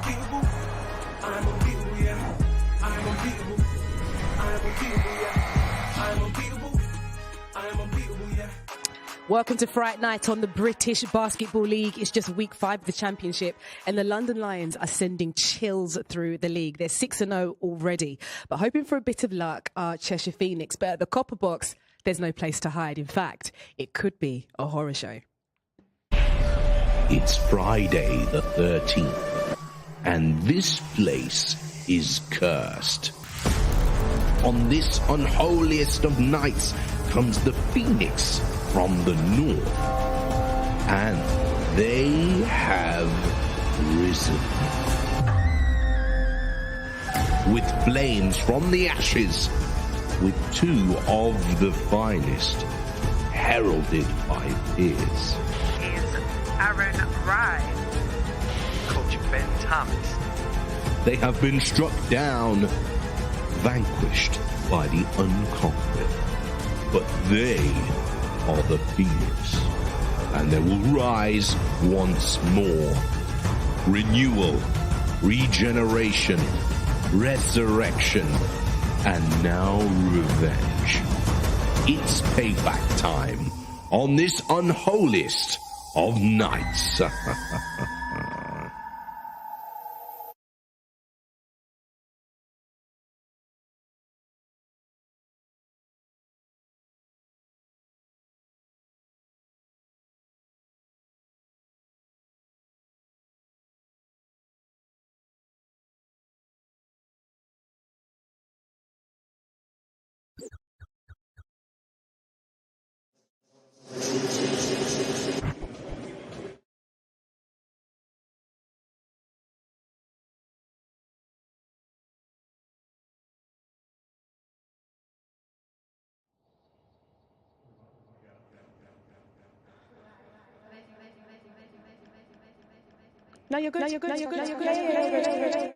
unbeatable. I'm unbeatable, yeah. I'm unbeatable. I'm unbeatable, yeah. I'm unbeatable. I'm unbeatable, yeah. Welcome to Fright Night on the British Basketball League. It's just week 5 of the championship and the London Lions are sending chills through the league. They're 6-0 already, but hoping for a bit of luck are Cheshire Phoenix. But at the Copper Box, there's no place to hide. In fact, it could be a horror show. It's Friday the 13th, and this place is cursed. On this unholiest of nights comes the Phoenix from the north, and they have risen. With flames from the ashes, with 2 of the finest, heralded by peers. Is Aaron Rye, Coach Ben Thomas. They have been struck down, vanquished by the unconquered, but they are the Phoenix, and they will rise once more. Renewal, regeneration, resurrection, and now revenge. It's payback time on this unholiest of nights. No, you're good. No, you're good. No, you're good. No, you're good.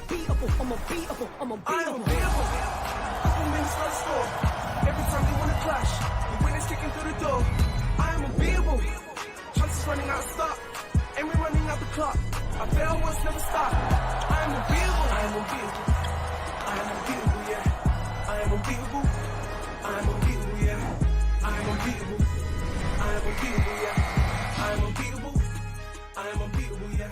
unbeatable, I'm unbeatable, I'm I'm unbeatable. unbeatable. Couple minutes left score. Every time they wanna clash, the winner's kicking through the door. I'm unbeatable. Chances running out of stop, and we're running out the clock. I fail once, never stop. I'm unbeatable. I'm unbeatable. I'm unbeatable, yeah. I'm unbeatable. I'm unbeatable, yeah. I'm unbeatable. I'm unbeatable, yeah. I'm unbeatable. I'm unbeatable, yeah.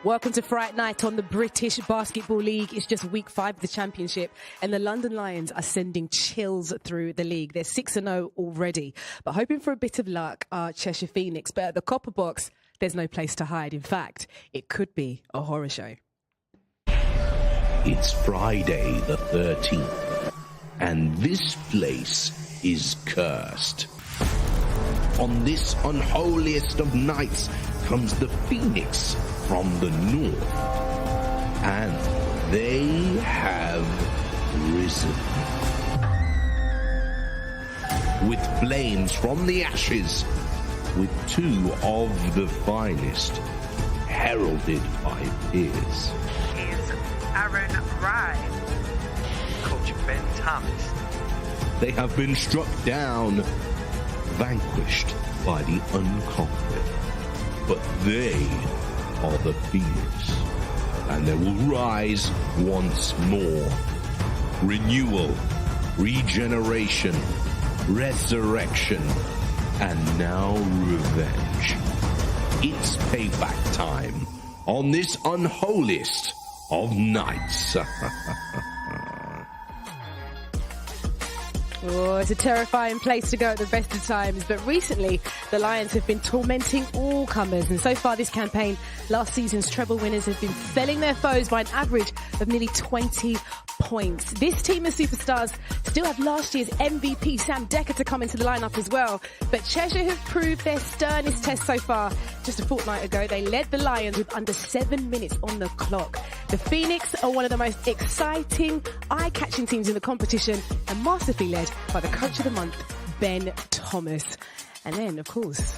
Welcome to Fright Night on the British Basketball League. It's just week 5 of the championship and the London Lions are sending chills through the league. They're 6-0 already, but hoping for a bit of luck are Cheshire Phoenix. But at the Copper Box, there's no place to hide. In fact, it could be a horror show. It's Friday the 13th, and this place is cursed. On this unholiest of nights comes the Phoenix from the north, and they have risen. With flames from the ashes, with 2 of the finest, heralded by peers. Is Aaron Ride, Coach Ben Thomas. They have been struck down, vanquished by the unconquered. But they are the Phoenix, and they will rise once more. Renewal, regeneration, resurrection, and now revenge. It's payback time on this unholiest of nights. Oh, it's a terrifying place to go at the best of times. But recently, the Lions have been tormenting all comers. And so far this campaign, last season's treble winners have been felling their foes by an average of nearly 20 points. This team of superstars still have last year's MVP Sam Dekker to come into the lineup as well. But Cheshire have proved their sternest test so far. Just a fortnight ago, they led the Lions with under 7 minutes on the clock. The Phoenix are one of the most exciting, eye-catching teams in the competition and masterfully led by the Coach of the Month, Ben Thomas. And then, of course,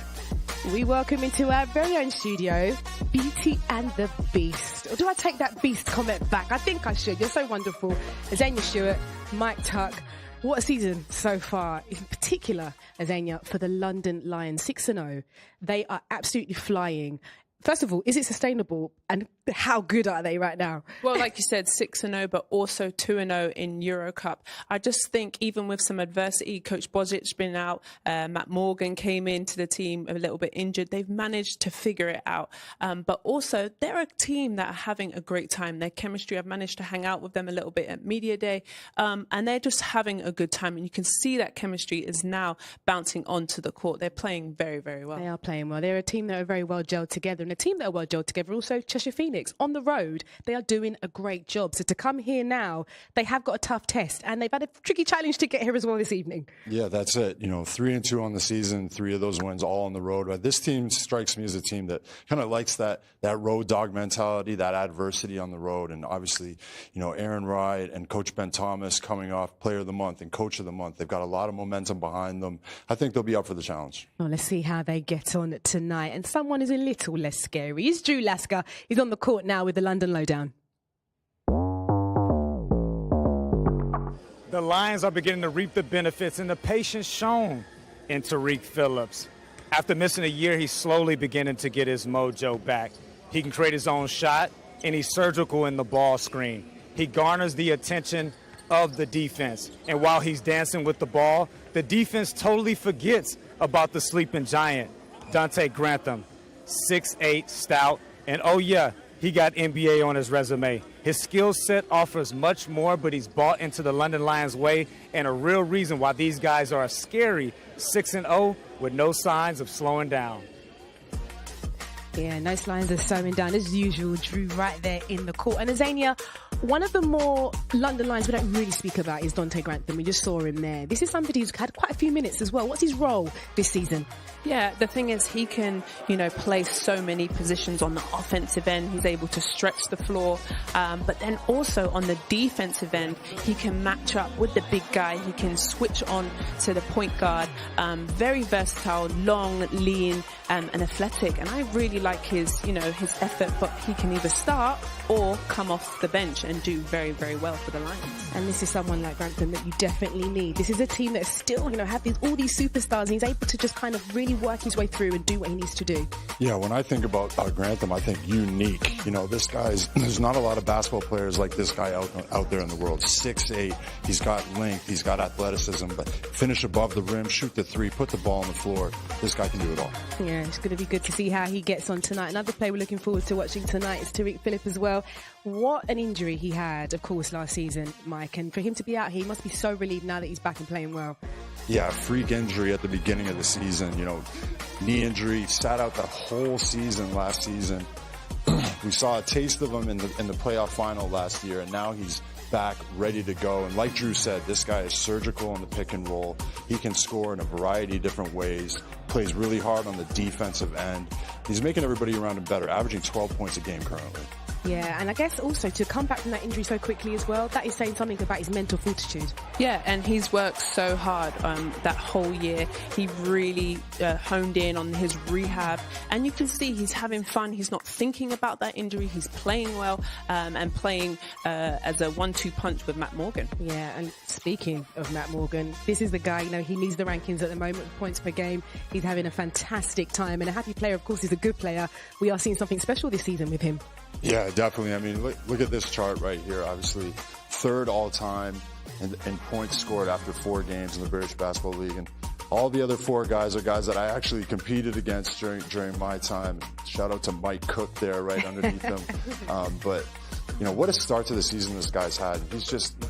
we welcome into our very own studio, Beauty and the Beast. Or do I take that Beast comment back? I think I should. You're so wonderful. Azania Stewart, Mike Tuck. What a season so far, in particular, Azania, for the London Lions. 6-0. They are absolutely flying. First of all, is it sustainable and how good are they right now? Well, like you said, 6-0, but also 2-0 in Euro Cup. I just think even with some adversity, Coach Bozic's been out, Matt Morgan came into the team a little bit injured. They've managed to figure it out. But also, they're a team that are having a great time. Their chemistry, I've managed to hang out with them a little bit at Media Day, and they're just having a good time. And you can see that chemistry is now bouncing onto the court. They're playing very, very well. They are playing well. They're a team that are very well gelled together. And a team that are well gelled together, also Cheshire Phoenix. On the road, they are doing a great job. So to come here now, they have got a tough test and they've had a tricky challenge to get here as well this evening. Yeah, that's it. 3-2 on the season, 3 of those wins all on the road. But this team strikes me as a team that kind of likes that road dog mentality, that adversity on the road. And obviously, Aaron Ride and Coach Ben Thomas coming off Player of the Month and Coach of the Month. They've got a lot of momentum behind them. I think they'll be up for the challenge. Well, let's see how they get on tonight. And someone who's a little less scary is Drew Lasker. He's on the court now with the London Lowdown. The Lions are beginning to reap the benefits and the patience shown in Tariq Phillips. After missing a year, he's slowly beginning to get his mojo back. He can create his own shot, and he's surgical in the ball screen. He garners the attention of the defense. And while he's dancing with the ball, the defense totally forgets about the sleeping giant, Dante Grantham, 6'8", stout, and oh yeah, he got NBA on his resume. His skill set offers much more, but he's bought into the London Lions way, and a real reason why these guys are a scary 6-0 with no signs of slowing down. Yeah, no signs of slowing down. As usual, Drew right there in the court. And Azania, one of the more London Lions we don't really speak about is Dante Grantham. We just saw him there. This is somebody who's had quite a few minutes as well. What's his role this season? Yeah, the thing is he can, play so many positions on the offensive end. He's able to stretch the floor. But then also on the defensive end, he can match up with the big guy. He can switch on to the point guard. Very versatile, long, lean, and athletic. And I really like his effort, but he can either start or come off the bench and do very, very well for the Lions. And this is someone like Grantham that you definitely need. This is a team that still, have all these superstars, and he's able to just kind of really work his way through and do what he needs to do. Yeah, when I think about Grantham, I think unique. This guy's, there's not a lot of basketball players like this guy out there in the world. 6'8", he's got length, he's got athleticism, but finish above the rim, shoot the three, put the ball on the floor. This guy can do it all. Yeah, it's going to be good to see how he gets on tonight. Another player we're looking forward to watching tonight is Tariq Phillip as well. What an injury he had, of course, last season, Mike. And for him to be out here, he must be so relieved now that he's back and playing well. Yeah, freak injury at the beginning of the season. Knee injury, sat out the whole season last season. We saw a taste of him in the playoff final last year, and now he's back, ready to go. And like Drew said, this guy is surgical on the pick and roll. He can score in a variety of different ways, plays really hard on the defensive end. He's making everybody around him better, averaging 12 points a game currently. Yeah, and I guess also to come back from that injury so quickly as well, that is saying something about his mental fortitude. Yeah, and he's worked so hard that whole year. He really honed in on his rehab, and you can see he's having fun. He's not thinking about that injury. He's playing well and playing as a 1-2 punch with Matt Morgan. Yeah, and speaking of Matt Morgan, this is the guy, he leads the rankings at the moment with points per game. He's having a fantastic time, and a happy player, of course, is a good player. We are seeing something special this season with him. Yeah, definitely. I mean, look at this chart right here. Obviously, third all-time in points scored after 4 games in the British Basketball League. And all the other 4 guys are guys that I actually competed against during my time. Shout out to Mike Cook there right underneath him. But, what a start to the season this guy's had. He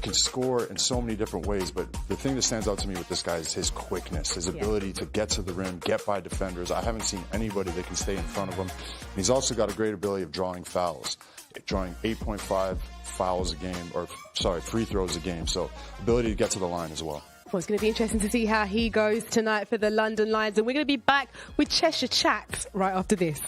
can score in so many different ways. But the thing that stands out to me with this guy is his quickness, his ability to get to the rim, get by defenders. I haven't seen anybody that can stay in front of him. And he's also got a great ability of drawing fouls, drawing 8.5 free throws a game. So ability to get to the line as well. Well, it's going to be interesting to see how he goes tonight for the London Lions. And we're going to be back with Cheshire Chats right after this.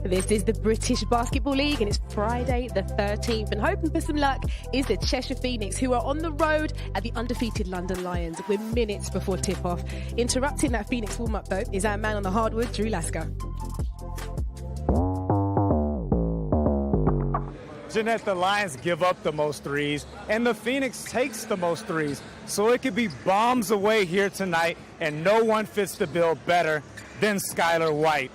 This is the British Basketball League, and it's Friday the 13th. And hoping for some luck is the Cheshire Phoenix, who are on the road at the undefeated London Lions. We're minutes before tip-off. Interrupting that Phoenix warm-up, though, is our man on the hardwood, Drew Lasker. Jeanette, the Lions give up the most threes, and the Phoenix takes the most threes. So it could be bombs away here tonight, and no one fits the bill better than Skylar White.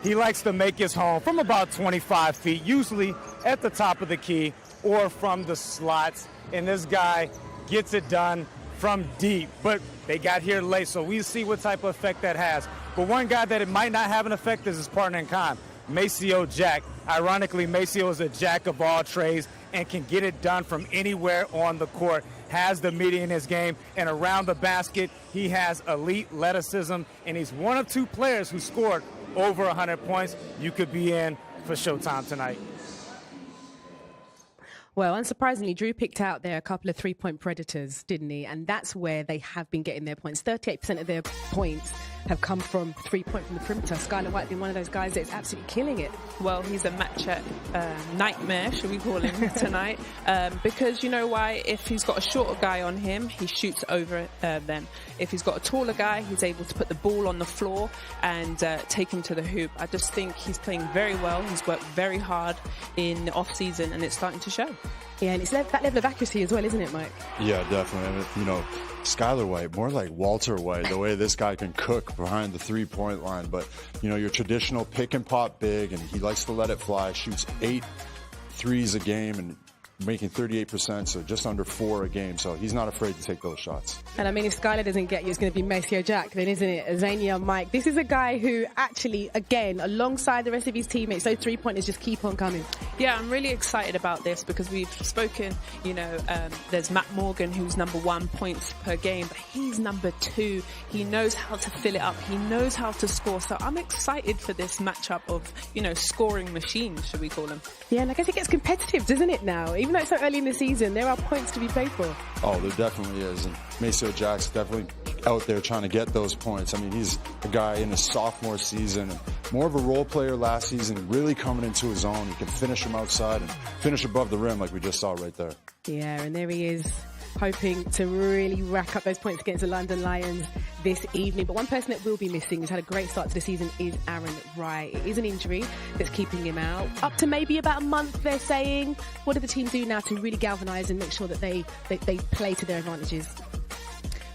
he likes to make his home from about 25 feet, usually at the top of the key or from the slots. And this guy gets it done from deep, but they got here late, so we see what type of effect that has. But one guy that it might not have an effect is his partner in crime, Maceo Jack. Ironically, Maceo is a jack of all trades and can get it done from anywhere on the court, has the media in his game, and around the basket, he has elite athleticism, and he's one of two players who scored over 100 points. You could be in for Showtime tonight. Well, unsurprisingly, Drew picked out there a couple of three-point predators, didn't he? And that's where they have been getting their points. 38% of their points have come from three-point from the perimeter. Skylar White being one of those guys that's absolutely killing it. Well, he's a matchup nightmare, should we call him, tonight. Because you know why? If he's got a shorter guy on him, he shoots over them. If he's got a taller guy, he's able to put the ball on the floor and take him to the hoop. I just think he's playing very well. He's worked very hard in the off-season, and it's starting to show. Yeah, and it's that level of accuracy as well, isn't it, Mike? Yeah, definitely. I mean, you know, Skylar White, more like Walter White, the way this guy can cook behind the three-point line. But, you know, your traditional pick-and-pop big, and he likes to let it fly, shoots 8 threes a game and making 38%, so just under 4 a game. So he's not afraid to take those shots. And I mean, if Skylar doesn't get you, it's going to be Maceo Jack then, isn't it? Azania, Mike. This is a guy who actually, again, alongside the rest of his teammates, those three-pointers just keep on coming. Yeah, I'm really excited about this because we've spoken, you know, there's Matt Morgan, who's number 1 points per game, but he's number 2. He knows how to fill it up. He knows how to score. So I'm excited for this matchup of, you know, scoring machines, should we call them? Yeah, and I guess it gets competitive, doesn't it, now? Even though it's so early in the season, there are points to be played for. Oh, there definitely is. And Maceo Jack's definitely out there trying to get those points. I mean, he's a guy in his sophomore season, and more of a role player last season, really coming into his own. He can finish from outside and finish above the rim like we just saw right there. Yeah, and there he is, hoping to really rack up those points against the London Lions this evening. But one person that will be missing, who's had a great start to the season, is Aaron Wright. It is an injury that's keeping him out. Up to maybe about a month, they're saying. What do the team do now to really galvanise and make sure that they play to their advantages?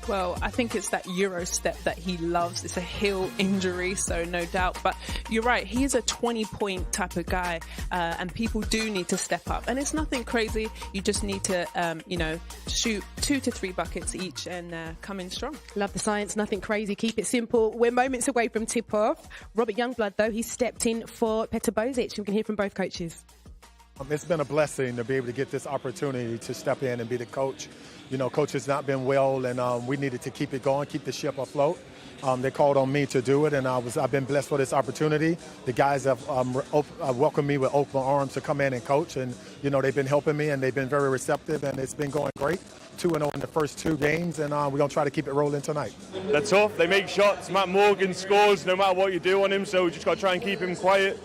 Well, I think it's that Euro step that he loves. It's a heel injury, so no doubt. But you're right, he's a 20-point type of guy, and people do need to step up. And it's nothing crazy. You just need to, you know, shoot 2 to 3 buckets each and come in strong. Love the science, nothing crazy. Keep it simple. We're moments away from tip-off. Robert Youngblood, though, he stepped in for Petar Bozic. We can hear from both coaches. It's been a blessing to be able to get this opportunity to step in and be the coach. You know, coach has not been well, and we needed to keep it going, keep the ship afloat. They called on me to do it, and I've been blessed for this opportunity. The guys have welcomed me with open arms to come in and coach, and, you know, they've been helping me, and they've been very receptive, and it's been going great. 2-0 in the first 2 games, and we're going to try to keep it rolling tonight. They're tough. They make shots. Matt Morgan scores no matter what you do on him, so we just got to try and keep him quiet.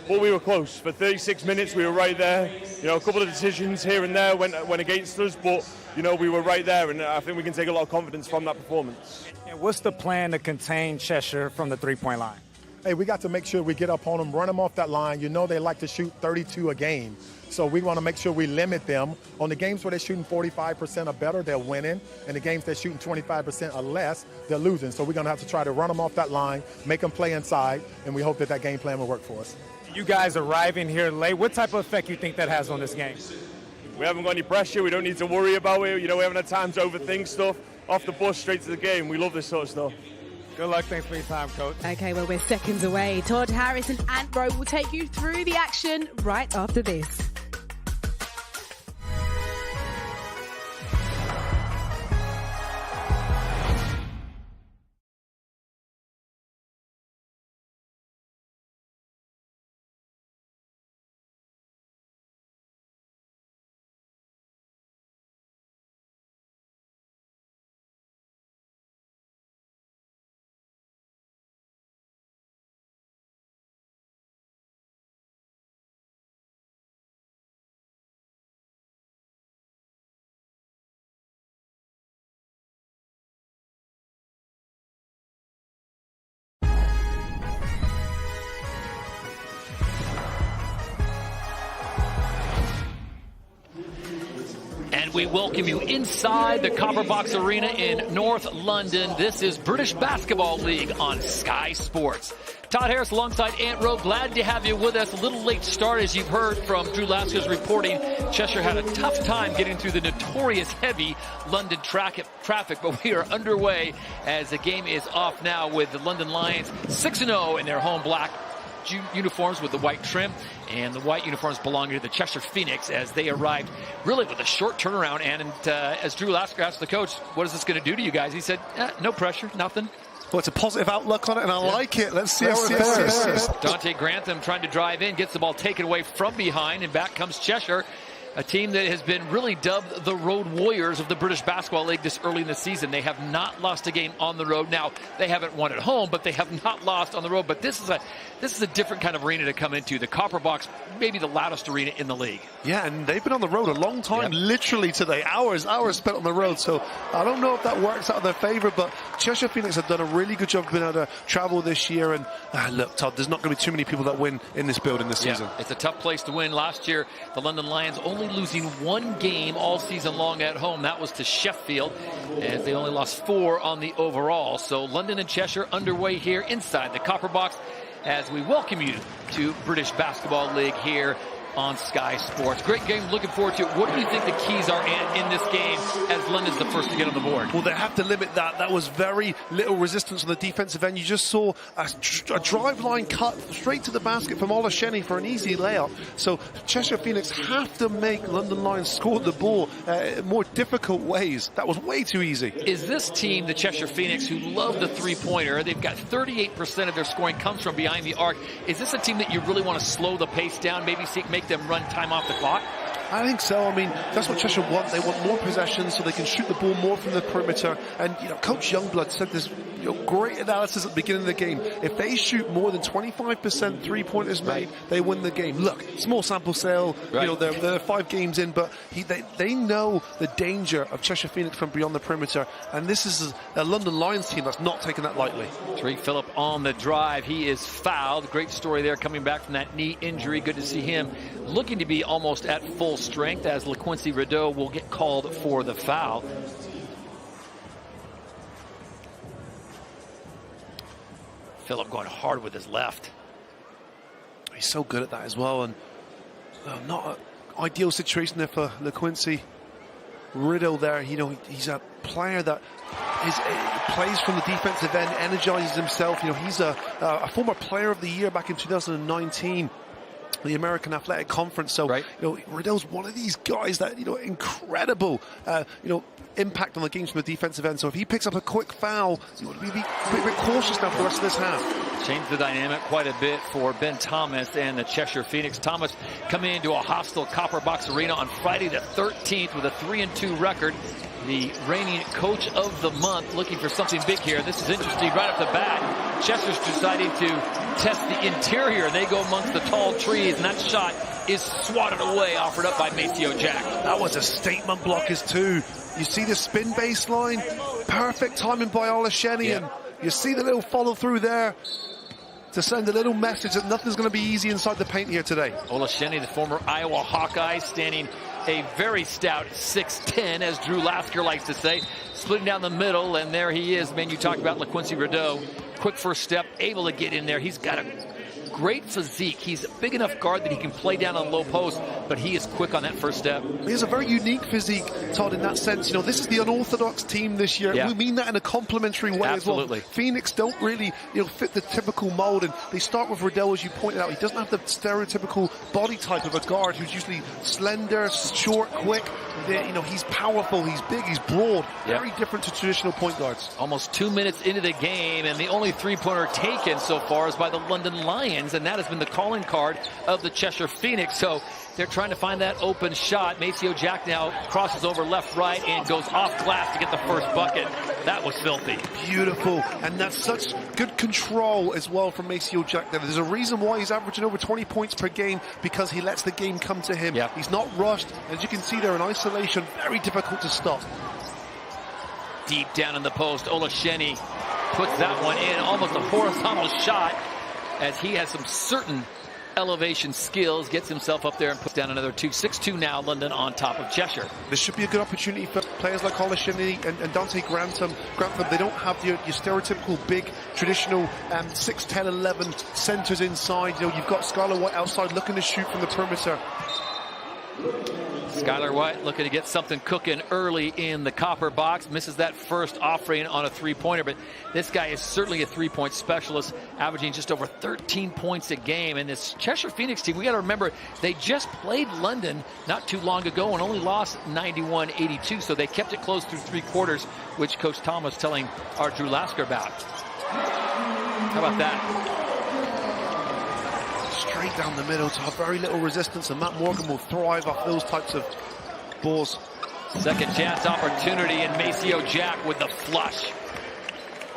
But we were close. For 36 minutes, we were right there. You know, a couple of decisions here and there went against us, but, you know, we were right there, and I think we can take a lot of confidence from that performance. And what's the plan to contain Cheshire from the three-point line? Hey, we got to make sure we get up on them, run them off that line. You know they like to shoot 32 a game. So we want to make sure we limit them. On the games where they're shooting 45% or better, they're winning. And the games they're shooting 25% or less, they're losing. So we're going to have to try to run them off that line, make them play inside, and we hope that game plan will work for us. You guys arriving here late, what type of effect do you think that has on this game? We haven't got any pressure. We don't need to worry about it. You know, we haven't had time to overthink stuff. Off the bus, straight to the game. We love this sort of stuff. Good luck. Thanks for your time, Coach. Okay, well, we're seconds away. Todd Harris and Ant Rowe will take you through the action right after this. We welcome you inside the Copper Box Arena in North London. This is British Basketball League on Sky Sports. Todd Harris alongside Ant Rowe. Glad to have you with us. A little late start, as you've heard from Drew Lasker's reporting. Cheshire had a tough time getting through the notorious heavy London traffic, but we are underway as the game is off now with the London Lions 6-0 in their home black uniforms with the white trim, and the white uniforms belonging to the Cheshire Phoenix as they arrived really with a short turnaround. And as Drew Lasker asked the coach, what is this going to do to you guys? He said, no pressure, nothing. Well, it's a positive outlook on it, and I like it. Let's see how it fares. Dante Grantham trying to drive in, gets the ball taken away from behind, and back comes Cheshire, a team that has been really dubbed the Road Warriors of the British Basketball League this early in the season. They have not lost a game on the road. Now, they haven't won at home, but they have not lost on the road. But this is a different kind of arena to come into. The Copper Box, maybe the loudest arena in the league. Yeah, and they've been on the road a long time, literally today. Hours spent on the road. So I don't know if that works out in their favor, but Cheshire Phoenix have done a really good job of being able to travel this year. And look, Todd, there's not going to be too many people that win in this building this season. It's a tough place to win. Last year, the London Lions only losing one game all season long at home. That was to Sheffield, as they only lost 4 on the overall. So London and Cheshire underway here inside the Copper Box as we welcome you to British Basketball League here on Sky Sports. Great game, looking forward to it. What do you think the keys are in this game as London's the first to get on the board? Well, they have to limit that. That was very little resistance on the defensive end. You just saw a drive line cut straight to the basket from Olasheni for an easy layup. So Cheshire Phoenix have to make London Lions score the ball in more difficult ways. That was way too easy. Is this team, the Cheshire Phoenix, who love the three-pointer, they've got 38% of their scoring comes from behind the arc. Is this a team that you really want to slow the pace down, maybe make them run time off the clock? I think so. I mean, that's what Cheshire want. They want more possession so they can shoot the ball more from the perimeter. And, Coach Youngblood said this great analysis at the beginning of the game. If they shoot more than 25% three-pointers made, they win the game. Look, small sample sale. Right. They're 5 games in, but they know the danger of Cheshire Phoenix from beyond the perimeter. And this is a London Lions team that's not taking that lightly. Tariq Phillip on the drive. He is fouled. Great story there, coming back from that knee injury. Good to see him looking to be almost at full strength, as LaQuincy Rideau will get called for the foul. Phillip going hard with his left. He's so good at that as well, and not an ideal situation there for LaQuincy Rideau there. He's a player that plays from the defensive end, energizes himself. He's a former player of the year back in 2019. The American Athletic Conference. So, Riddell's one of these guys that, incredible, impact on the games from the defensive end. So if he picks up a quick foul, you want to be a bit cautious now for the rest of this half. Changed the dynamic quite a bit for Ben Thomas and the Cheshire Phoenix. Thomas coming into a hostile Copper Box Arena on Friday the 13th with a 3-2 record. The reigning coach of the month, looking for something big here. This is interesting right off the bat. Chester's deciding to test the interior. They go amongst the tall trees, and that shot is swatted away, offered up by Maceo Jack. That was a statement blockers too. You see the spin baseline, perfect timing by Olasheni, and you see the little follow through there to send a little message that nothing's going to be easy inside the paint here today. Olasheni, the former Iowa Hawkeye, standing a very stout 6'10", as Drew Lasker likes to say, splitting down the middle, and there he is. Man, you talked about LaQuincy Rideau. Quick first step, able to get in there. He's got a great physique. He's a big enough guard that he can play down on low post, but he is quick on that first step. He has a very unique physique, Todd, in that sense. This is the unorthodox team this year. We mean that in a complimentary way as well. Phoenix don't really fit the typical mold, and they start with Riddell, as you pointed out. He doesn't have the stereotypical body type of a guard who's usually slender, short, quick. He's powerful, he's big, he's broad. Very different to traditional point guards. Almost 2 minutes into the game, and the only three-pointer taken so far is by the London Lions, and that has been the calling card of the Cheshire Phoenix. So they're trying to find that open shot. Maceo Jack now crosses over left, right, and goes off glass to get the first bucket. That was filthy. Beautiful, and that's such good control as well from Maceo Jack there. There's a reason why he's averaging over 20 points per game, because he lets the game come to him. He's not rushed. As you can see there in isolation, very difficult to stop. Deep down in the post, Olasheni puts that one in, almost a horizontal shot, as he has some certain elevation skills, gets himself up there and puts down another 2. 6-2 now, London on top of Cheshire. This should be a good opportunity for players like Hollis Shinley and Dante Grantham. They don't have your stereotypical big, traditional 6, 10, 11 centres inside. You know, you've got Skylar White outside looking to shoot from the perimeter. Skylar White looking to get something cooking early in the copper box. Misses that first offering on a three-pointer, but this guy is certainly a three-point specialist, averaging just over 13 points a game. And this Cheshire Phoenix team, we got to remember, they just played London not too long ago and only lost 91-82, so they kept it close through 3 quarters, which Coach Tom was telling our Drew Lasker about. How about that? Straight down the middle to have very little resistance, and Matt Morgan will thrive off those types of balls. Second chance opportunity, and Maceo Jack with the flush.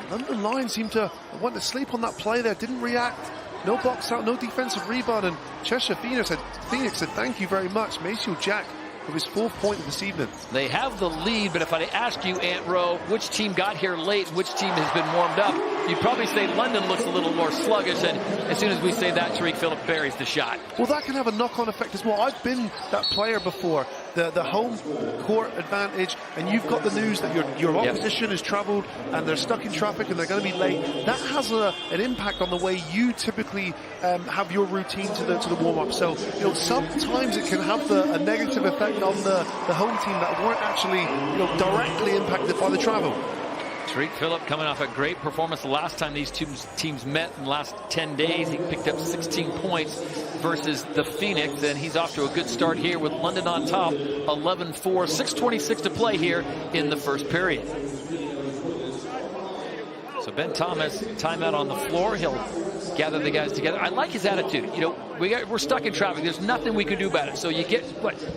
London Lions seemed to want to sleep on that play there, didn't react. No box out, no defensive rebound, and Cheshire Phoenix said thank you very much. Maceo Jack with his 4th point this evening. They have the lead, but if I ask you, Ant Rowe, which team got here late, which team has been warmed up, you'd probably say London looks a little more sluggish, and as soon as we say that, Tariq Phillip buries the shot. Well, that can have a knock-on effect as well. I've been that player before. The home court advantage, and you've got the news that your opposition has travelled and they're stuck in traffic and they're going to be late. That has an impact on the way you typically have your routine to the warm-up. So, you know, sometimes it can have a negative effect on the home team that weren't actually, you know, directly impacted by the travel. Tariq Phillip coming off a great performance the last time these two teams met in the last 10 days. He picked up 16 points versus the Phoenix, and he's off to a good start here with London on top, 11-4, 6:26 to play here in the first period. So Ben Thomas, timeout on the floor. He'll gather the guys together. I like his attitude. You know, we're stuck in traffic. There's nothing we can do about it. So you get,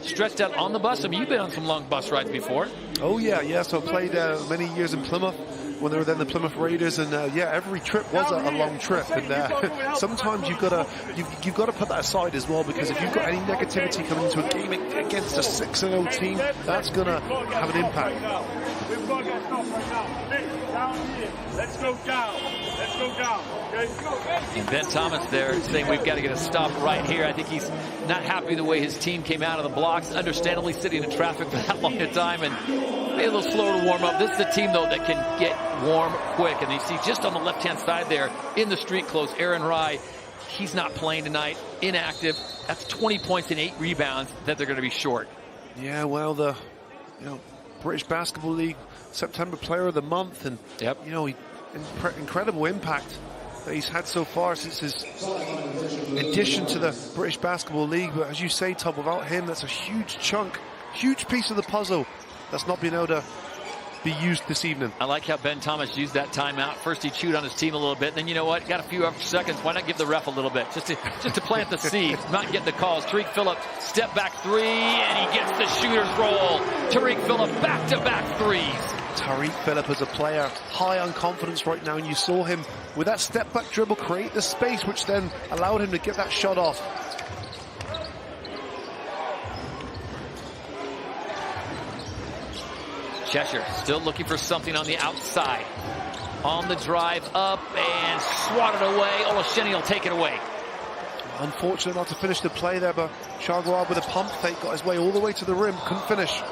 stretched out on the bus? I mean, you've been on some long bus rides before. Oh, yeah. So I played many years in Plymouth when they were then the Plymouth Raiders, and every trip was a long trip. And sometimes you've got to put that aside as well, because if you've got any negativity coming into a game against a 6-0 team, that's going to have an impact. We've got to get stopped right now. Nick, down here. Let's go down. Let's go down. Okay? And Ben Thomas there saying we've got to get a stop right here. I think he's not happy the way his team came out of the blocks, understandably sitting in traffic for that long a time and maybe a little slower to warm up. This is a team, though, that can get warm quick. And you see just on the left-hand side there in the street clothes, Aaron Rye, he's not playing tonight, inactive. That's 20 points and 8 rebounds that they're going to be short. Yeah, well, the British Basketball League September Player of the Month, and incredible impact that he's had so far since his addition to the British Basketball League. But as you say, Tom, without him, that's a huge piece of the puzzle that's not been able to be used this evening. I like how Ben Thomas used that timeout. First he chewed on his team a little bit, then you know what, got a few extra seconds, why not give the ref a little bit just to plant the seed, not get the calls. Tariq Phillip, step back 3, and he gets the shooter's roll. Tariq Phillip, back-to-back threes. Tariq Phillip is a player high on confidence right now, and you saw him with that step back dribble create the space, which then allowed him to get that shot off. Cheshire still looking for something on the outside. On the drive up and swatted away. Olasheni will take it away. Unfortunate not to finish the play there, but Chagwar with a pump fake got his way all the way to the rim, couldn't finish.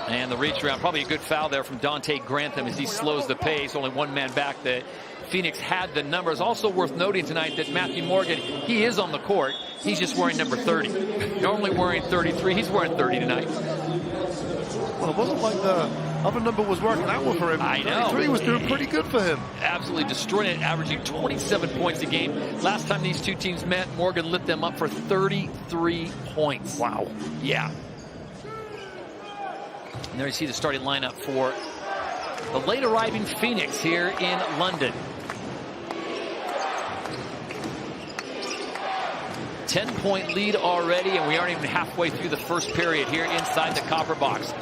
And the reach around, probably a good foul there from Dante Grantham as he slows the pace. Only one man back. The Phoenix had the numbers. Also worth noting tonight that Matthew Morgan, he is on the court. He's just wearing number 30. Normally wearing 33. He's wearing 30 tonight. Well, it wasn't like the other number was working out for him. I know. 33 was doing pretty good for him. Absolutely destroying it, averaging 27 points a game. Last time these two teams met, Morgan lit them up for 33 points. Wow. Yeah. And there you see the starting lineup for the late arriving Phoenix here in London. 10-point lead already, and we aren't even halfway through the first period here inside the copper box.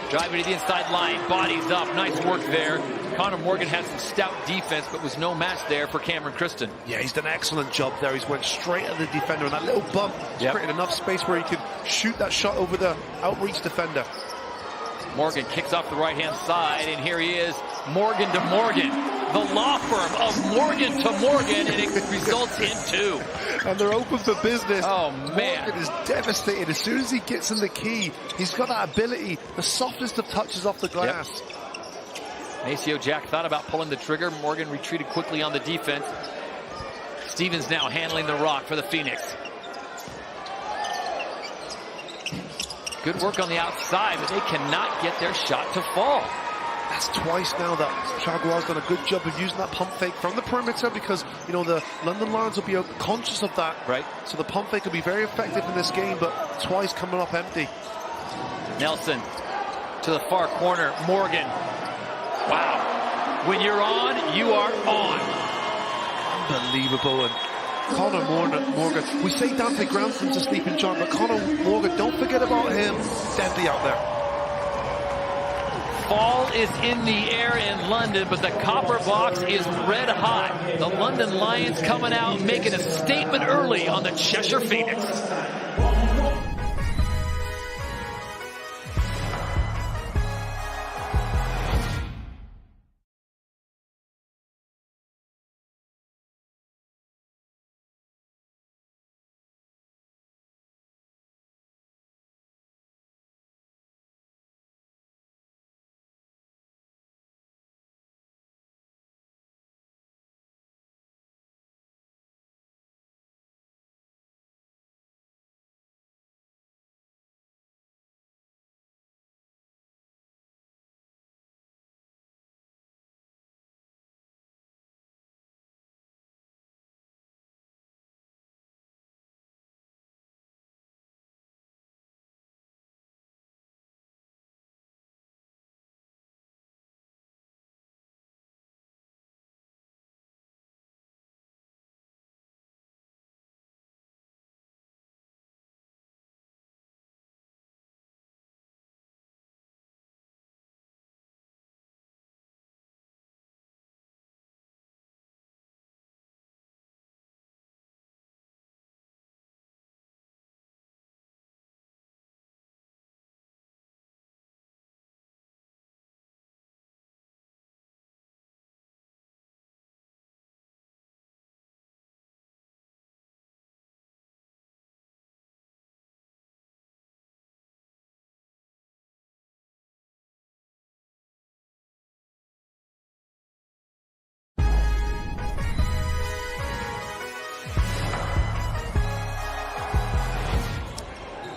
Driving to the inside line, bodies up, nice work there. Connor Morgan had some stout defense, but was no match there for Cameron Christen. Yeah, he's done an excellent job there. He's went straight at the defender, and that little bump created enough space where he could shoot that shot over the outreach defender. Morgan kicks off the right-hand side, and here he is, Morgan to Morgan. the law firm of Morgan to Morgan, and it results in 2. And they're open for business. Oh, man. Morgan is devastated. As soon as he gets in the key, he's got that ability, the softest of touches off the glass. Yep. Maceo Jack thought about pulling the trigger. Morgan retreated quickly on the defense. Stevens now handling the rock for the Phoenix. Good work on the outside, but they cannot get their shot to fall. That's twice now that Jaguar's done a good job of using that pump fake from the perimeter, because, you know, the London Lions will be conscious of that. Right. So the pump fake will be very effective in this game, but twice coming up empty. Nelson to the far corner. Morgan. Wow. When you're on, you are on. Unbelievable. And Connor Morgan, we say Dante Granson's a sleeping giant, but Connor Morgan, don't forget about him. Deadly out there. Fall is in the air in London, but the copper box is red hot. The London Lions coming out, making a statement early on the Cheshire Phoenix.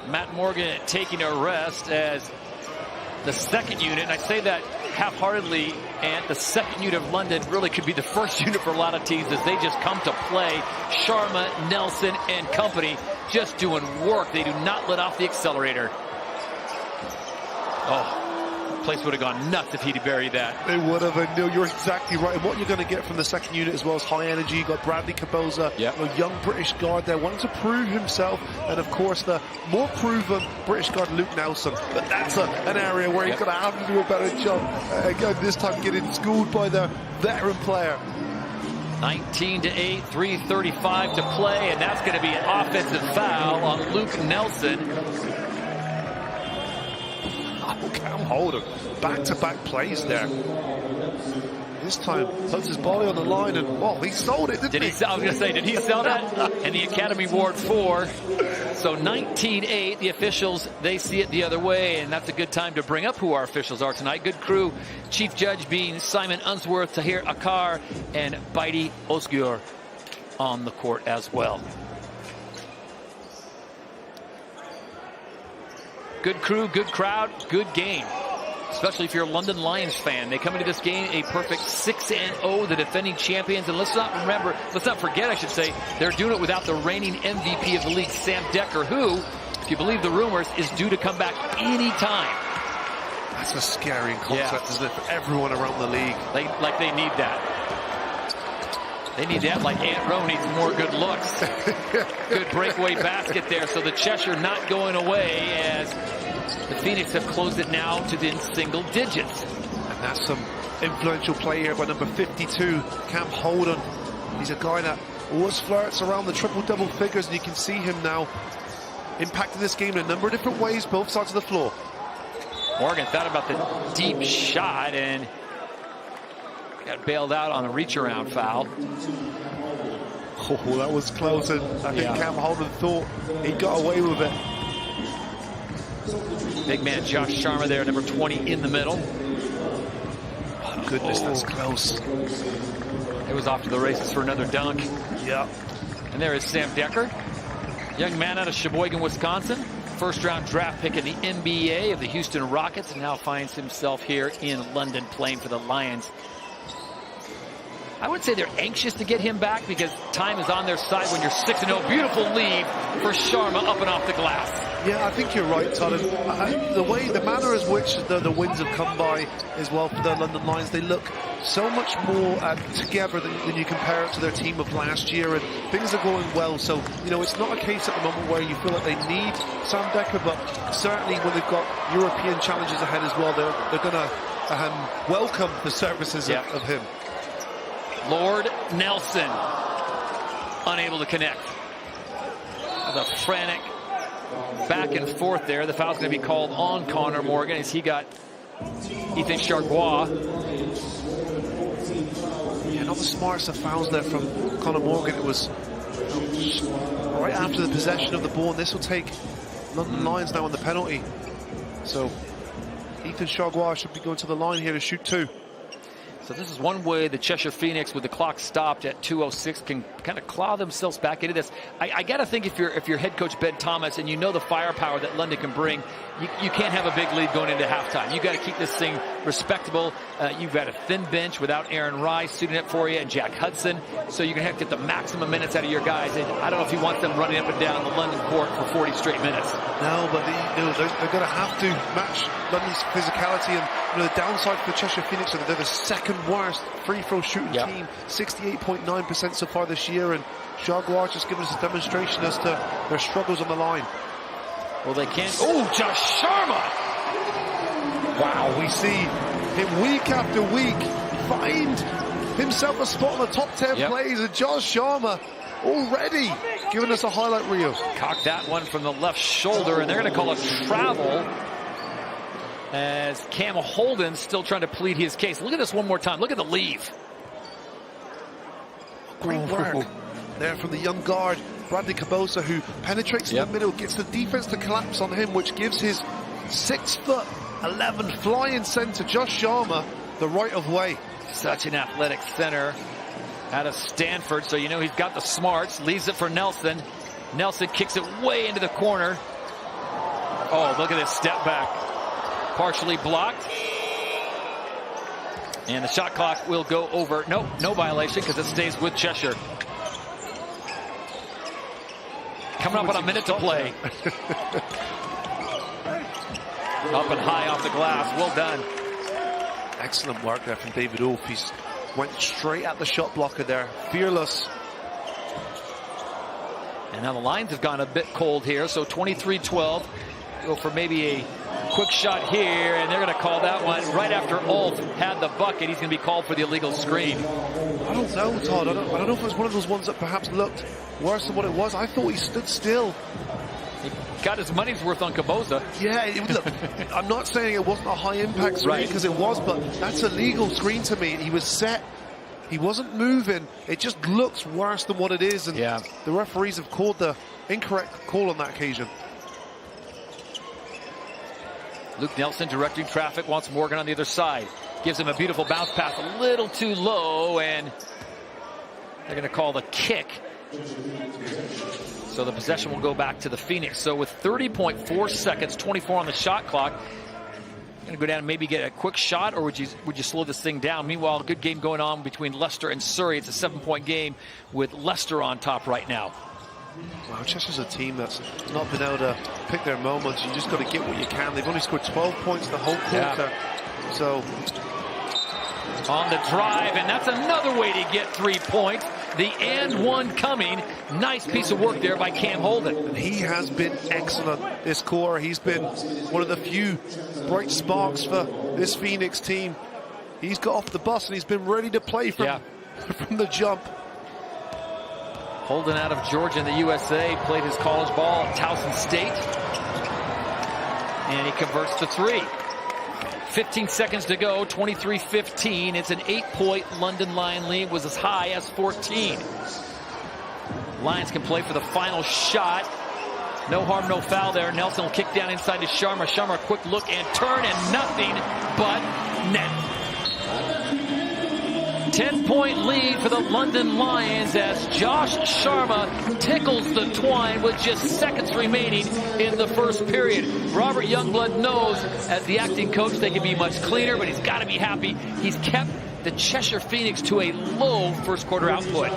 Matt Morgan taking a rest as the second unit, and I say that half-heartedly, and the second unit of London really could be the first unit for a lot of teams as they just come to play. Sharma, Nelson, and company just doing work. They do not let off the accelerator. Oh, the place would have gone nuts if he'd buried that. They would have, and you're exactly right. And what you're going to get from the second unit as well as high energy. You've got Bradley Caboza, a young British guard there, wanting to prove himself. And of course, the more proven British guard, Luke Nelson. But that's an area where he's going to have to do a better job. Again, this time getting schooled by the veteran player. 19-8, 3:35 to play, and that's going to be an offensive foul on Luke Nelson. Oh, Cam Holden, back-to-back plays there. This time, puts his body on the line, and he sold it, didn't he? I was going to say, did he sell that? And the Academy Award 4. So 19-8, the officials, they see it the other way, and that's a good time to bring up who our officials are tonight. Good crew, Chief Judge being Simon Unsworth, Tahir Akar, and Baidi Osgur on the court as well. Good crew, good crowd, good game. Especially if you're a London Lions fan. They come into this game a perfect 6-0, the defending champions. And let's not forget, I should say, they're doing it without the reigning MVP of the league, Sam Decker, who, if you believe the rumors, is due to come back anytime. That's a scary concept, isn't it, for everyone around the league? Like they need that. They need that like Aunt Rowe needs more good looks. Good breakaway basket there. So the Cheshire not going away as the Phoenix have closed it now to the single digits. And that's some influential play here by number 52, Cam Holden. He's a guy that always flirts around the triple-double figures, and you can see him now impacting this game in a number of different ways, both sides of the floor. Morgan thought about the deep shot, and Got bailed out on a reach-around foul. Oh, that was close, and I think Cam Holden thought he got away with it. Big man Josh Sharma there, number 20 in the middle. Oh, goodness, that's close. It was off to the races for another dunk. Yeah. And there is Sam Decker, young man out of Sheboygan, Wisconsin. First-round draft pick in the NBA of the Houston Rockets, and now finds himself here in London playing for the Lions. I would say they're anxious to get him back because time is on their side when you're 6-0. Beautiful lead for Sharma up and off the glass. Yeah, I think you're right, Todd. The manner in which the wins have come by as well for the London Lions, they look so much more together than you compare it to their team of last year, and things are going well. So, you know, it's not a case at the moment where you feel like they need Sam Decker, but certainly when they've got European challenges ahead as well, they're going to welcome the services of him. Lord Nelson unable to connect. The frantic back and forth there. The foul's going to be called on Connor Morgan as he got Ethan Chargois. Yeah, not the smartest of fouls there from Connor Morgan. It was right after the possession of the ball, and this will take London Lions now on the penalty. So Ethan Chargois should be going to the line here to shoot 2. So this is one way the Cheshire Phoenix, with the clock stopped at 2:06, can kind of claw themselves back into this. I got to think if you're head coach Ben Thomas and you know the firepower that London can bring, you can't have a big lead going into halftime. You got to keep this thing respectable. You've got a thin bench without Aaron Rice suiting up for you and Jack Hudson, so you're going to have to get the maximum minutes out of your guys. And I don't know if he wants them running up and down the London court for 40 straight minutes. No, but they're going to have to match London's physicality, and the downside for the Cheshire Phoenix is that they're the second worst free throw shooting team, 68.9% so far this year, and Jaguars just giving us a demonstration as to their struggles on the line. Well, they can't. Oh, Josh Sharma! Wow, we see him week after week find himself a spot on the top 10 plays, and Josh Sharma already giving us a highlight reel. Cocked that one from the left shoulder, and they're going to call a travel as Cam Holden still trying to plead his case. Look at this one more time. Look at the leave. Great work there from the young guard, Bradley Cabosa, who penetrates in the middle, gets the defense to collapse on him, which gives his 6'11" flying center, Josh Sharma, the right of way. Such an athletic center out of Stanford, so you know he's got the smarts. Leaves it for Nelson. Nelson kicks it way into the corner. Oh, look at this step back. Partially blocked. And the shot clock will go over. No violation because it stays with Cheshire. Coming up on a minute to play. Up and high off the glass. Well done. Excellent work there from David Wolf. He's went straight at the shot blocker there. Fearless. And now the Lions have gone a bit cold here. So 23-12. Go for maybe a quick shot here, and they're going to call that one right after Alt had the bucket. He's going to be called for the illegal screen. I don't know, Todd. I don't know if it was one of those ones that perhaps looked worse than what it was. I thought he stood still. He got his money's worth on Cabosa. Yeah, look, I'm not saying it wasn't a high-impact screen, because it was, but that's a legal screen to me. He was set. He wasn't moving. It just looks worse than what it is, and the referees have called the incorrect call on that occasion. Luke Nelson directing traffic, wants Morgan on the other side. Gives him a beautiful bounce pass, a little too low, and they're going to call the kick. So the possession will go back to the Phoenix. So with 30.4 seconds, 24 on the shot clock, going to go down and maybe get a quick shot, or would you slow this thing down? Meanwhile, good game going on between Leicester and Surrey. It's a 7-point game with Leicester on top right now. Wow, Cheshire's a team that's not been able to pick their moments. You just got to get what you can. They've only scored 12 points the whole quarter. So on the drive, and that's another way to get 3 points. The and one coming. Nice piece of work there by Cam Holden. And he has been excellent this quarter. He's been one of the few bright sparks for this Phoenix team. He's got off the bus and he's been ready to play from the jump. Holden out of Georgia in the USA, played his college ball at Towson State. And he converts to 3. 15 seconds to go, 23-15. It's an 8-point London Lion lead, was as high as 14. Lions can play for the final shot. No harm, no foul there. Nelson will kick down inside to Sharma. Sharma, a quick look and turn, and nothing but net. 10-point lead for the London Lions as Josh Sharma tickles the twine with just seconds remaining in the first period. Robert Youngblood knows, as the acting coach, they can be much cleaner, but he's got to be happy. He's kept the Cheshire Phoenix to a low first quarter output.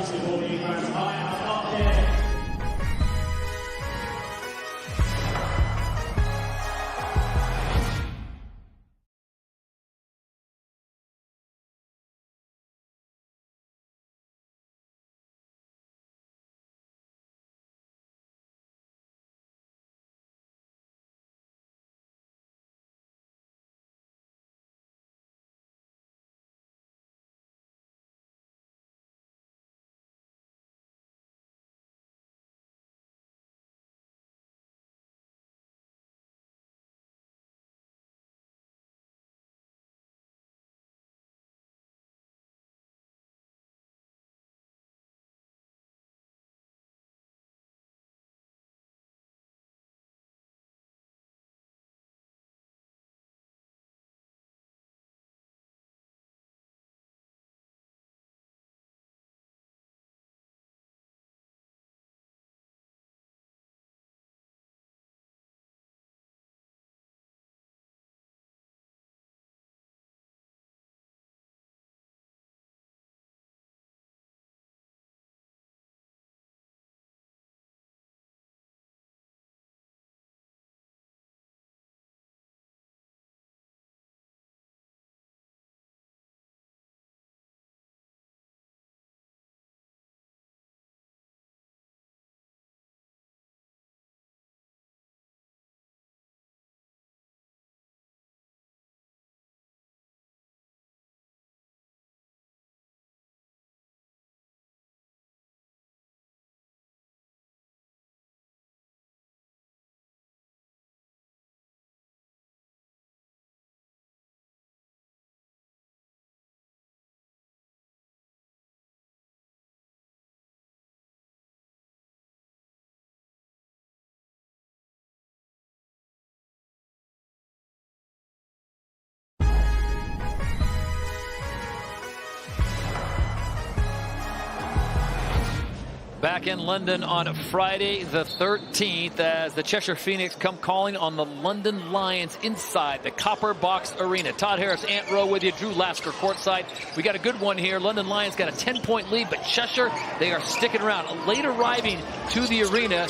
Back in London on Friday the 13th as the Cheshire Phoenix come calling on the London Lions inside the Copper Box Arena. Todd Harris, Ant Rowe with you, Drew Lasker courtside. We got a good one here. London Lions got a 10-point lead, but Cheshire, they are sticking around. Late arriving to the arena,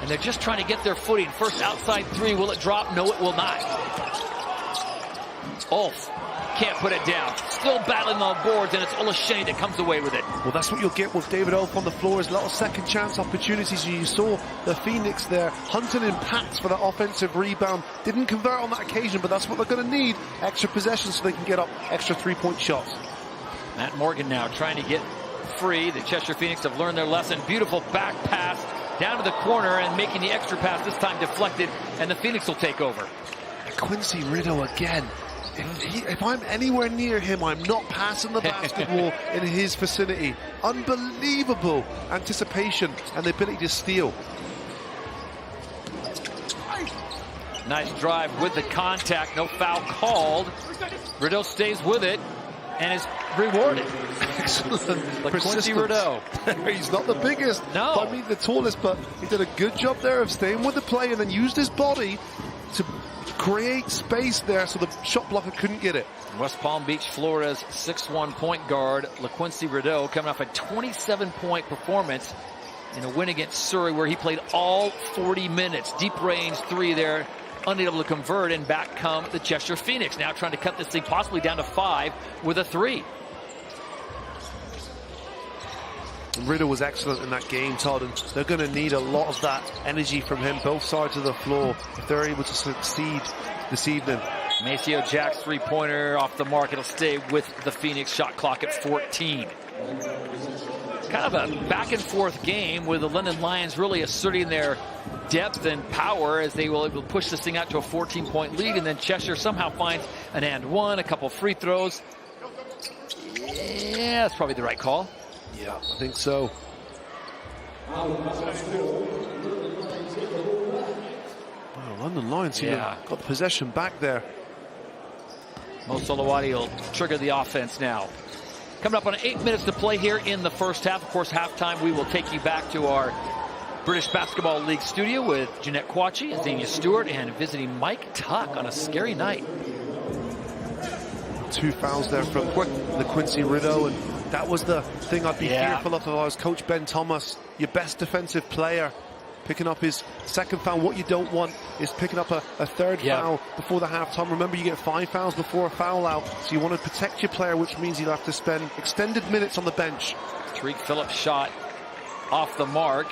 and they're just trying to get their footing. First outside three, will it drop? No, it will not. Ulf can't put it down. Still battling on boards, and it's Olasheni that comes away with it. Well, that's what you'll get with David Ulf on the floor, is a lot of second chance opportunities. You saw the Phoenix there hunting in packs for that offensive rebound. Didn't convert on that occasion, but that's what they're going to need. Extra possessions so they can get up extra three-point shots. Matt Morgan now trying to get free. The Cheshire Phoenix have learned their lesson. Beautiful back pass down to the corner and making the extra pass, this time deflected, and the Phoenix will take over. Quincy Rideau again. If I'm anywhere near him, I'm not passing the basketball in his vicinity. Unbelievable anticipation and the ability to steal. Nice drive with the contact. No foul called. Rideau stays with it and is rewarded. Excellent. Like Quincy Rideau. He's not the biggest, no, I mean the tallest, but he did a good job there of staying with the play and then used his body to create space there so the shot blocker couldn't get it. West Palm Beach, Florida's 6'1" point guard, LaQuincy Rideau, coming off a 27-point performance in a win against Surrey where he played all 40 minutes. Deep range three there, unable to convert, and back come the Cheshire Phoenix, now trying to cut this thing possibly down to 5 with a 3. Rideau was excellent in that game, Todd, and they're going to need a lot of that energy from him, both sides of the floor, if they're able to succeed this evening. Maceo Jack's three-pointer off the mark. It'll stay with the Phoenix. Shot clock at 14. kind of a back-and-forth game with the London Lions really asserting their depth and power as they will push this thing out to a 14-point lead, and then Cheshire somehow finds an and one, a couple free throws. Yeah, that's probably the right call. Yeah, I think so. Wow, London Lions got the possession back there. Mo Solowati will trigger the offense now. Coming up on 8 minutes to play here in the first half. Of course, halftime, we will take you back to our British Basketball League studio with Jeanette Quachi, Xenia Stewart, and visiting Mike Tuck on a scary night. 2 fouls there from the Quincy Rideau, and that was the thing I'd be fearful of if I was Coach Ben Thomas. Your best defensive player picking up his second foul. What you don't want is picking up a third foul before the halftime. Remember, you get 5 fouls before a foul out, so you want to protect your player, which means you'll have to spend extended minutes on the bench. Tariq Phillips shot off the mark,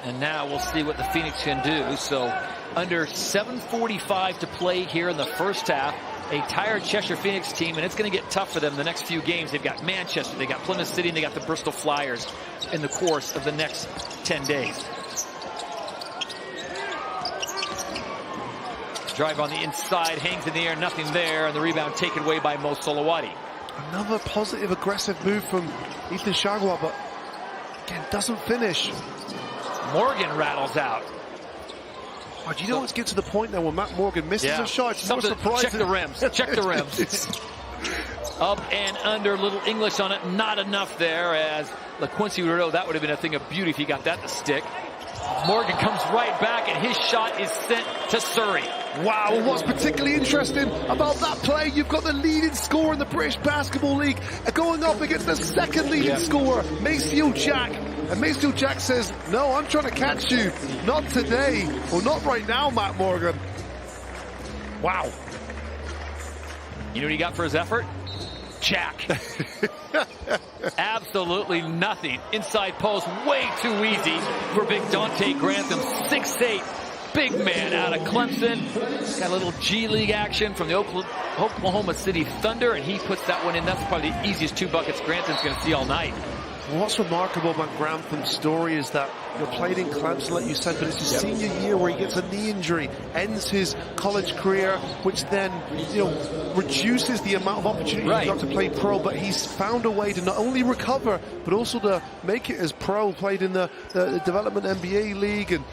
and now we'll see what the Phoenix can do. So under 7:45 to play here in the first half. A tired Cheshire Phoenix team, and it's going to get tough for them the next few games. They've got Manchester, they got Plymouth City, and they got the Bristol Flyers in the course of the next 10 days. Drive on the inside, hangs in the air, nothing there, and the rebound taken away by Mo Solowati. Another positive, aggressive move from Ethan Shagwa, but again, doesn't finish. Morgan rattles out. Oh, do you know what's get to the point now where Matt Morgan misses a shot? It's more surprising. Check the rims. Check the rims. Up and under, little English on it. Not enough there as LaQuincy Rideau. That would have been a thing of beauty if he got that to stick. Morgan comes right back, and his shot is sent to Surrey. Wow, and what's particularly interesting about that play, you've got the leading scorer in the British Basketball League going up against the second leading scorer, Maceo Jack. And Maceo Jack says, no, I'm trying to catch you. Not today. Well, not right now, Matt Morgan. Wow. You know what he got for his effort? Jack. Absolutely nothing. Inside post, way too easy for big Dante Grantham. 6'8", big man out of Clemson. Got a little G League action from the Oklahoma City Thunder, and he puts that one in. That's probably the easiest 2 buckets Grantham's going to see all night. What's remarkable about Grantham's story is that he played in Clemson, like you said, but it's his senior year where he gets a knee injury, ends his college career, which then, reduces the amount of opportunity he's got to play pro. But he's found a way to not only recover, but also to make it as pro. Played in the Development NBA League and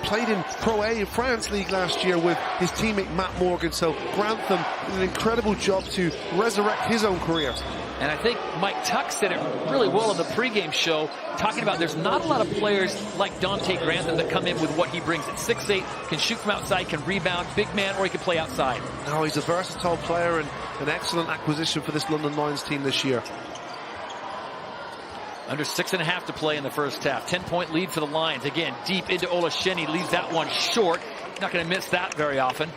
played in Pro A in France League last year with his teammate Matt Morgan. So Grantham did an incredible job to resurrect his own career. And I think Mike Tuck said it really well in the pregame show, talking about there's not a lot of players like Dante Grantham that come in with what he brings. At 6'8", can shoot from outside, can rebound, big man, or he can play outside. No, he's a versatile player and an excellent acquisition for this London Lions team this year. Under 6.5 to play in the first half. 10-point lead for the Lions. Again, deep into Olasheni, leaves that one short. Not going to miss that very often.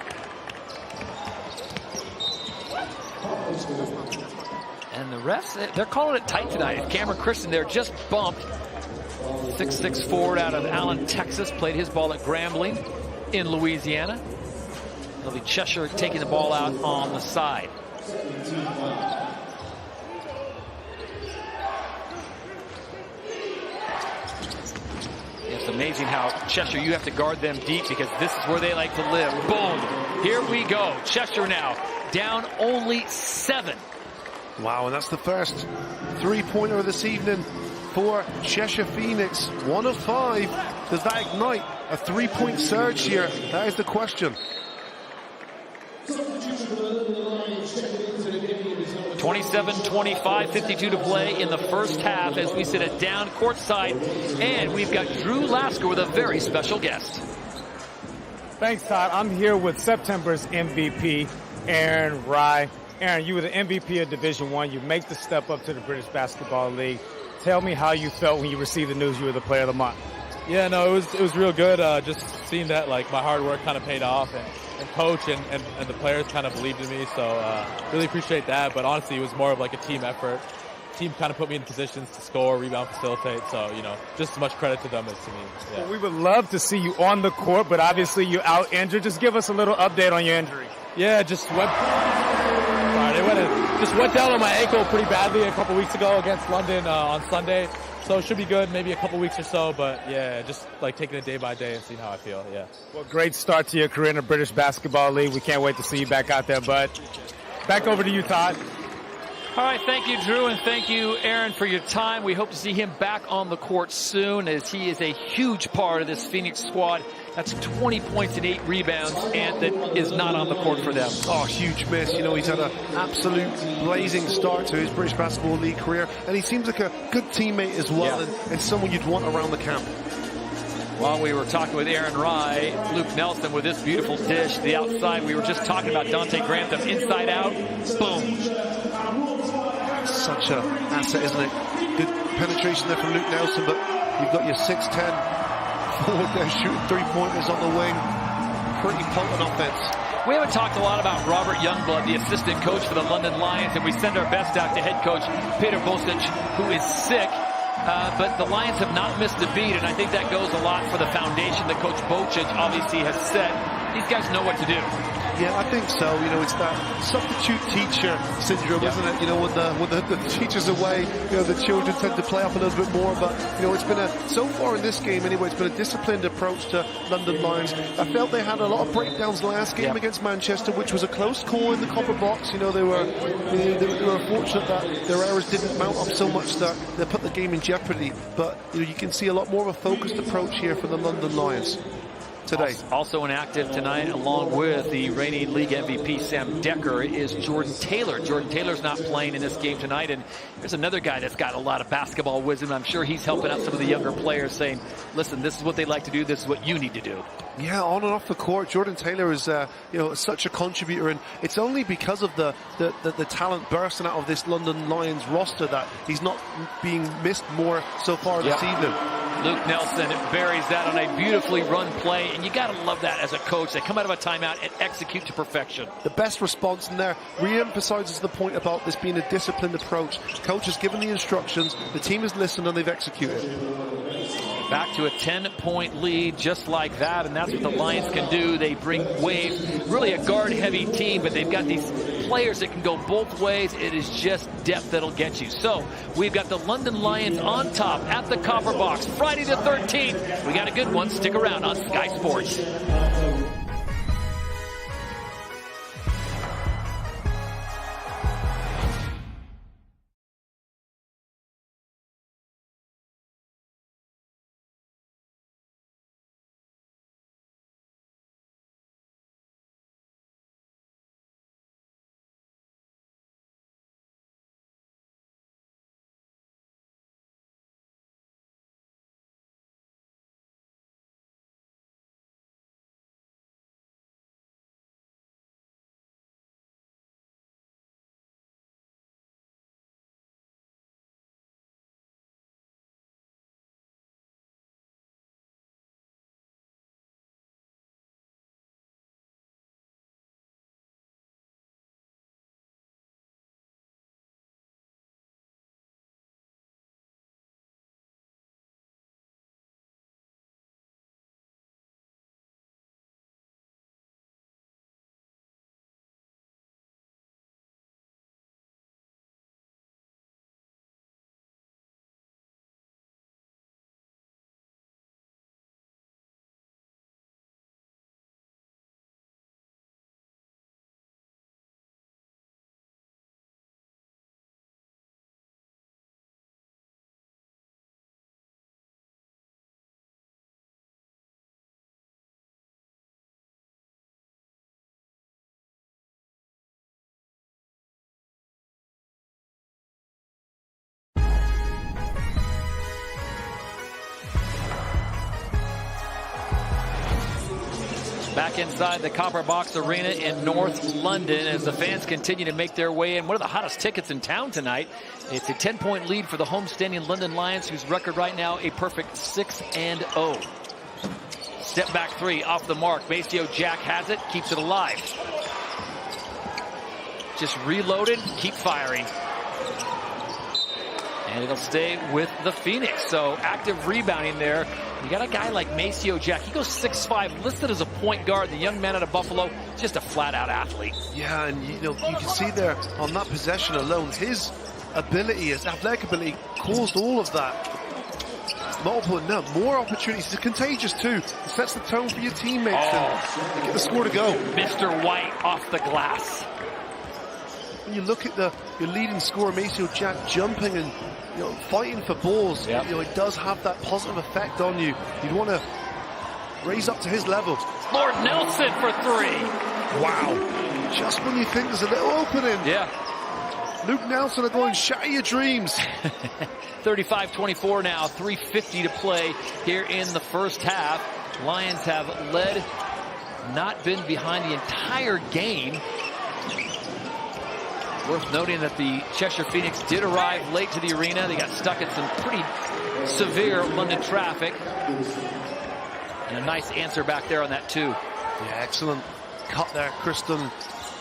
And the refs, they're calling it tight tonight. Cameron Christian there just bumped. 6'6" forward out of Allen, Texas. Played his ball at Grambling in Louisiana. It'll be Cheshire taking the ball out on the side. It's amazing how Cheshire, you have to guard them deep because this is where they like to live. Boom. Here we go. Cheshire now down only 7. Wow, and that's the first 3-pointer of this evening for Cheshire Phoenix. 1 of 5. Does that ignite a 3-point surge here? That is the question. 27-25, 52 to play in the first half as we sit at down courtside. And we've got Drew Lasker with a very special guest. Thanks, Todd. I'm here with September's MVP, Aaron Rye. Aaron, you were the MVP of Division I. You make the step up to the British Basketball League. Tell me how you felt when you received the news you were the Player of the Month. Yeah, no, it was real good. Just seeing that, my hard work kind of paid off, and coach and the players kind of believed in me. So really appreciate that. But honestly, it was more of a team effort. Team kind of put me in positions to score, rebound, facilitate. So, just as much credit to them as to me. Yeah. Well, we would love to see you on the court, but obviously you're out injured. Just give us a little update on your injury. Yeah, just went. Sorry, they went in. just went down on my ankle pretty badly a couple weeks ago against London on Sunday. So it should be good, maybe a couple weeks or so. But yeah, just like taking it day by day and seeing how I feel. Yeah. Well, great start to your career in the British Basketball League. We can't wait to see you back out there, bud. Back over to you, Todd. All right, thank you, Drew, and thank you, Aaron, for your time. We hope to see him back on the court soon, as he is a huge part of this Phoenix squad. That's 20 points and 8 rebounds, and that is not on the court for them. Oh, huge miss. You know, he's had an absolute blazing start to his British Basketball League career, and he seems like a good teammate as well, and someone you'd want around the camp. While we were talking with Aaron Rye, Luke Nelson with this beautiful dish to the outside. We were just talking about Dante Grantham. Inside out, boom. Such an asset, isn't it? Good penetration there from Luke Nelson, but you've got your 6'10" forward there shooting three-pointers on the wing. Pretty potent offense. We haven't talked a lot about Robert Youngblood, the assistant coach for the London Lions, and we send our best out to head coach Peter Bosic, who is sick. But the Lions have not missed a beat, and I think that goes a lot for the foundation that Coach Bosic obviously has set. These guys know what to do. Yeah, I think so. You know, it's that substitute teacher syndrome, isn't it? You know, when the teacher's away, you know, the children tend to play up a little bit more. But, you know, it's been so far in this game anyway, it's been a disciplined approach to London Lions. I felt they had a lot of breakdowns last game against Manchester, which was a close call in the copper box. You know, they were fortunate that their errors didn't mount up so much that they put the game in jeopardy. But, you know, you can see a lot more of a focused approach here for the London Lions today. Also inactive tonight, along with the reigning league MVP Sam Decker, is Jordan Taylor. Jordan Taylor's not playing in this game tonight, and there's another guy that's got a lot of basketball wisdom. I'm sure he's helping out some of the younger players, saying, listen, this is what they like to do, this is what you need to do. Yeah, on and off the court, Jordan Taylor is you know, such a contributor, and it's only because of the talent bursting out of this London Lions roster that he's not being missed more so far this evening. Luke Nelson buries that on a beautifully run play, and you got to love that as a coach. They come out of a timeout and execute to perfection. The best response in there re-emphasizes the point about this being a disciplined approach. Coach has given the instructions, the team has listened, and they've executed. Back to a 10-point lead just like that, and that's what the Lions can do. They bring waves, really a guard-heavy team, but they've got these players that can go both ways. It is just depth that'll get you. So we've got the London Lions on top at the Copper Box, Friday the 13th. We got a good one. Stick around on Sky Sports. Back inside the Copper Box Arena in North London as the fans continue to make their way in. One of the hottest tickets in town tonight. It's a 10-point lead for the homestanding London Lions, whose record right now a perfect 6-0. Step back three off the mark. Maceo Jack has it, keeps it alive. Just reloaded, keep firing. And it'll stay with the Phoenix. So active rebounding there You got a guy like Maceo Jack. He goes 6'5", listed as a point guard. The young man out of Buffalo, just a flat-out athlete. Yeah, and you can see there on that possession alone, his ability, his athletic ability, caused all of that. Multiple, now more opportunities. It's contagious too. It sets the tone for your teammates and get the score to go. Mr. White off the glass. When you look at your leading scorer, Maceo Jack, jumping and fighting for balls, it does have that positive effect on you. You'd want to raise up to his level. Lord Nelson for three. Wow. Just when you think there's a little opening. Yeah. Luke Nelson are going, shatter your dreams. 35-24 now, 3:50 to play here in the first half. Lions have led, not been behind the entire game. Worth noting that the Cheshire Phoenix did arrive late to the arena. They got stuck in some pretty severe London traffic. And a nice answer back there on that too. Yeah, excellent cut there. Kristen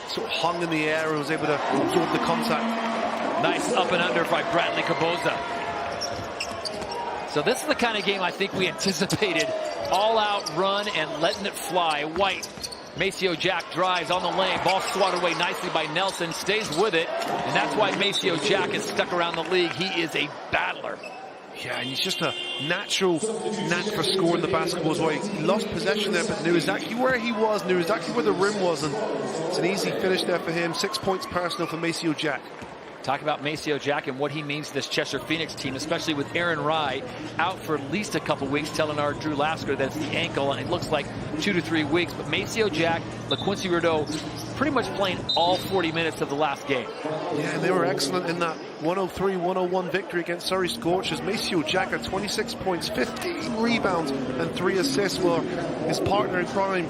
sort of hung in the air and was able to absorb the contact. Nice up and under by Bradley Caboza. So this is the kind of game I think we anticipated. All out run and letting it fly. White, Maceo Jack drives on the lane. Ball swatted away nicely by Nelson. Stays with it. And that's why Maceo Jack is stuck around the league. He is a battler. Yeah, and he's just a natural knack for scoring the basketball as well. He lost possession there, but knew exactly where he was, knew exactly where the rim was, and it's an easy finish there for him. 6 points personal for Maceo Jack. Talk about Maceo Jack and what he means to this Cheshire Phoenix team, especially with Aaron Rye out for at least a couple weeks, telling our Drew Lasker that it's the ankle, and it looks like 2 to 3 weeks. But Maceo Jack, LaQuincy Rideau, pretty much playing all 40 minutes of the last game. Yeah, and they were excellent in that 103-101 victory against Surrey Scorchers. Maceo Jack had 26 points, 15 rebounds, and 3 assists, while his partner in crime,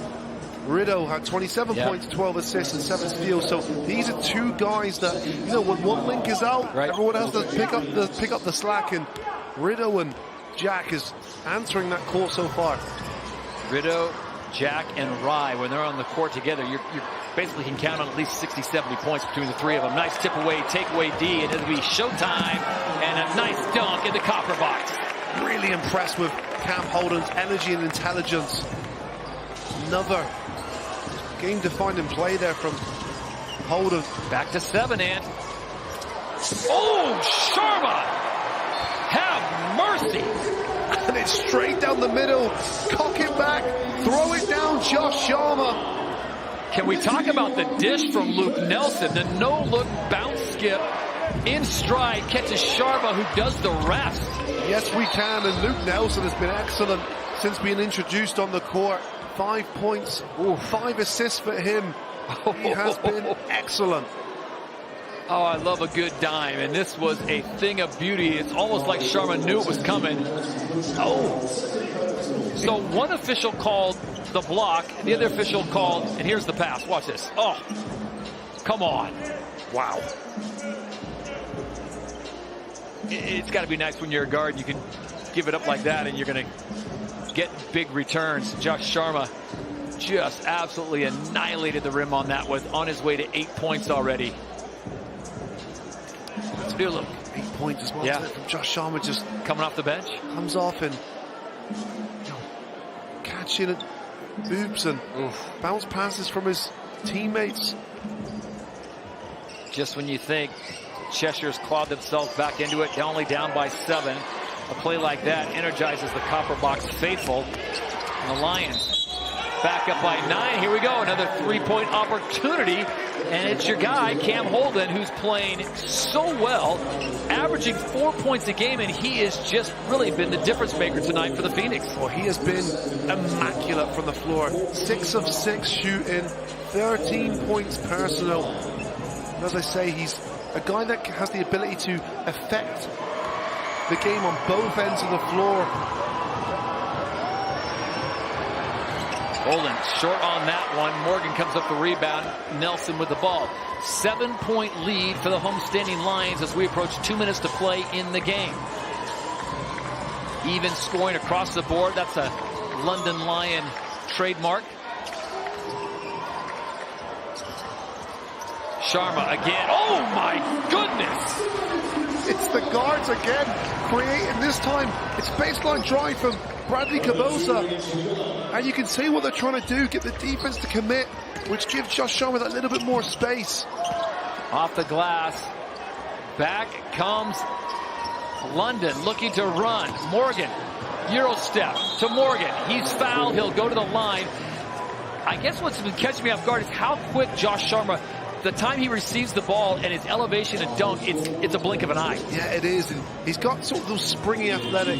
Rideau, had 27 points, 12 assists, and 7 steals. So these are two guys that, when one link is out, everyone else has to pick up the slack, and Rideau and Jack is answering that call so far. Rideau, Jack, and Rye, when they're on the court together, you basically can count on at least 60, 70 points between the three of them. Nice tip away, takeaway D, and it'll be showtime, and a nice dunk in the copper box. Really impressed with Cam Holden's energy and intelligence. Another game-defining play there from Holden. Back to 7, and Sharma! Have mercy! And it's straight down the middle. Cock it back, throw it down, Josh Sharma. Can we talk about the dish from Luke Nelson? The no-look bounce skip in stride catches Sharma, who does the rest. Yes, we can, and Luke Nelson has been excellent since being introduced on the court. 5 points, 5 assists for him. He has been excellent. Oh, I love a good dime, and this was a thing of beauty. It's almost like Sharma knew it was coming. So one official called the block, the other official called, and here's the pass. Watch this. Oh, come on. Wow. It's got to be nice when you're a guard. You can give it up like that, and you're going to get big returns. Josh Sharma just absolutely annihilated the rim on that one, on his way to 8 points already. Let's do a look. 8 points as well from Josh Sharma, just coming off the bench. Comes off and catching it, oops, and bounce passes from his teammates. Just when you think Cheshire's clawed themselves back into it, only down by 7. A play like that energizes the copper box faithful. And the Lions back up by 9. Here we go, another 3-point opportunity. And it's your guy, Cam Holden, who's playing so well, averaging 4 points a game, and he has just really been the difference maker tonight for the Phoenix. Well, he has been immaculate from the floor. 6 of 6 shooting, 13 points personal. And as I say, he's a guy that has the ability to affect the game on both ends of the floor. Holden short on that one. Morgan comes up the rebound. Nelson with the ball. 7-point lead for the homestanding Lions as we approach 2 minutes to play in the game. Even scoring across the board. That's a London Lion trademark. Sharma again. Oh my goodness! It's the guards again creating this time. It's baseline drive from Bradley Cabosa. And you can see what they're trying to do, get the defense to commit, which gives Josh Sharma that little bit more space. Off the glass. Back comes London looking to run. Morgan, Euro step to Morgan. He's fouled. He'll go to the line. I guess what's been catching me off guard is how quick Josh Sharma, the time he receives the ball and his elevation and dunk, it's a blink of an eye. Yeah, it is. And he's got sort of those springy athletic,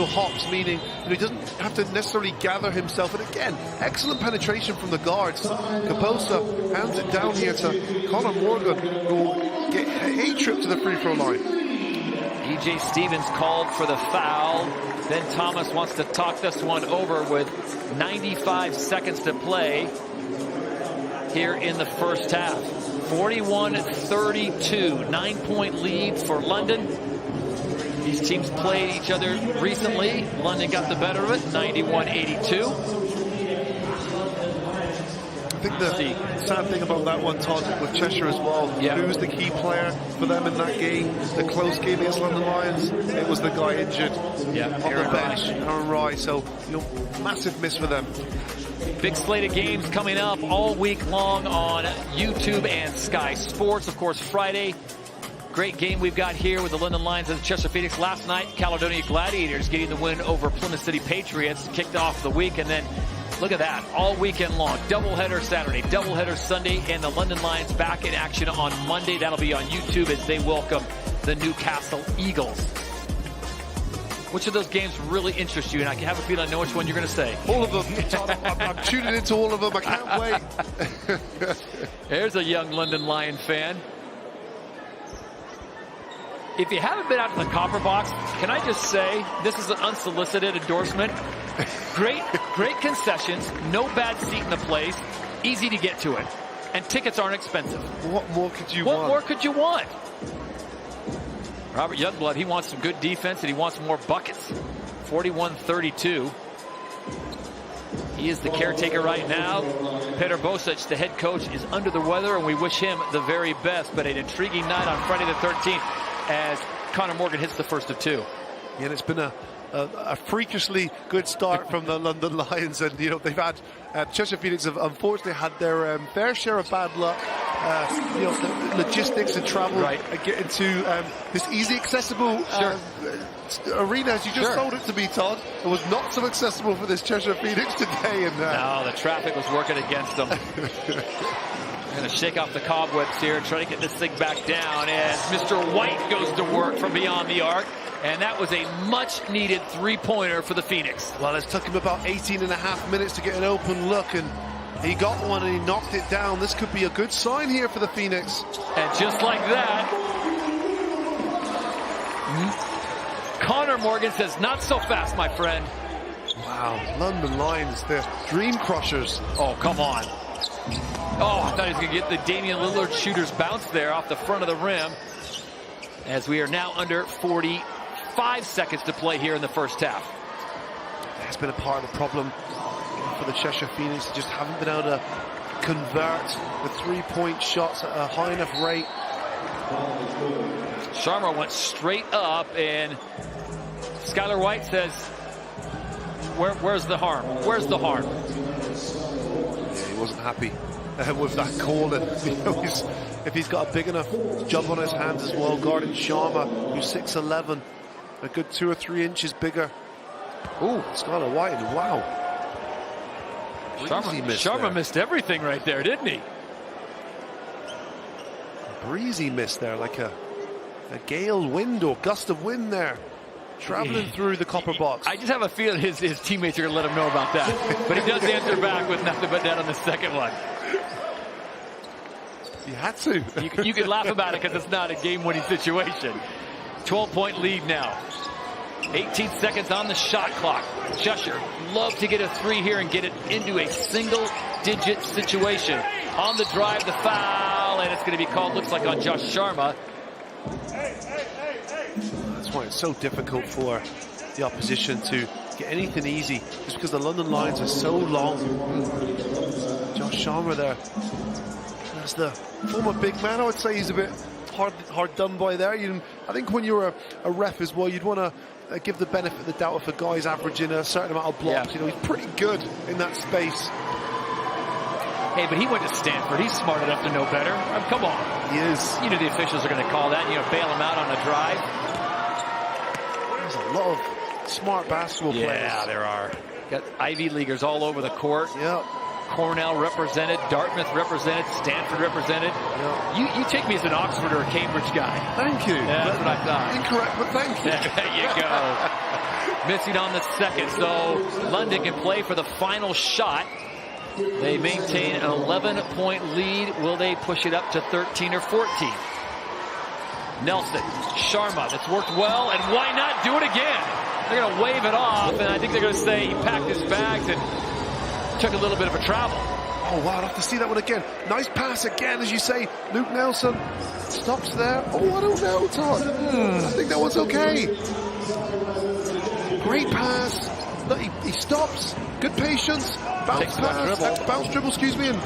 hops, meaning he doesn't have to necessarily gather himself. And again, excellent penetration from the guards. Cabosa hands it down here to Connor Morgan, who will get a trip to the free throw line. E.J. Stevens called for the foul. Ben Thomas wants to talk this one over with 95 seconds to play here in the first half. 41-32, 9-point lead for London. These teams played each other recently. London got the better of it, 91-82. I think the sad thing about that one, Todd, with Cheshire as well, who was the key player for them in that game, the close game against London Lions? It was the guy injured on the bench, Aaron Rye. So, massive miss for them. Big slate of games coming up all week long on YouTube and Sky Sports. Of course, Friday, great game we've got here with the London Lions and the Cheshire Phoenix. Last night, Caledonia Gladiators getting the win over Plymouth City Patriots, kicked off the week, and then look at that, all weekend long. Doubleheader Saturday, doubleheader Sunday, and the London Lions back in action on Monday. That'll be on YouTube as they welcome the Newcastle Eagles. Which of those games really interest you? And I have a feeling I know which one you're going to say. All of them. I'm tuning into all of them. I can't wait. There's a young London Lion fan. If you haven't been out to the Copper Box, can I just say, this is an unsolicited endorsement. Great concessions, no bad seat in the place, easy to get to it. And tickets aren't expensive. What more could you want? What more could you want? Robert Youngblood, he wants some good defense and he wants more buckets. 41-32. He is the caretaker right now. Petar Bosic, the head coach, is under the weather, and we wish him the very best. But an intriguing night on Friday the 13th as Connor Morgan hits the first of two. Yeah, and it's been a freakishly good start from the London Lions, and they've had Cheshire Phoenix have unfortunately had their fair share of bad luck. The logistics and travel and getting to this easy accessible arena, as you just told it to me, Todd. It was not so accessible for this Cheshire Phoenix today. And no, the traffic was working against them. Going to shake off the cobwebs here and try to get this thing back down as Mr. White goes to work from beyond the arc. And that was a much-needed three-pointer for the Phoenix. Well, it took him about 18.5 minutes to get an open look, and he got one and he knocked it down. This could be a good sign here for the Phoenix. And just like that, Connor Morgan says, not so fast, my friend. Wow, London Lions, they're dream crushers. Oh, come on. Oh, I thought he was going to get the Damian Lillard shooter's bounce there off the front of the rim. As we are now under 45 seconds to play here in the first half. That's been a part of the problem for the Cheshire Phoenix. They just haven't been able to convert the three-point shots at a high enough rate. Sharma went straight up, and Skylar White says, where's the harm? Where's the harm? Yeah, he wasn't happy with that call. And, if he's got a big enough job on his hands as well, guarding Sharma, who's 6'11", a good 2 or 3 inches bigger. Ooh, Skylar White, wow. Sharma missed everything right there, didn't he? Breezy miss there, like a gale wind or gust of wind there, traveling through the copper box. I just have a feeling his teammates are going to let him know about that. But he does answer back with nothing but net on the second one. You had to. You can laugh about it because it's not a game-winning situation. 12-point lead now. 18 seconds on the shot clock. Cheshire love to get a three here and get it into a single-digit situation. On the drive, the foul, and it's going to be called, looks like, on Josh Sharma. That's why it's so difficult for the opposition to get anything easy, just because the London Lions are so long. Josh Sharma there. As the former big man, I would say he's a bit hard done by there. I think when you're a ref as well, you'd want to give the benefit of the doubt if a guy's averaging a certain amount of blocks. Yeah. You know, he's pretty good in that space. Hey, but he went to Stanford. He's smart enough to know better. Come on. He is. You know the officials are going to call that, bail him out on the drive. There's a lot of smart basketball players. Yeah, there are. Got Ivy Leaguers all over the court. Yeah. Cornell represented, Dartmouth represented, Stanford represented. Yeah. You take me as an Oxford or a Cambridge guy. Thank you. Yeah, that's what I thought. Incorrect, but thank you. There you go. Missing on the second, so London can play for the final shot. They maintain an 11-point lead. Will they push it up to 13 or 14? Nelson, Sharma, that's worked well, and why not do it again? They're going to wave it off, and I think they're going to say he packed his bags and took a little bit of a travel. Oh, wow, I'd have to see that one again. Nice pass again, as you say. Luke Nelson stops there. Oh, I don't know, Todd. I think that one's okay. Great pass. Look, he stops. Good patience. Bounce pass. Bounce dribble, excuse me. And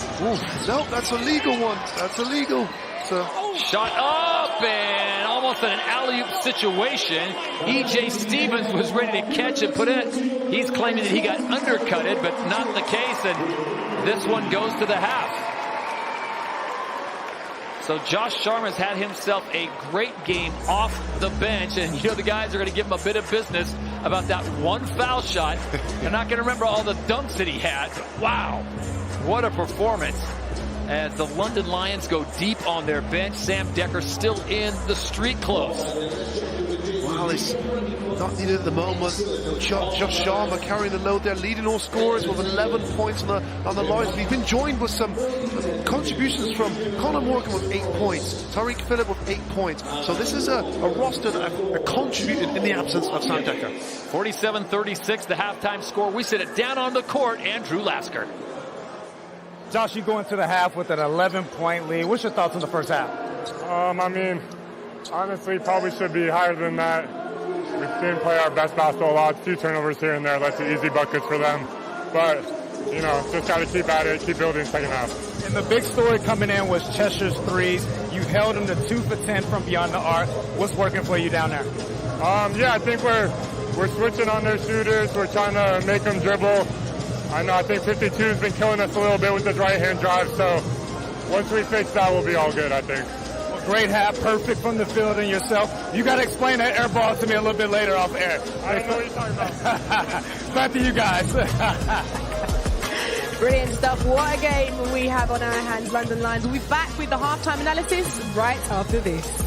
no, that's a legal one. That's illegal. So shot up and almost in an alley-oop situation. E.J. Stevens was ready to catch and put it. He's claiming that he got undercutted, but not the case. And this one goes to the half. So Josh Sharma's had himself a great game off the bench, and the guys are going to give him a bit of business about that one foul shot. They're not going to remember all the dunks that he had. Wow, what a performance. As the London Lions go deep on their bench, Sam Decker still in the street clothes. Well, it's not needed at the moment. Josh Sharma carrying the load there, leading all scorers with 11 points on the Lions. We've been joined with some contributions from Conor Morgan with 8 points, Tariq Phillip with 8 points. So this is a roster that are contributed in the absence of Sam Decker. 47-36, the halftime score. We sit it down on the court. Andrew Lasker. Josh, you go into the half with an 11-point lead. What's your thoughts on the first half? I mean, honestly, probably should be higher than that. We didn't play our best basketball a lot. A few turnovers here and there. That's the easy buckets for them. But, just got to keep at it, keep building second half. And the big story coming in was Cheshire's threes. You held them to 2 for 10 from beyond the arc. What's working for you down there? I think we're switching on their shooters. We're trying to make them dribble. I think 52's been killing us a little bit with this right-hand drive, so once we fix that, we'll be all good, I think. Well, great half, perfect from the field and yourself. You got to explain that air ball to me a little bit later off air. I don't know what you're talking about. Back to you guys. Brilliant stuff. What a game we have on our hands, London Lions. We'll be back with the halftime analysis right after this.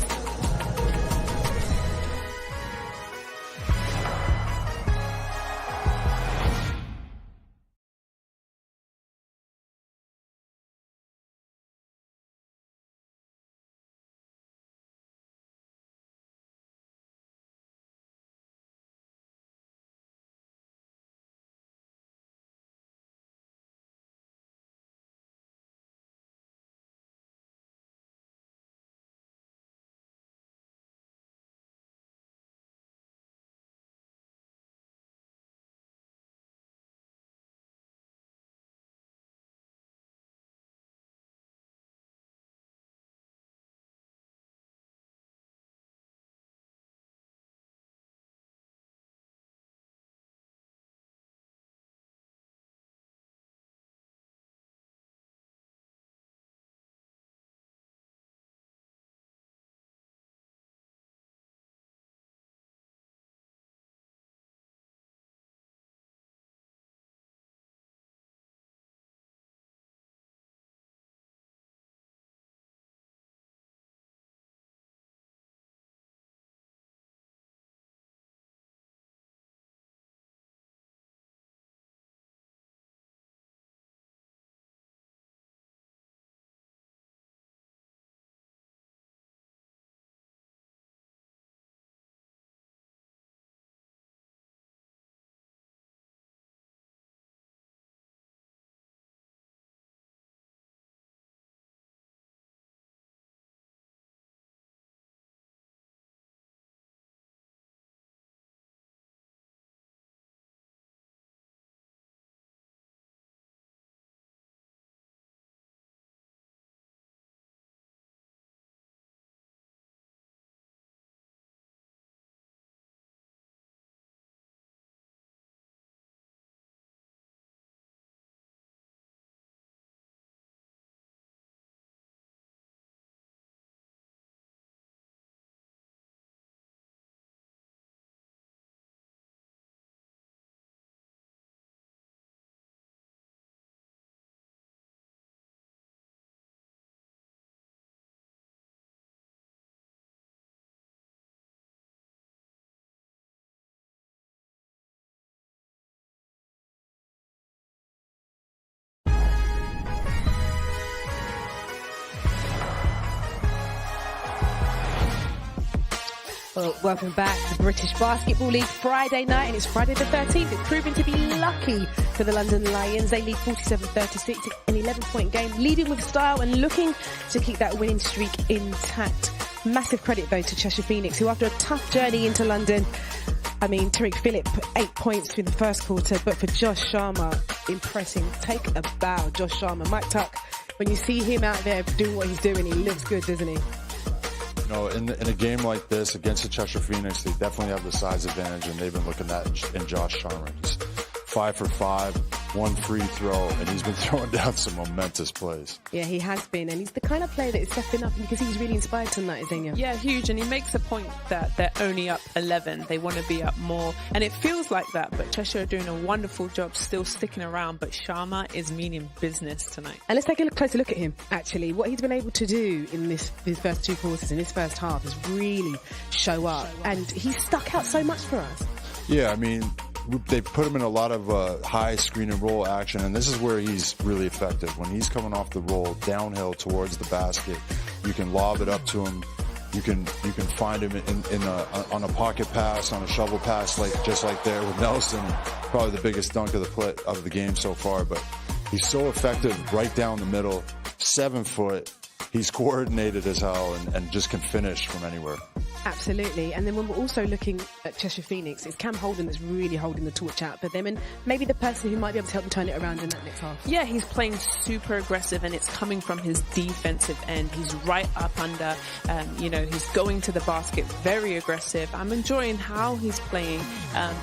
Well, welcome back to the British Basketball League Friday night, and it's Friday the 13th. It's proving to be lucky for the London Lions. They lead 47-36, an 11-point game, leading with style and looking to keep that winning streak intact. Massive credit, though, to Cheshire Phoenix, who after a tough journey into London, I mean, Tariq Phillip, 8 points through the first quarter, but for Josh Sharma, impressing. Take a bow, Josh Sharma. Mike Tuck, when you see him out there doing what he's doing, he looks good, doesn't he? You know, in a game like this against the Cheshire Phoenix, they definitely have the size advantage, and they've been looking at in Josh Sharma. He's 5 for 5, 1 free throw, and he's been throwing down some momentous plays. Yeah, he has been, and he's the kind of player that is stepping up because he's really inspired tonight, Xenia. Yeah, huge, and he makes a point that they're only up 11. They want to be up more, and it feels like that, but Cheshire are doing a wonderful job still sticking around, but Sharma is meaning business tonight. And let's take a closer look at him, actually. What he's been able to do in these first two quarters, in this first half, is really show up, and he's stuck out so much for us. Yeah, I mean, they put him in a lot of high screen and roll action, and this is where he's really effective. When he's coming off the roll downhill towards the basket, you can lob it up to him. You can find him on a pocket pass, on a shovel pass, just like there with Nelson. Probably the biggest dunk of the game so far. But he's so effective right down the middle, 7 foot. He's coordinated as hell and just can finish from anywhere. Absolutely. And then when we're also looking at Cheshire Phoenix, it's Cam Holden that's really holding the torch out for them, and maybe the person who might be able to help them turn it around in that next half. Yeah, he's playing super aggressive, and it's coming from his defensive end. He's right up under, he's going to the basket, very aggressive. I'm enjoying how he's playing,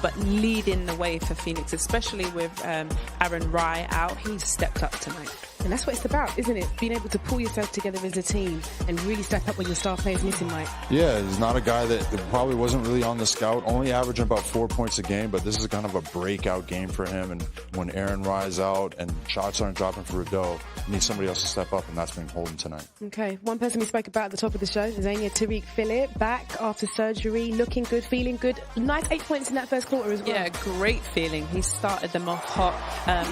but leading the way for Phoenix, especially with Aaron Rye out. He's stepped up tonight. And that's what it's about, isn't it? Being able to pull yourself together as a team and really step up when your star player's missing, Mike. Yeah, he's not a guy that probably wasn't really on the scout, only averaging about 4 points a game, but this is kind of a breakout game for him. And when Aaron Rye's out and shots aren't dropping for Rideau, you need somebody else to step up, and that's been Holden tonight. Okay, one person we spoke about at the top of the show, Xenia, Tariq Phillip, back after surgery, looking good, feeling good. Nice 8 points in that first quarter as well. Yeah, great feeling. He started them off hot.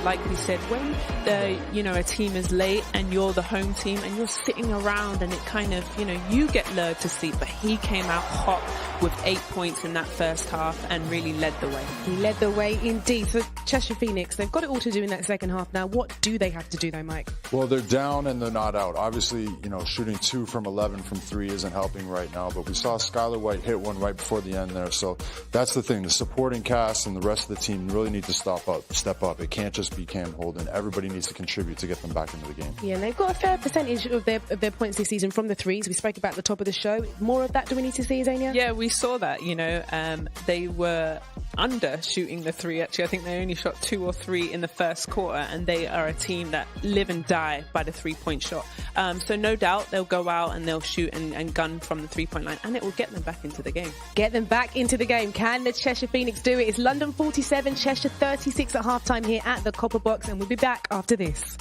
Like we said, when a team is late and you're the home team and you're sitting around and it kind of, you get lured to sleep, but he came out hot with 8 points in that first half and really led the way. He led the way indeed. So Cheshire Phoenix, they've got it all to do in that second half now. What do they have to do though, Mike? Well, they're down and they're not out. Obviously, shooting 2 from 11 from 3 isn't helping right now, but we saw Skylar White hit one right before the end there. So that's the thing. The supporting cast and the rest of the team really need to step up. It can't just be Cam Holden. Everybody needs to contribute to get them back into the game. Yeah, and they've got a fair percentage of their points this season from the threes. We spoke about at the top of the show. More of that do we need to see, Xenia? Yeah, we saw that, they were under shooting the 3. Actually, I think they only shot 2 or 3 in the first quarter, and they are a team that live and die by the 3-point shot. So no doubt they'll go out and they'll shoot and gun from the 3-point line, and it will get them back into the game. Get them back into the game. Can the Cheshire Phoenix do it? It's London 47, Cheshire 36 at halftime here at the Copper Box, and we'll be back after this.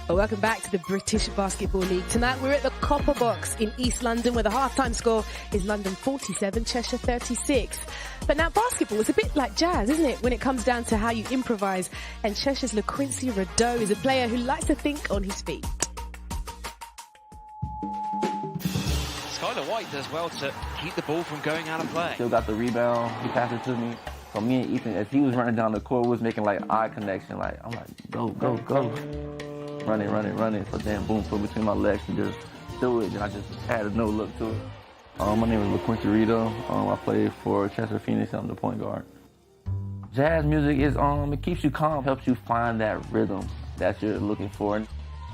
Well, welcome back to the British Basketball League. Tonight we're at the Copper Box in East London, where the halftime score is London 47, Cheshire 36. But now basketball is a bit like jazz, isn't it, when it comes down to how you improvise? And Cheshire's LaQuincy Rideau is a player who likes to think on his feet. Skylar White does well to keep the ball from going out of play. Still got the rebound. He passed it to me. So me and Ethan, as he was running down the court, we was making like eye connection. Like, I'm like, go, go, go. Running. So then, boom, put between my legs and just do it. And I just had a no look to it. My name is LaQuincy Rideau. I play for Cheshire Phoenix. I'm the point guard. Jazz music is, it keeps you calm, helps you find that rhythm that you're looking for. And,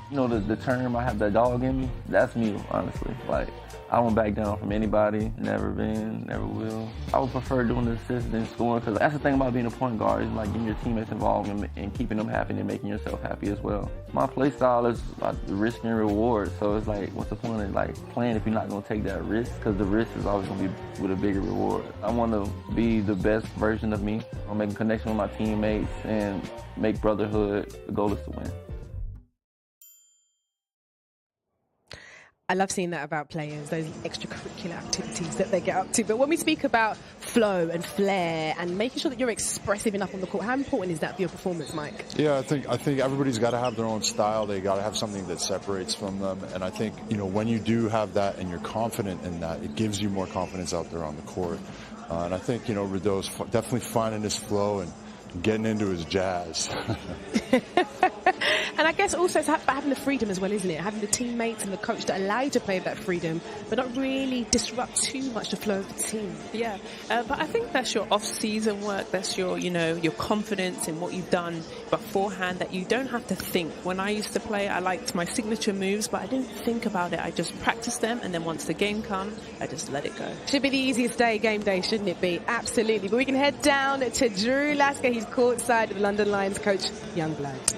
you know, the term, I have that dog in me, that's me, honestly. Like, I won't back down from anybody, never been, never will. I would prefer doing the assists than scoring, because that's the thing about being a point guard, is like getting your teammates involved and keeping them happy and making yourself happy as well. My play style is about risk and reward, so it's like, what's the point of like playing if you're not going to take that risk? Because the risk is always going to be with a bigger reward. I want to be the best version of me. I'm making connection with my teammates and make brotherhood. The goal is to win. I love seeing that about players, those extracurricular activities that they get up to. But when we speak about flow and flair and making sure that you're expressive enough on the court, how important is that for your performance, Mike? Yeah, I think everybody's got to have their own style. They got to have something that separates from them. And I think, you know, when you do have that and you're confident in that, it gives you more confidence out there on the court. And I think, you know, Rideau's definitely finding his flow and getting into his jazz. And I guess also it's having the freedom as well, isn't it? Having the teammates and the coach that allow you to play with that freedom, but not really disrupt too much the flow of the team. Yeah, but I think that's your off-season work. That's your, you know, your confidence in what you've done beforehand, that you don't have to think. When I used to play, I liked my signature moves, but I didn't think about it. I just practiced them, and then once the game comes, I just let it go. Should be the easiest day, game day, shouldn't it be? Absolutely. But we can head down to Drew Lasker. He's courtside with London Lions coach Youngblood.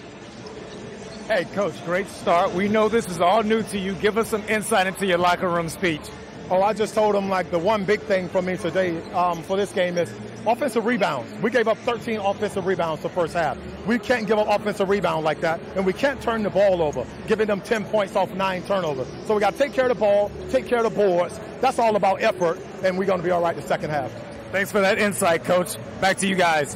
Hey, Coach, great start. We know this is all new to you. Give us some insight into your locker room speech. Oh, I just told them, like, the one big thing for me today for this game is offensive rebounds. We gave up 13 offensive rebounds the first half. We can't give up offensive rebound like that, and we can't turn the ball over, giving them 10 points off 9 turnovers. So we got to take care of the ball, take care of the boards. That's all about effort, and we're going to be all right the second half. Thanks for that insight, Coach. Back to you guys.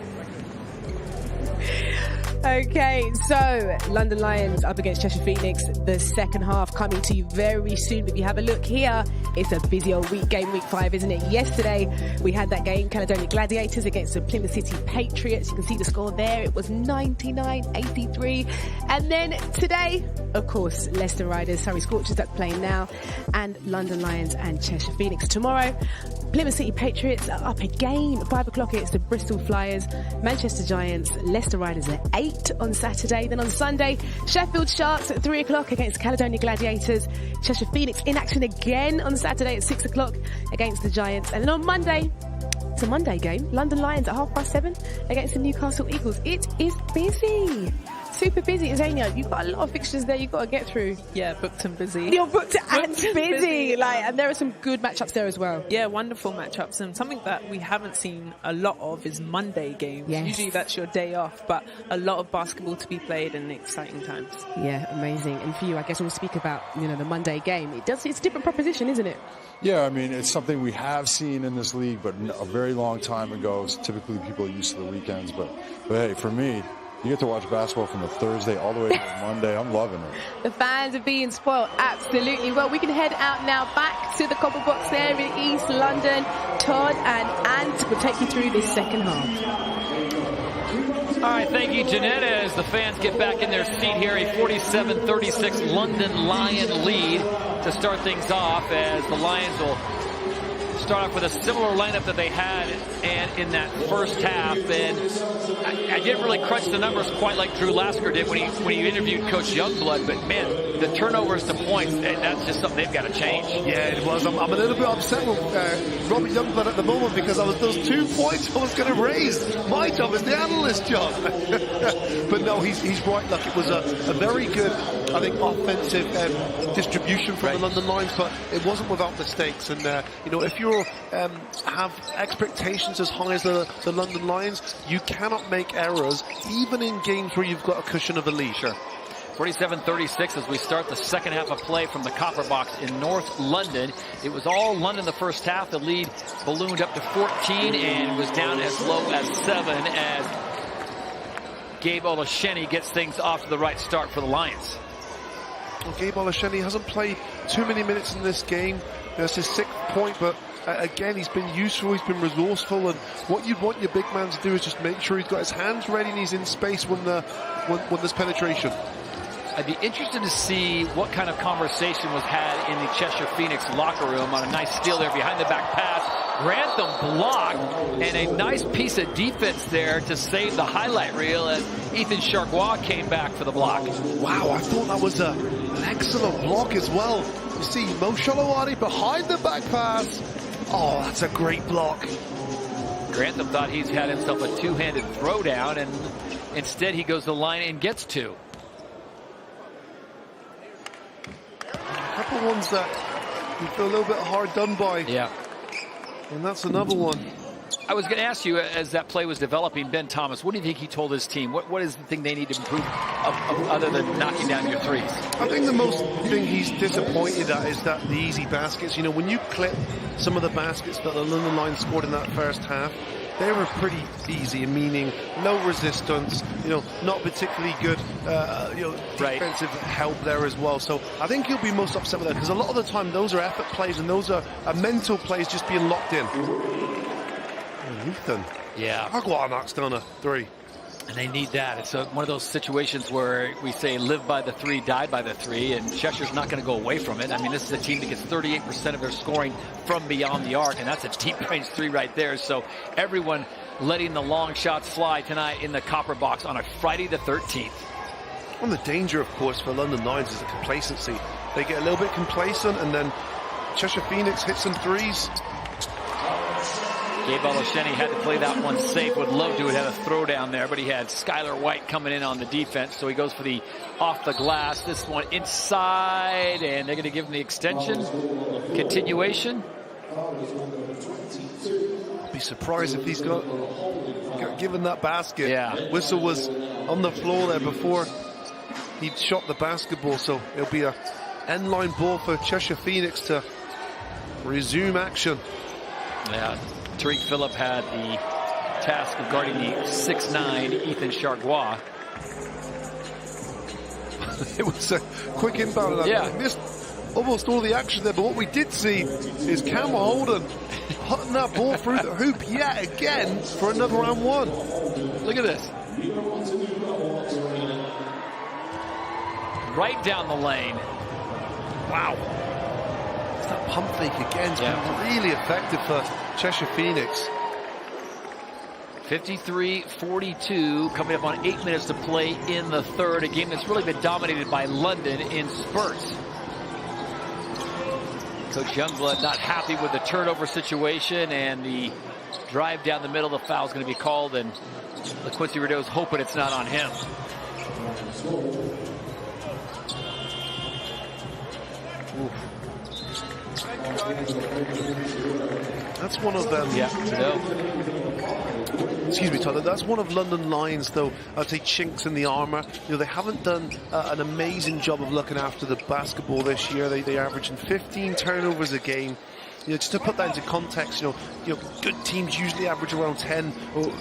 Okay, so London Lions up against Cheshire Phoenix. The second half coming to you very soon. But if you have a look here, it's a busy old week, game week 5, isn't it? Yesterday, we had that game, Caledonia Gladiators against the Plymouth City Patriots. You can see the score there. It was 99-83. And then today, of course, Leicester Riders, Surrey Scorchers, that's playing now, and London Lions and Cheshire Phoenix. Tomorrow, Plymouth City Patriots are up again. 5 o'clock, it's the Bristol Flyers, Manchester Giants, Leicester Riders at 8 on Saturday. Then on Sunday, Sheffield Sharks at 3 o'clock against Caledonia Gladiators. Cheshire Phoenix in action again on Saturday at 6 o'clock against the Giants. And then on Monday, it's a Monday game, London Lions at 7:30 against the Newcastle Eagles. It is busy. Super busy, Zania. You've got a lot of fixtures there you've got to get through. Yeah, booked and busy. You're booked and busy. And there are some good matchups there as well. Yeah, wonderful matchups. And something that we haven't seen a lot of is Monday games. Yes. Usually that's your day off, but a lot of basketball to be played in exciting times. Yeah, amazing. And for you, I guess we'll speak about, you know, the Monday game. It's a different proposition, isn't it? Yeah, I mean, it's something we have seen in this league, but a very long time ago. So typically people are used to the weekends, but hey, for me, you get to watch basketball from a Thursday all the way to a Monday. I'm loving it. The fans are being spoiled, absolutely. Well, we can head out now back to the Copper Box there in East London. Todd and Ant will take you through this second half. All right, thank you, Jeanette, as the fans get back in their seat here. A 47-36 London Lion lead to start things off, as the Lions will start off with a similar lineup that they had and in that first half. And I didn't really crunch the numbers quite like Drew Lasker did when he interviewed Coach Youngblood, but man, the turnovers to points, that's just something they've got to change. Yeah, it was. I'm a little bit upset with Robbie Youngblood at the moment, because those 2 points I was going to raise. My job is the analyst job. But no, he's right. Look, it was a very good, I think, offensive distribution from the London Lions, but it wasn't without mistakes. And you know, if you have expectations as high as the London Lions, you cannot make errors, even in games where you've got a cushion of a lead. Sure. 47-36 as we start the second half of play from the Copper Box in North London. It was all London the first half. The lead ballooned up to 14 and was down as low as 7 as Gabe Olasheni gets things off to the right start for the Lions. Well, Gabe Olasheni hasn't played too many minutes in this game. That's his 6th point, but again, he's been useful, he's been resourceful, and what you'd want your big man to do is just make sure he's got his hands ready and he's in space when there's penetration. I'd be interested to see what kind of conversation was had in the Cheshire Phoenix locker room on a nice steal there behind the back pass. Grantham blocked, and a nice piece of defense there to save the highlight reel as Ethan Chargois came back for the block. Wow, I thought that was an excellent block as well. You see Mo Shalawati behind the back pass. Oh, that's a great block. Grantham thought he's had himself a two-handed throwdown, and instead he goes to the line and gets 2. A couple ones that you feel a little bit hard done by. Yeah. And that's another one. I was going to ask you, as that play was developing, Ben Thomas, what do you think he told his team? What is the thing they need to improve other than knocking down your threes? I think the most thing he's disappointed at is that the easy baskets. You know, when you clip some of the baskets that the London Lions scored in that first half, they were pretty easy, meaning low resistance, you know, not particularly good, defensive help there as well. So I think he'll be most upset with that, because a lot of the time those are effort plays and those are mental plays just being locked in. Ethan. Yeah. Chargois knocks down a 3. And they need that. It's one of those situations where we say live by the 3, die by the 3, and Cheshire's not going to go away from it. I mean, this is a team that gets 38% of their scoring from beyond the arc, and that's a deep range 3 right there. So everyone letting the long shots fly tonight in the Copper Box on a Friday the 13th. And the danger, of course, for London Lions is the complacency. They get a little bit complacent, and then Cheshire Phoenix hits some threes. Gabe Olasheni had to play that one safe. Would love to have had a throwdown there, but he had Skylar White coming in on the defense, so he goes for the off the glass. This one inside, and they're going to give him the extension. Continuation. I'd be surprised if he's got given that basket. Yeah. Whistle was on the floor there before he'd shot the basketball, so it'll be a end line ball for Cheshire Phoenix to resume action. Yeah. Tariq Phillip had the task of guarding the 6'9" Ethan Chargois. It was a quick inbound. Yeah. I missed almost all the action there, but what we did see is Cam Holden putting that ball through the hoop yet again for another and 1. Look at this. Right down the lane. Wow. That pump fake again's been really effective for Cheshire Phoenix. 53-42, coming up on 8 minutes to play in the third. A game that's really been dominated by London in spurts. Coach Youngblood not happy with the turnover situation, and the drive down the middle. The foul is going to be called, and LaQuincy Rideau's hoping it's not on him. Oof. That's one of them. Excuse me, Tyler. That's one of London Lions, though, I'd say, chinks in the armor. You know, they haven't done an amazing job of looking after the basketball this year. They averaging 15 turnovers a game. You know, just to put that into context, you know, good teams usually average around 10, or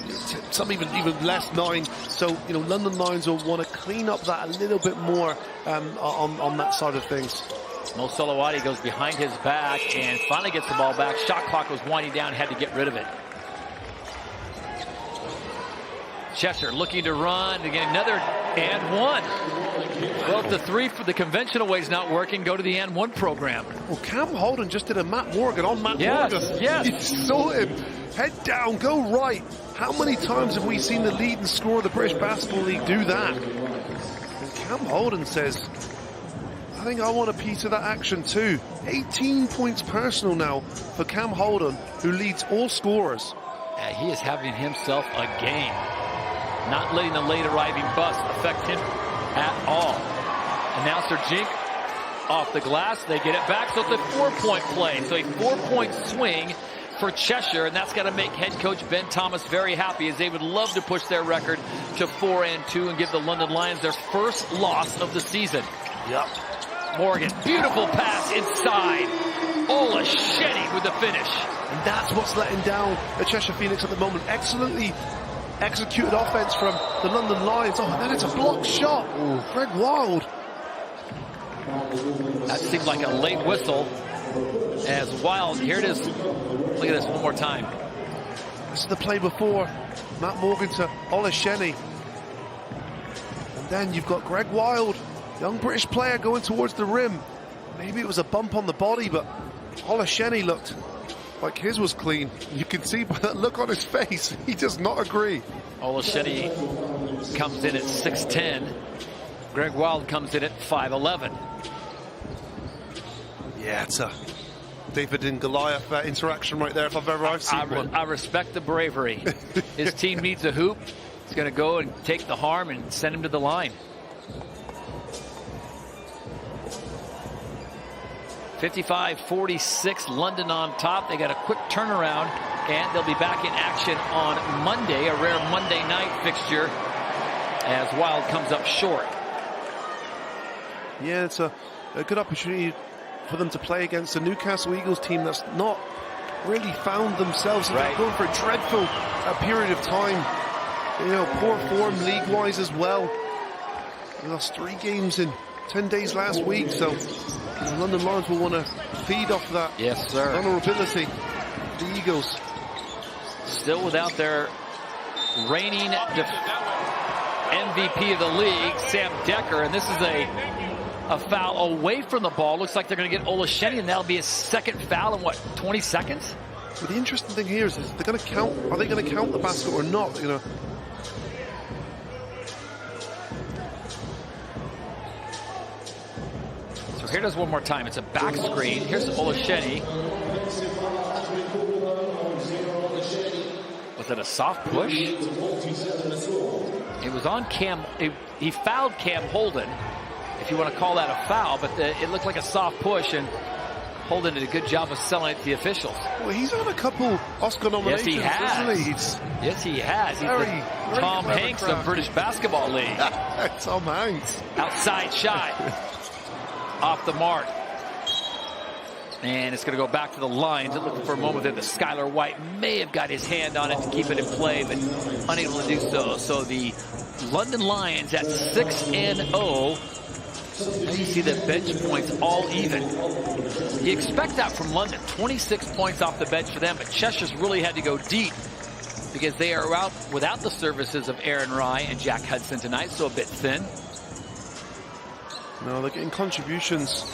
some even less, 9. So, you know, London Lions will want to clean up that a little bit more on that side of things. Mo Salawati goes behind his back and finally gets the ball back. Shot clock was winding down, had to get rid of it. Cheshire looking to run to get another and 1. Well, if the 3 for the conventional way is not working, go to the and 1 program. Well, Cam Holden just did a Matt Morgan on Matt Morgan. Yes. He saw him. Head down, go right. How many times have we seen the leading scorer of the British Basketball League do that? And Cam Holden says, I think I want a piece of that action too. 18 points personal now for Cam Holden, who leads all scorers. Yeah, he is having himself a game. Not letting the late arriving bus affect him at all. Announcer Jink off the glass. They get it back, so it's a 4-point play. So a 4-point swing for Cheshire, and that's got to make head coach Ben Thomas very happy, as they would love to push their record to 4-2 and give the London Lions their first loss of the season. Yep. Morgan, beautiful pass inside. Ola Shetty with the finish. And that's what's letting down the Cheshire Phoenix at the moment. Excellently executed offense from the London Lions. Oh, and then it's a blocked shot. Ooh, Greg Wild. That seemed like a late whistle. As Wild, here it is. Look at this one more time. This is the play before. Matt Morgan to Ola Shetty. And then you've got Greg Wild, young British player, going towards the rim. Maybe it was a bump on the body, but Ola Shetty looked like his was clean. You can see by that look on his face, he does not agree. Ola Shetty comes in at 6'10". Greg Wild comes in at 5'11". Yeah, it's a David and Goliath interaction right there, if I've seen one. I respect the bravery. His team needs a hoop. He's going to go and take the harm and send him to the line. 55-46, London on top. They got a quick turnaround, and they'll be back in action on Monday, a rare Monday night fixture, as Wild comes up short. Yeah, it's a good opportunity for them to play against a Newcastle Eagles team that's not really found themselves. Right. They're going for a dreadful period of time. You know, poor form league-wise as well. They lost 3 games in 10 days last week, so the London Lions will want to feed off that vulnerability. The Eagles still without their reigning MVP of the league, Sam Decker, and this is a foul away from the ball. Looks like they're going to get Ola Shetty, and that'll be his second foul in, what, 20 seconds? Well, the interesting thing here is they're going to count. Are they going to count the basket or not? You know. So here it is one more time. It's a back screen. Here's Ola Shetty. Was it a soft push? It was on Cam. He fouled Cam Holden, if you want to call that a foul, but it looked like a soft push, and Holden did a good job of selling it to the officials. Well, he's on a couple Oscar nominations, yes, he has. Yes, he has. He's the Tom Hanks of British Basketball League. Tom Hanks. Outside shot. Off the mark. And it's going to go back to the Lions. Looking for a moment there. The Skylar White may have got his hand on it to keep it in play, but unable to do so. So the London Lions at 6-0. Now you see the bench points all even. You expect that from London. 26 points off the bench for them, but Cheshire's really had to go deep because they are out without the services of Aaron Rye and Jack Hudson tonight, so a bit thin. No, they're getting contributions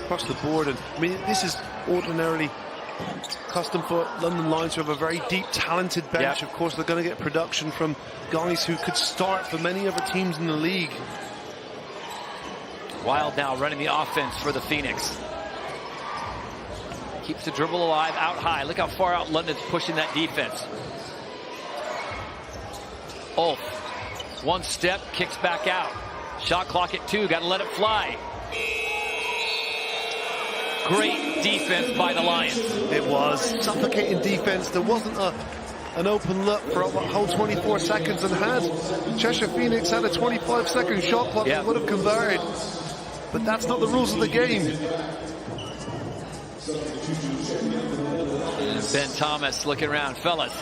across the board, and I mean, this is ordinarily custom for London Lions to have a very deep, talented bench. Of course, they're going to get production from guys who could start for many other teams in the league. Wild now running the offense for the Phoenix. Keeps the dribble alive out high. Look how far out London's pushing that defense. Ulf, one step, kicks back out. Shot clock at 2, got to let it fly. Great defense by the Lions. It was suffocating defense. There wasn't an open look for a whole 24 seconds, and had Cheshire Phoenix had a 25-second shot clock, they would have converted. But that's not the rules of the game. And Ben Thomas looking around. Fellas,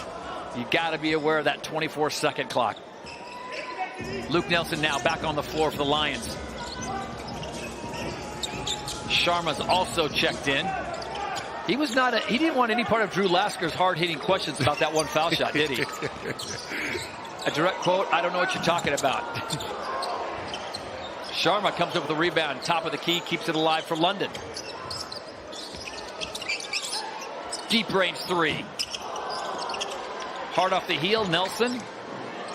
you got to be aware of that 24-second clock. Luke Nelson now back on the floor for the Lions. Sharma's also checked in. He didn't want any part of Drew Lasker's hard-hitting questions about that one foul shot, did he? A direct quote, "I don't know what you're talking about." Sharma comes up with a rebound, top of the key, keeps it alive for London. Deep range 3. Hard off the heel, Nelson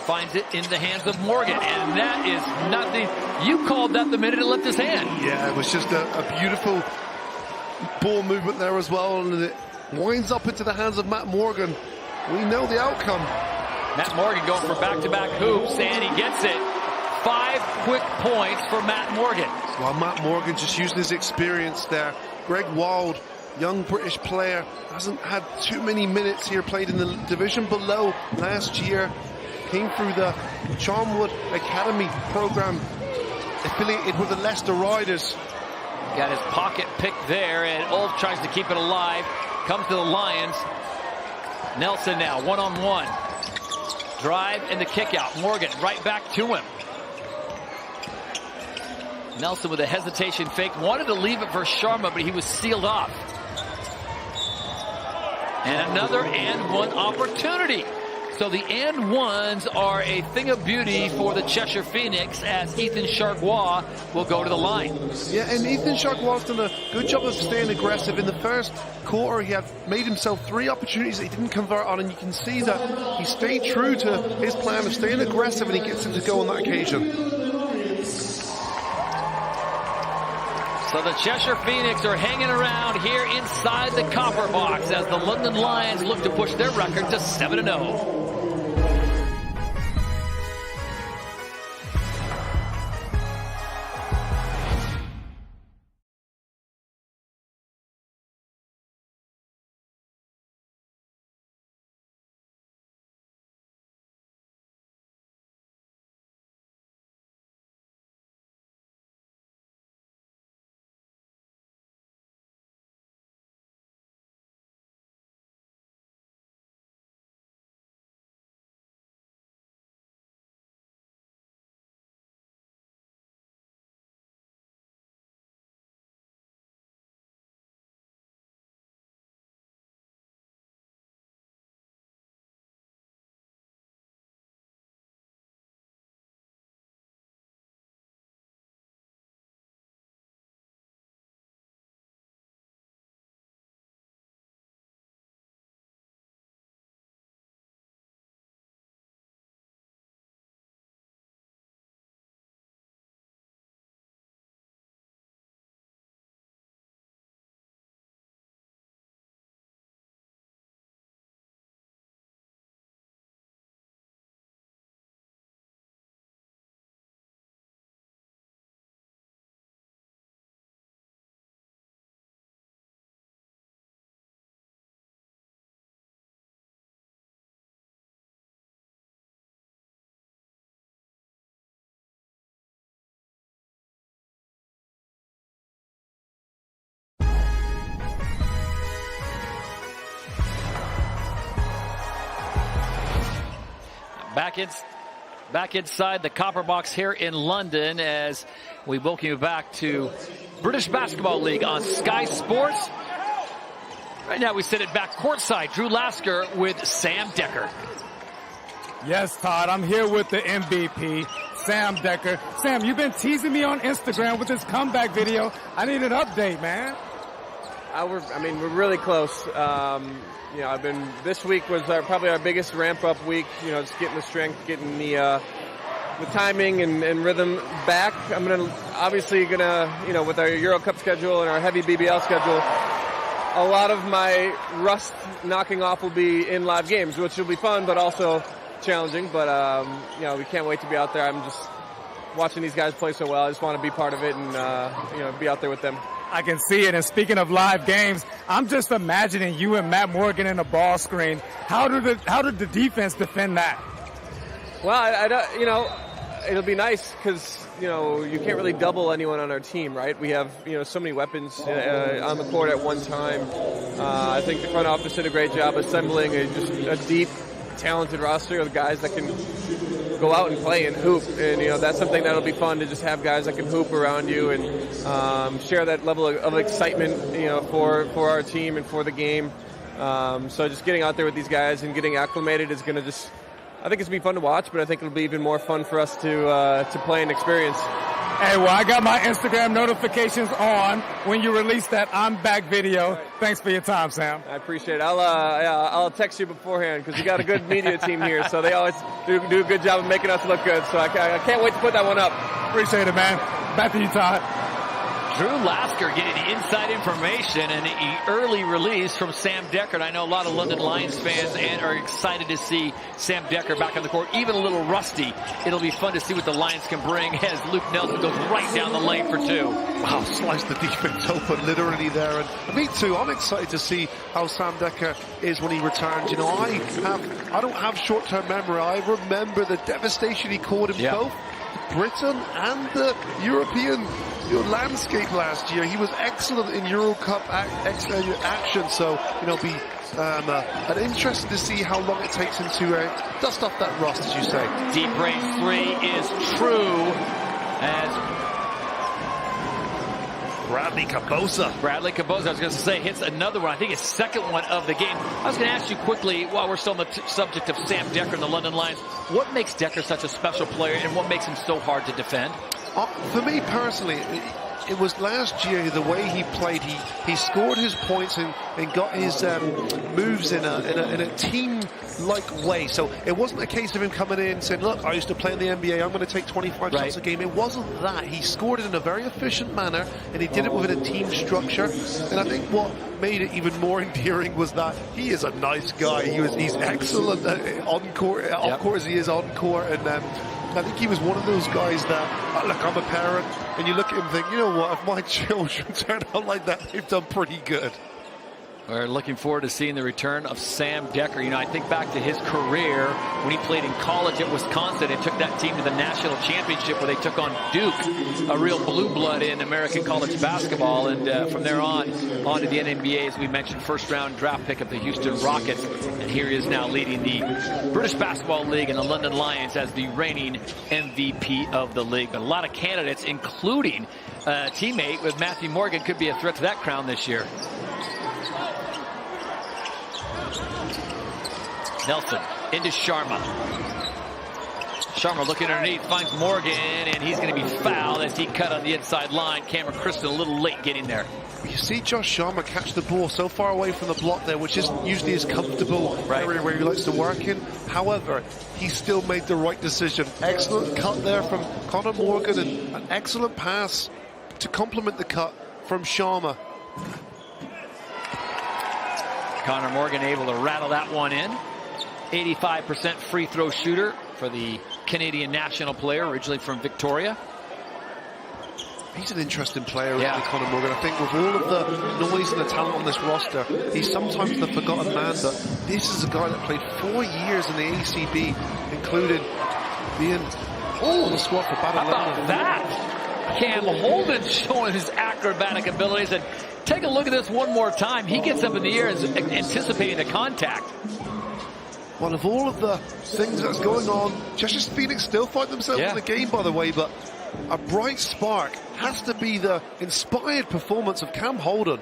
finds it in the hands of Morgan, and that is nothing. You called that the minute it left his hand. Yeah, it was just a beautiful ball movement there as well, and it winds up into the hands of Matt Morgan. We know the outcome. Matt Morgan going for back-to-back hoops, and he gets it. 5 quick points for Matt Morgan. Well, Matt Morgan just using his experience there. Greg Wild young British player, hasn't had too many minutes here, played in the division below last year, came through the Charnwood Academy program, affiliated with the Leicester Riders. Got his pocket picked there, and Ulf tries to keep it alive. Comes to the Lions. Nelson now, one-on-one. Drive and the kick out. Morgan right back to him. Nelson with a hesitation fake. Wanted to leave it for Sharma, but he was sealed off. And another and one opportunity. So the and ones are a thing of beauty for the Cheshire Phoenix as Ethan Chargois will go to the line. Yeah, and Ethan Chargois done a good job of staying aggressive. In the first quarter, he had made himself 3 opportunities that he didn't convert on, and you can see that he stayed true to his plan of staying aggressive, and he gets him to go on that occasion. So the Cheshire Phoenix are hanging around here inside the copper box as the London Lions look to push their record to 7-0. Back inside the copper box here in London as we welcome you back to British Basketball League on Sky Sports. Right now we sit it back courtside. Drew Lasker with Sam Decker. Yes, Todd, I'm here with the MVP, Sam Decker. Sam, you've been teasing me on Instagram with this comeback video. I need an update, man. We're really close. This week was probably our biggest ramp-up week. Just getting the strength, getting the timing and rhythm back. I'm obviously gonna, with our Euro Cup schedule and our heavy BBL schedule, a lot of my rust knocking off will be in live games, which will be fun, but also challenging. But we can't wait to be out there. I'm just watching these guys play so well. I just want to be part of it and be out there with them. I can see it. And speaking of live games, I'm just imagining you and Matt Morgan in a ball screen. How did the defense defend that? Well, it'll be nice because, you can't really double anyone on our team, right? We have, so many weapons on the court at one time. I think the front office did a great job assembling a deep, talented roster of guys that can go out and play and hoop. And, that's something that'll be fun to just have guys that can hoop around you and share that level of excitement, for our team and for the game. So just getting out there with these guys and getting acclimated is going to I think it's going to be fun to watch, but I think it'll be even more fun for us to play and experience. Hey, well, I got my Instagram notifications on when you release that I'm Back video. Right. Thanks for your time, Sam. I appreciate it. I'll text you beforehand because you got a good media team here, so they always do a good job of making us look good. So I can't wait to put that one up. Appreciate it, man. Back to you, Todd. Drew Lasker getting inside information and an early release from Sam Decker. And I know a lot of London Lions fans are excited to see Sam Decker back on the court, even a little rusty. It'll be fun to see what the Lions can bring as Luke Nelson goes right down the lane for 2. Wow, sliced the defense open literally there. And me too, I'm excited to see how Sam Decker is when he returns. You know, I don't have short-term memory. I remember the devastation he caused in both Britain and the European landscape last year. He was excellent in Euro Cup action, so it'll be an interesting to see how long it takes him to dust off that rust, as you say. Deep range 3 is true as Bradley Caboza, I was going to say, hits another one. I think his second one of the game. I was going to ask you quickly, while we're still on the subject of Sam Decker and the London Lions, what makes Decker such a special player and what makes him so hard to defend? For me personally, it was last year the way he played. He scored his points and got his moves in a team-like way. So it wasn't a case of him coming in saying, look, I used to play in the NBA, I'm going to take 25 shots a game. It wasn't that. He scored it in a very efficient manner, and he did it within a team structure. And I think what made it even more endearing was that he is a nice guy. He's excellent on court, off court as he is on court, and I think he was one of those guys that, look, I'm a parent, and you look at him and think, you know what, if my children turn out like that, they've done pretty good. We're looking forward to seeing the return of Sam Decker. You know, I think back to his career when he played in college at Wisconsin and took that team to the national championship where they took on Duke, a real blue blood in American college basketball. And from there on to the NBA, as we mentioned, first-round draft pick of the Houston Rockets. And here he is now leading the British Basketball League and the London Lions as the reigning MVP of the league. But a lot of candidates, including a teammate with Matthew Morgan, could be a threat to that crown this year. Nelson into Sharma. Sharma looking underneath, finds Morgan, and he's going to be fouled as he cut on the inside line. Cameron Christon a little late getting there. You see Josh Sharma catch the ball so far away from the block there, which isn't usually his comfortable area where he likes to work in. However, he still made the right decision. Excellent cut there from Conor Morgan and an excellent pass to complement the cut from Sharma. Conor Morgan able to rattle that one in. 85% free throw shooter for the Canadian national player, originally from Victoria. He's an interesting player, Conor Morgan. I think with all of the noise and the talent on this roster, he's sometimes the forgotten man, but this is a guy that played 4 years in the ACB, including being on the squad for Battle. How about that? Cam Holden showing his acrobatic abilities. And take a look at this one more time. He gets up in the air anticipating the contact. Well, of all of the things that's going on, Cheshire Phoenix still find themselves in the game, by the way, but a bright spark has to be the inspired performance of Cam Holden,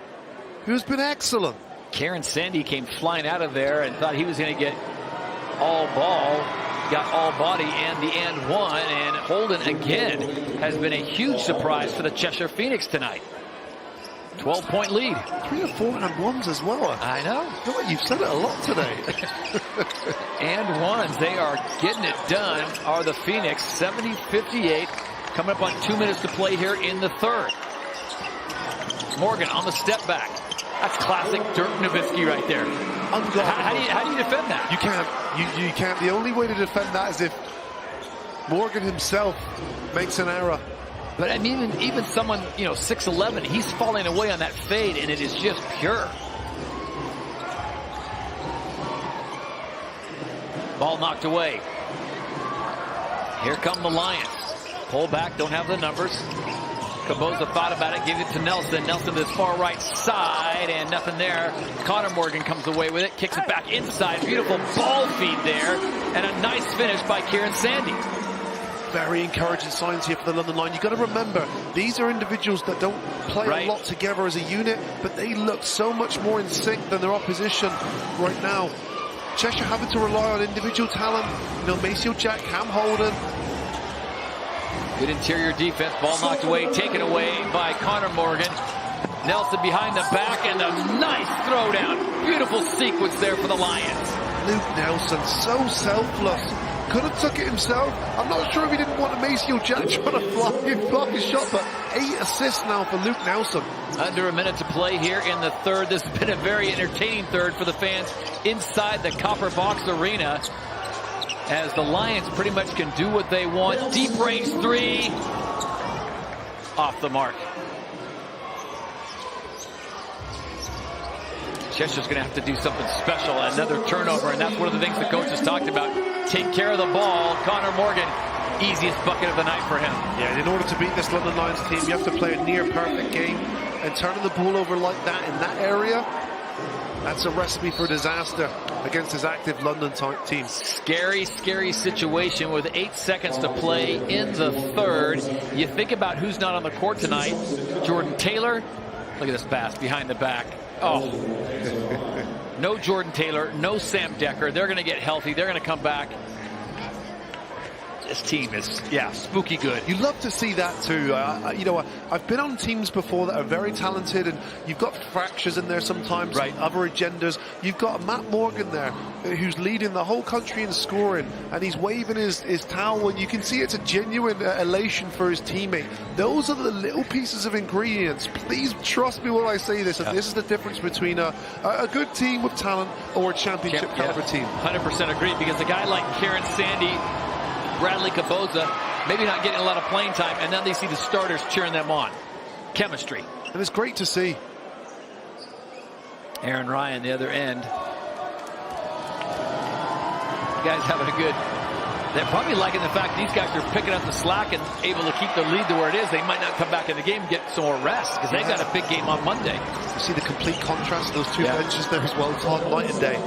who's been excellent. Karen Sandy came flying out of there and thought he was going to get all ball, got all body and the and one, and Holden again has been a huge surprise for the Cheshire Phoenix tonight. 12-point lead. 3 or 4 and ones as well. I know. I feel like you've said it a lot today. And ones. They are getting it done, are the Phoenix. 70-58. Coming up on 2 minutes to play here in the third. Morgan on the step back. That's classic Dirk Nowitzki right there. How do you defend that? You can't. You can't. The only way to defend that is if Morgan himself makes an error. But I mean, even someone, 6'11", he's falling away on that fade, and it is just pure. Ball knocked away. Here come the Lions. Pull back, don't have the numbers. Caboza thought about it, gave it to Nelson. Nelson to his far right side, and nothing there. Conor Morgan comes away with it, kicks it back inside. Beautiful ball feed there, and a nice finish by Kieran Sandy. Very encouraging signs here for the London Line. You've got to remember, these are individuals that don't play a lot together as a unit, but they look so much more in sync than their opposition right now. Cheshire having to rely on individual talent. Maceo Jack, Cam Holden. Good interior defense. Ball knocked away, taken away by Conor Morgan. Nelson behind the back, and a nice throwdown. Beautiful sequence there for the Lions. Luke Nelson, so selfless. Could have took it himself. I'm not sure if he didn't want a Maceo Jack trying to block his shot, but 8 assists now for Luke Nelson. Under a minute to play here in the third. This has been a very entertaining third for the fans inside the Copper Box Arena, as the Lions pretty much can do what they want. Deep range three. Off the mark. Cheshire's going to have to do something special. Another turnover, and that's one of the things the coach has talked about. Take care of the ball. Connor Morgan, easiest bucket of the night for him. Yeah, in order to beat this London Lions team, you have to play a near-perfect game. And turning the ball over like that in that area, that's a recipe for disaster against his active London team. Scary, scary situation with 8 seconds to play in the third. You think about who's not on the court tonight. Jordan Taylor. Look at this pass behind the back. Oh. No Jordan Taylor, no Sam Decker. They're going to get healthy. They're going to come back. This team is, yeah, spooky good. You love to see that too. You know, I've been on teams before that are very talented, and you've got fractures in there sometimes, right? Other agendas. You've got Matt Morgan there, who's leading the whole country in scoring, and he's waving his towel, and you can see it's a genuine elation for his teammate. Those are the little pieces of ingredients. Please trust me when I say this, and this is the difference between a good team with talent or a championship caliber team. 100% agree, because a guy like Kieran Sandy, Bradley Caboza, maybe not getting a lot of playing time, and then they see the starters cheering them on. Chemistry. And it's great to see. Aaron Ryan, the other end. You guys having a good... They're probably liking the fact these guys are picking up the slack and able to keep the lead to where it is. They might not come back in the game and get some more rest, because they've got a big game on Monday. You see the complete contrast of those two benches there as well, Todd, night and day.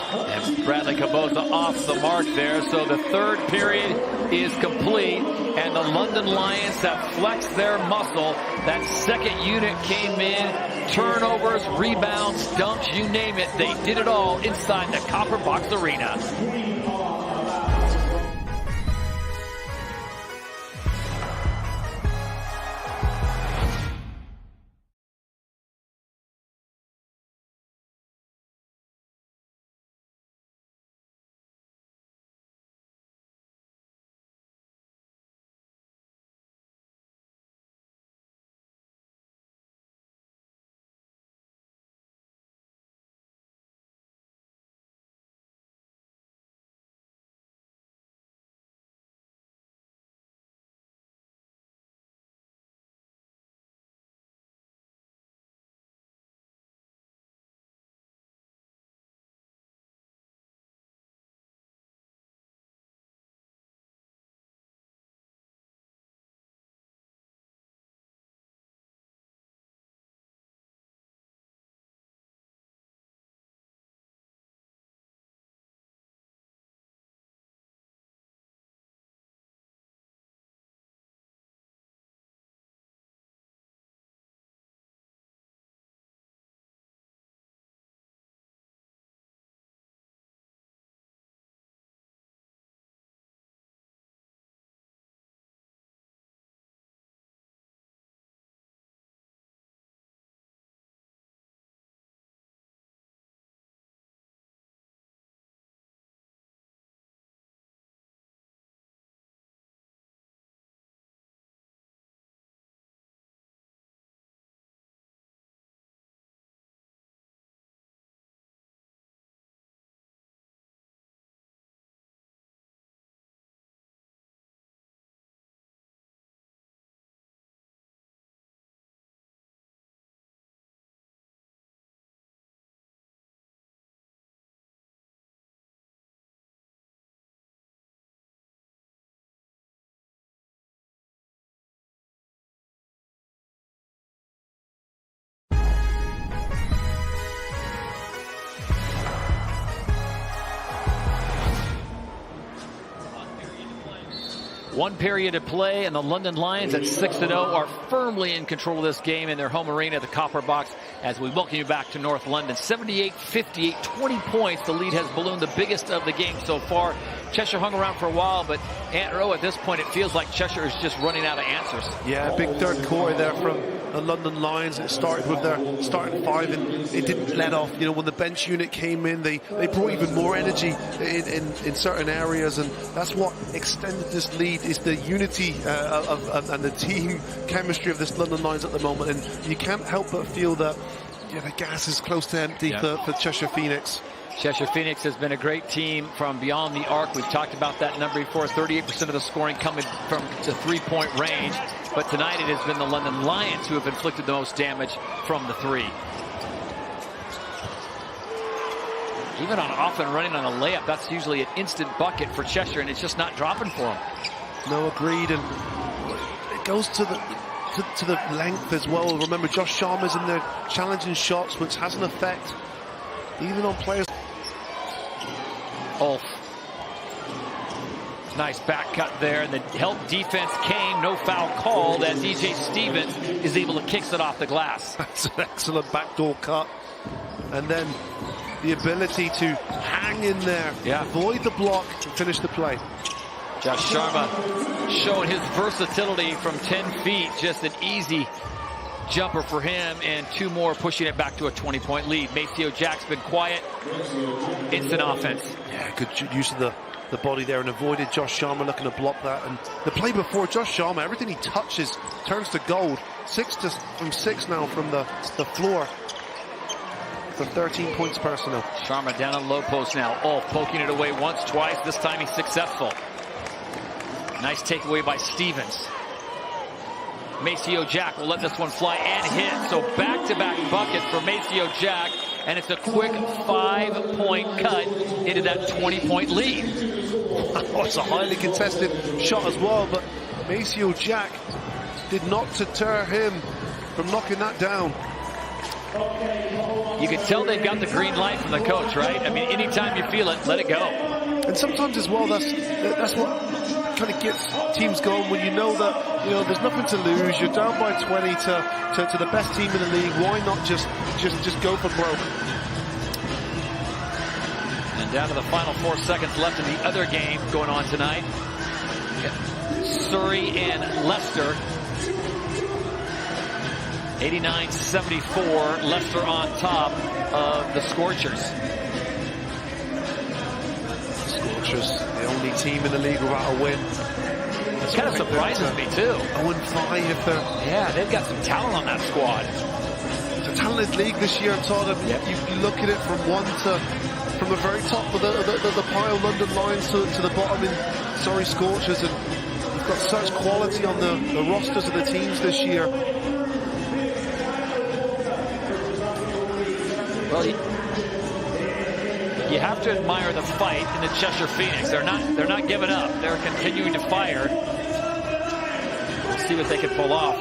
And Bradley Caboza off the mark there. So the third period is complete, and the London Lions have flexed their muscle. That second unit came in, turnovers, rebounds, dumps, you name it. They did it all inside the Copper Box Arena. One period to play, and the London Lions at 6-0 are firmly in control of this game in their home arena, the Copper Box, as we welcome you back to North London. 78-58, 20 points. The lead has ballooned, the biggest of the game so far. Cheshire hung around for a while, but Aunt Rowe, at this point, it feels like Cheshire is just running out of answers. Yeah, big third quarter there from the London Lions. It started with their starting 5, and it didn't let off. You know, when the bench unit came in, they brought even more energy in certain areas, and that's what extended this lead, is the unity and the team chemistry of this London Lions at the moment. And you can't help but feel that the gas is close to empty for Cheshire Phoenix. Cheshire Phoenix has been a great team from beyond the arc. We've talked about that number before. 38% of the scoring coming from the three-point range. But tonight it has been the London Lions who have inflicted the most damage from the three. Even on off and running on a layup, that's usually an instant bucket for Cheshire, and it's just not dropping for them. No, agreed. And it goes to the length as well. Remember, Josh Sharma's in there challenging shots, which has an effect even on players. Ulf. Nice back cut there, and the help defense came. No foul called as E.J. Stevens is able to kick it off the glass. That's an excellent backdoor cut. And then the ability to hang in there, avoid the block, and finish the play. Josh Sharma showing his versatility from 10 feet. Just an easy jumper for him, and 2 more pushing it back to a 20-point lead. Maceo Jack's been quiet. Instant offense. Yeah, good use of the body there, and avoided Josh Sharma looking to block that. And the play before, Josh Sharma, everything he touches turns to gold. 6 from 6 now from the floor for 13 points personal. Sharma down on low post now. Ulf poking it away once, twice. This time he's successful. Nice takeaway by Stevens. Maceo Jack will let this one fly and hit. So back-to-back buckets for Maceo Jack, and it's a quick 5-point cut into that 20-point lead. Oh, it's a highly contested shot as well, but Maceo Jack did not deter him from knocking that down. You can tell they've got the green light from the coach, right? I mean, anytime you feel it, let it go. And sometimes as well, that's what kind of gets teams going, when you know that, you know, there's nothing to lose. You're down by 20 to the best team in the league. Why not just go for broke? And down to the final 4 seconds left in the other game going on tonight. Surrey and Leicester. 89-74, Leicester on top of the Scorchers. Scorchers, the only team in the league without a win. It kind of surprises me too. 0-5 if they're... Yeah, they've got some talent on that squad. It's a talented league this year, Todd. You look at it from the very top of the pile, London Lions, to the bottom in Surrey Scorchers, and you've got such quality on the rosters of the teams this year. Well, you have to admire the fight in the Cheshire Phoenix. They're not giving up. They're continuing to fire. We'll see what they can pull off.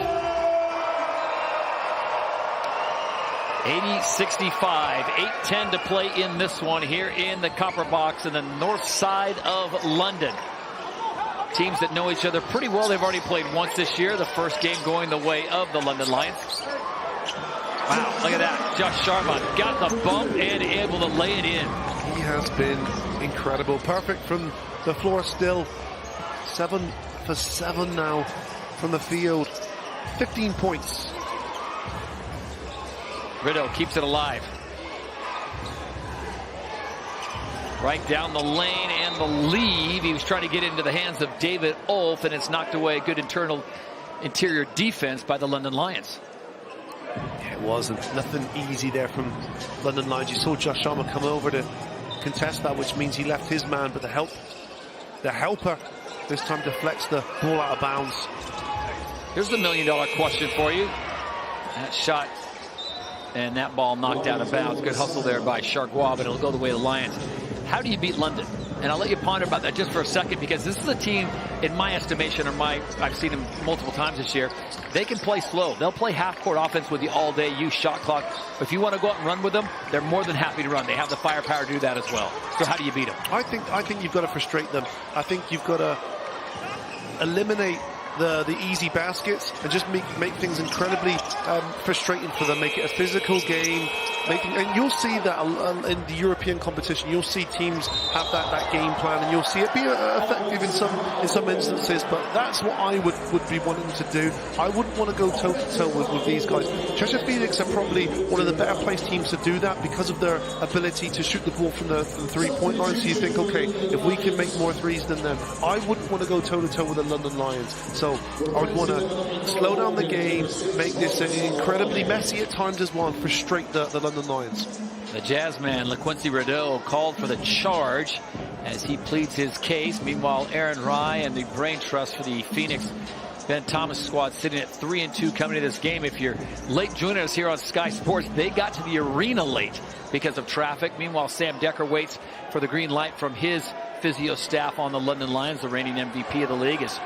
80-65, 8:10 to play in this one here in the Copper Box in the north side of London. Teams that know each other pretty well. They've already played once this year. The first game going the way of the London Lions. Wow, look at that. Josh Sharma got the bump and able to lay it in. He has been incredible. Perfect from the floor still. 7 for 7 now from the field. 15 points. Rideau keeps it alive. Right down the lane and the lead. He was trying to get into the hands of David Ulf, and it's knocked away. Good interior defense by the London Lions. Yeah, it wasn't. Nothing easy there from London Lions. You saw Josh Sharma come over to contest that, which means he left his man, but the helper this time deflects the ball out of bounds. Here's the $1 million question for you. That shot and that ball knocked out of bounds. Good hustle there by Chargois, but it'll go the way of the Lions. How do you beat London? And I'll let you ponder about that just for a second, because this is a team, in my estimation, I've seen them multiple times this year, they can play slow. They'll play half-court offense with you all day, use shot clock. If you want to go out and run with them, they're more than happy to run. They have the firepower to do that as well. So how do you beat them? I think you've got to frustrate them. I think you've got to eliminate the easy baskets and just make things incredibly frustrating for them, make it a physical game. And you'll see that in the European competition, you'll see teams have that game plan, and you'll see it be effective in some instances. But that's what I would be wanting to do. I wouldn't want to go toe to toe with these guys. Cheshire Phoenix are probably one of the better placed teams to do that because of their ability to shoot the ball from the 3-point line. So you think, okay, if we can make more threes than them, I wouldn't want to go toe to toe with the London Lions. So I would want to slow down the game, make this incredibly messy at times as well, and frustrate the London Lions. The Jazzman, LaQuincy Rideau, called for the charge as he pleads his case. Meanwhile, Aaron Rye and the Brain Trust for the Phoenix Ben Thomas squad sitting at 3-2 coming to this game. If you're late joining us here on Sky Sports, they got to the arena late because of traffic. Meanwhile, Sam Decker waits for the green light from his physio staff on the London Lions. The reigning MVP of the league is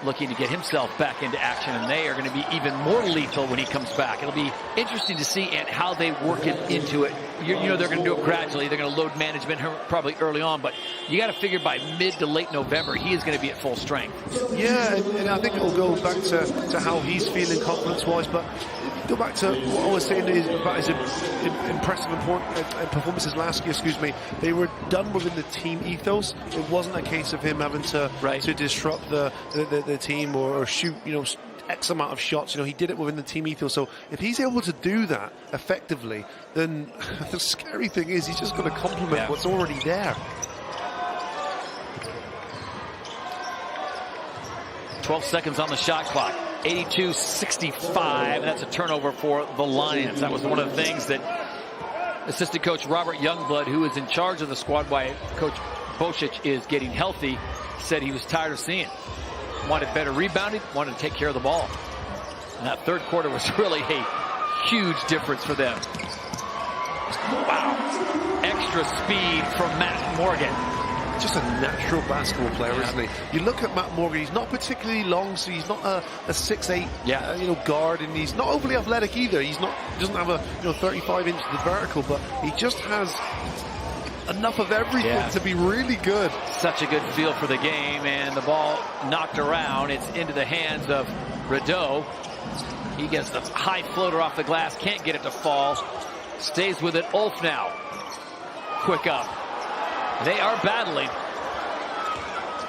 looking to get himself back into action, and they are going to be even more lethal when he comes back. It'll be interesting to see and how they work it into it. You know they're going to do it gradually. They're going to load management probably early on, but you got to figure by mid to late November he is going to be at full strength. Yeah, and I think it will go back to how he's feeling confidence-wise, but go back to what I was saying about his impressive performances last year. They were done within the team ethos. It wasn't a case of him having to disrupt the team or shoot X amount of shots. He did it within the team ethos. So if he's able to do that effectively, then the scary thing is he's just going to complement what's already there. 12 seconds on the shot clock. 82-65. That's a turnover for the Lions. That was one of the things that assistant coach Robert Youngblood, who is in charge of the squad while Coach Bocic is getting healthy, said he was tired of seeing. Wanted better rebounding, wanted to take care of the ball. And that third quarter was really a huge difference for them. Wow. Extra speed from Matt Morgan. Just a natural basketball player, isn't he? You look at Matt Morgan, he's not particularly long, so he's not a 6'8" guard, and he's not overly athletic either. He doesn't have a 35 inch the vertical, but he just has enough of everything to be really good. Such a good feel for the game, and the ball knocked around. It's into the hands of Rideau. He gets the high floater off the glass, can't get it to fall. Stays with it. Ulf now. Quick up. They are battling.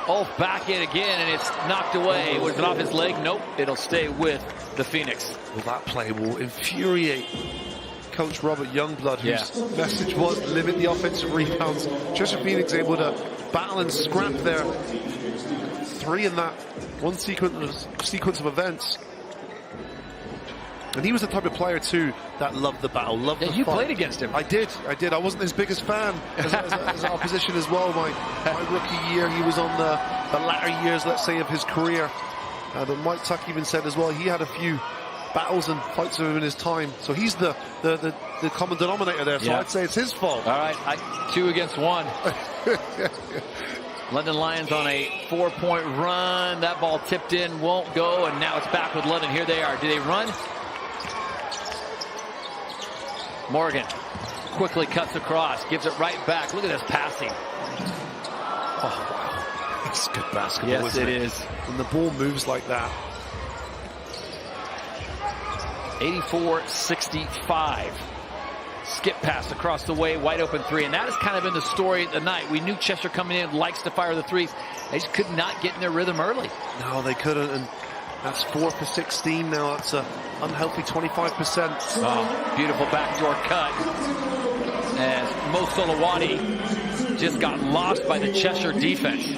Ulf back in again, and it's knocked away. Was it off his leg? Nope. It'll stay with the Phoenix. Well, that play will infuriate Coach Robert Youngblood, whose message was limit the offensive rebounds. Cheshire Phoenix able to battle and scrap there. 3 in that one sequence of events. And he was the type of player, too, that loved the battle, loved the fight. You played against him. I did. I wasn't his biggest fan as our position as well. My rookie year, he was on the latter years, let's say, of his career. But Mike Tuck even said as well, he had a few battles and fights with him in his time. So he's the common denominator there. So I'd say it's his fault. All right, 2 against 1. London Lions on a 4-point run. That ball tipped in, won't go, and now it's back with London. Here they are. Do they run? Morgan quickly cuts across, gives it right back. Look at this passing. Oh, wow. It's good basketball, yes, it is. When the ball moves like that. 84-65. Skip pass across the way, wide open 3. And that has kind of been the story of the night. We knew Cheshire coming in likes to fire the 3s. They just could not get in their rhythm early. No, they couldn't. And that's 4 for 16 now. That's an unhealthy 25%. Oh, beautiful backdoor cut. As Mo Solowati just got lost by the Cheshire defense.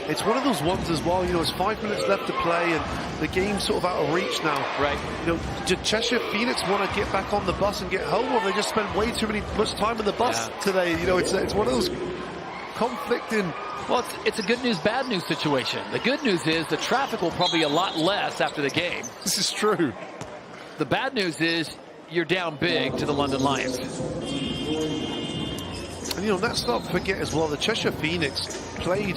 It's one of those ones as well, it's 5 minutes left to play and the game's sort of out of reach now. Right. Did Cheshire Phoenix want to get back on the bus and get home, or they just spent way too much time on the bus today? It's one of those conflicting. Well, it's a good news, bad news situation. The good news is the traffic will probably be a lot less after the game. This is true. The bad news is you're down big to the London Lions. And let's not forget as well, the Cheshire Phoenix played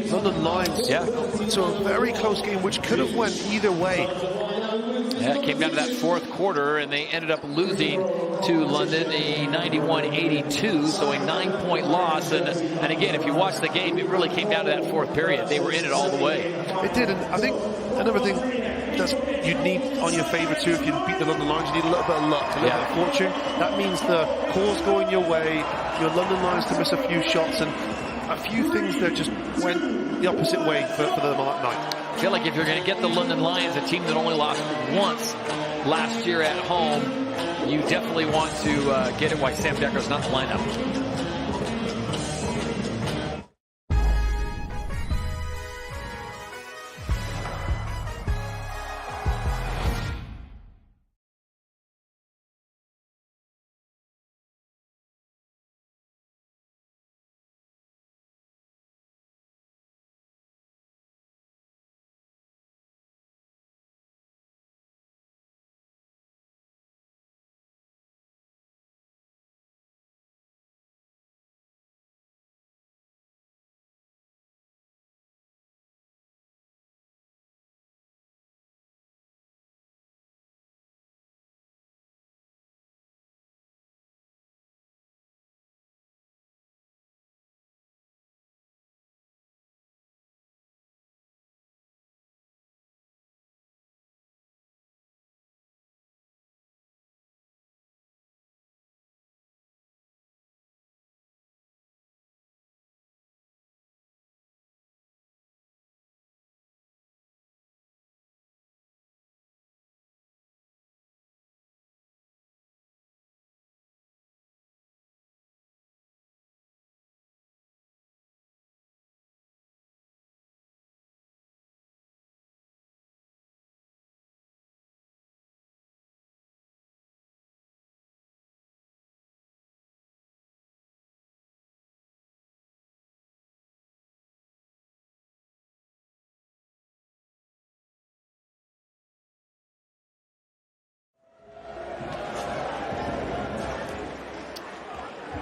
London Lions into a very close game, which could have went either way. Yeah, it came down to that fourth quarter, and they ended up losing to London, a 91-82, so a 9-point loss. And again, if you watch the game, it really came down to that fourth period. They were in it all the way. It did, and I think another thing that you'd need on your favour too if you beat the London Lions, you need a little bit of luck, a little bit of fortune. That means the call's going your way, your London Lions to miss a few shots, and a few things that just went the opposite way for them on that night. I feel like if you're going to get the London Lions, a team that only lost once last year at home, you definitely want to get it while Sam Decker's not in the lineup.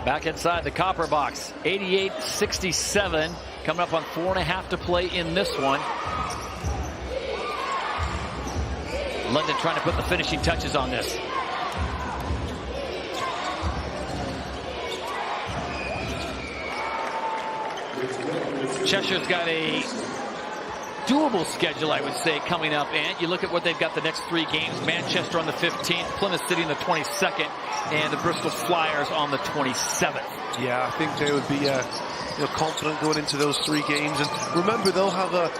Back inside the copper box, 88-67, coming up on 4.5 to play in this one. London trying to put the finishing touches on this. Cheshire's got a doable schedule, I would say, coming up. And you look at what they've got the next 3 games. Manchester on the 15th, Plymouth City on the 22nd, and the Bristol Flyers on the 27th. Yeah, I think they would be confident going into those 3 games. And remember, they'll have a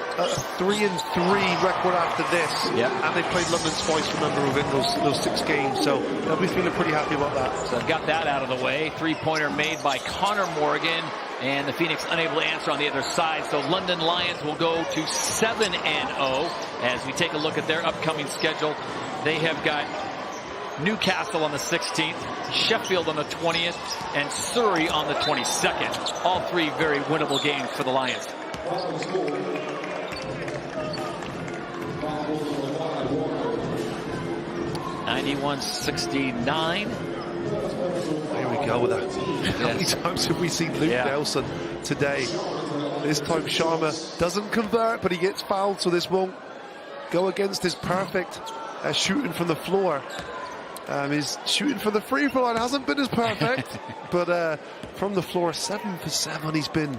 3-3 record after this. Yeah. And they've played London twice, remember, within those 6 games. So they'll be feeling pretty happy about that. So they've got that out of the way. 3-pointer made by Connor Morgan. And the Phoenix unable to answer on the other side. So London Lions will go to 7-0 as we take a look at their upcoming schedule. They have got Newcastle on the 16th, Sheffield on the 20th, and Surrey on the 22nd. All 3 very winnable games for the Lions. (91-69). Here we go with that. How many times have we seen Luke Nelson today? This time Sharma doesn't convert, but he gets fouled, so this won't go against his perfect shooting from the floor. His shooting from the free throw line hasn't been as perfect, but from the floor, 7 for 7. He's been,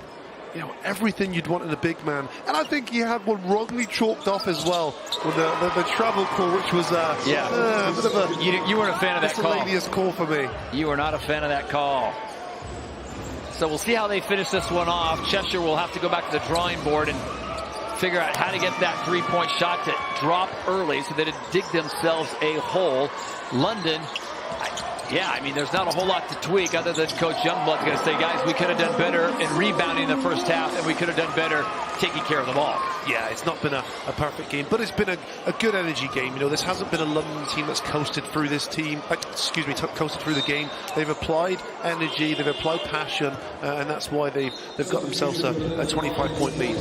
everything you'd want in a big man. And I think he had one wrongly chalked off as well with the travel call, which was a bit of a... You weren't a fan of that call. Miscellaneous call for me. You were not a fan of that call. So we'll see how they finish this one off. Cheshire will have to go back to the drawing board and figure out how to get that 3-point shot to drop early so that it dig themselves a hole. London, there's not a whole lot to tweak other than Coach Youngblood's going to say, guys, we could have done better in rebounding in the first half, and we could have done better taking care of the ball. Yeah, it's not been a perfect game, but it's been a good energy game. This hasn't been a London team that's coasted through this team. Coasted through the game. They've applied energy, they've applied passion, and that's why they've got themselves a 25-point lead.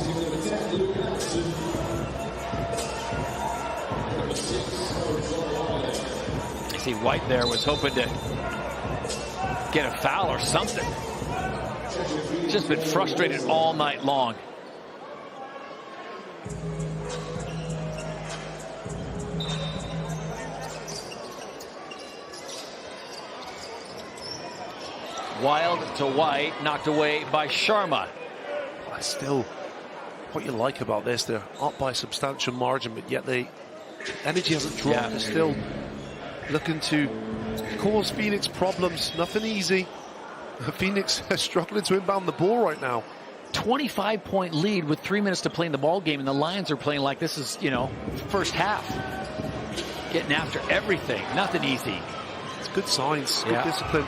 See, White there was hoping to get a foul or something. Just been frustrated all night long. Wild to White, knocked away by Sharma. Still, what you like about this, they're up by a substantial margin, but yet energy hasn't dropped. Yeah. They're still looking to cause Phoenix problems. Nothing easy. Phoenix is struggling to inbound the ball right now. 25-point lead with 3 minutes to play in the ball game, and the Lions are playing like this is, first half. Getting after everything. Nothing easy. It's good signs. Good discipline.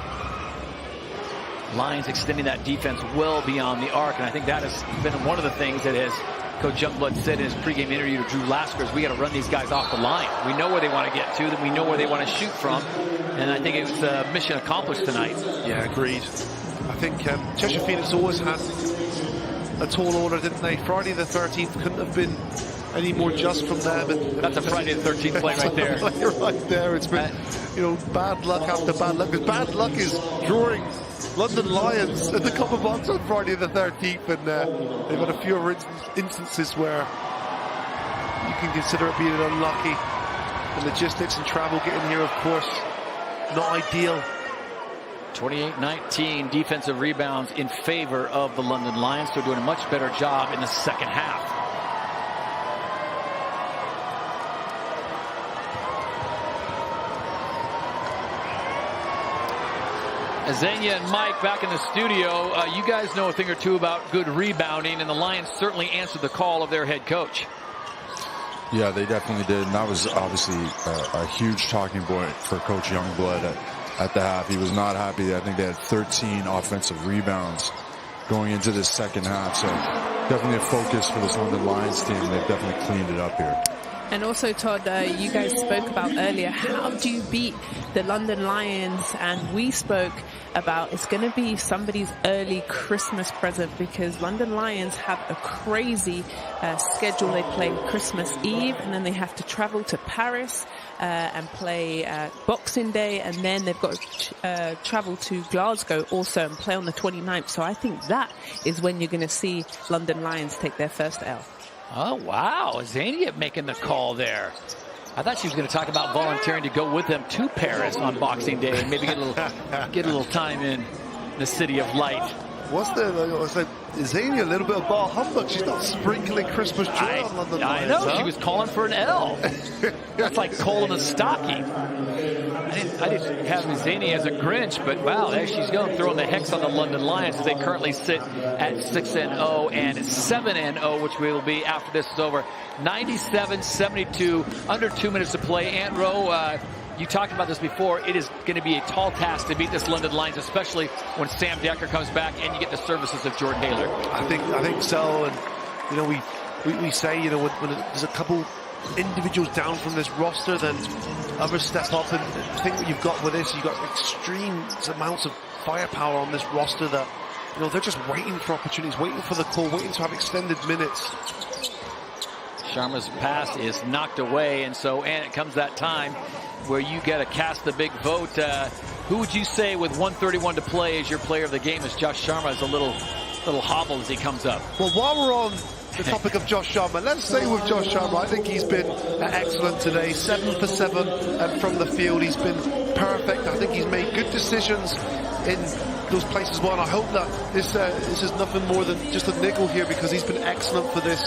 Lions extending that defense well beyond the arc, and I think that has been one of the things that has Coach Youngblood said in his pregame interview to Drew Lasker is we got to run these guys off the line. We know where they want to get to, that we know where they want to shoot from, and I think it was mission accomplished tonight. Yeah, agreed. I think Cheshire Phoenix always had a tall order, didn't they? Friday the 13th couldn't have been any more just from them. That's a Friday the 13th play right there. Right there. It's been, bad luck after bad luck. Because bad luck is drawing London Lions in the copper box on Friday the 13th, and they've had a few other instances where you can consider it being unlucky. The logistics and travel getting here, of course, not ideal. 28-19 defensive rebounds in favor of the London Lions. They're doing a much better job in the second half. Azania and Mike back in the studio. You guys know a thing or two about good rebounding, and the Lions certainly answered the call of their head coach. Yeah, they definitely did, and that was obviously a huge talking point for Coach Youngblood at the half. He was not happy. I think they had 13 offensive rebounds going into this second half, so definitely a focus for this London Lions team. They've definitely cleaned it up here. And also, Todd, you guys spoke about earlier, how do you beat the London Lions? And we spoke about it's going to be somebody's early Christmas present, because London Lions have a crazy schedule. They play Christmas Eve, and then they have to travel to Paris and play Boxing Day, and then they've got to travel to Glasgow also and play on the 29th. So I think that is when you're going to see London Lions take their first L. Oh, wow. Zania making the call there. I thought she was going to talk about volunteering to go with them to Paris on Boxing Day and maybe get a little time in the City of Light. What's the, it's like, Zania a little bit of bar humbug. She's not sprinkling Christmas joy on London Lions. I know, she was calling for an L. That's like coal in the stocking. I didn't have Zania as a Grinch, but wow, there she's going, throwing the hex on the London Lions as they currently sit at 6-0 and 7-0, which will be after this is over. 97-72, under 2 minutes to play. Aunt Rowe, you talked about this before. It is going to be a tall task to beat this London Lions, especially when Sam Decker comes back and you get the services of Jordan Haler. I think so. And we say, when there's a couple individuals down from this roster, then others step up. And I think what you've got with this, you've got extreme amounts of firepower on this roster that they're just waiting for opportunities, waiting for the call, waiting to have extended minutes. Sharma's pass is knocked away, and it comes that time where you got to cast the big vote. Who would you say with 1:31 to play as your player of the game? As Josh Sharma is a little hobbled as he comes up. Well, while we're on the topic of Josh Sharma, let's stay with Josh Sharma. I think he's been excellent today. 7 for 7 from the field. He's been perfect. I think he's made good decisions in those places well, and I hope that this is nothing more than just a nickel here, because he's been excellent for this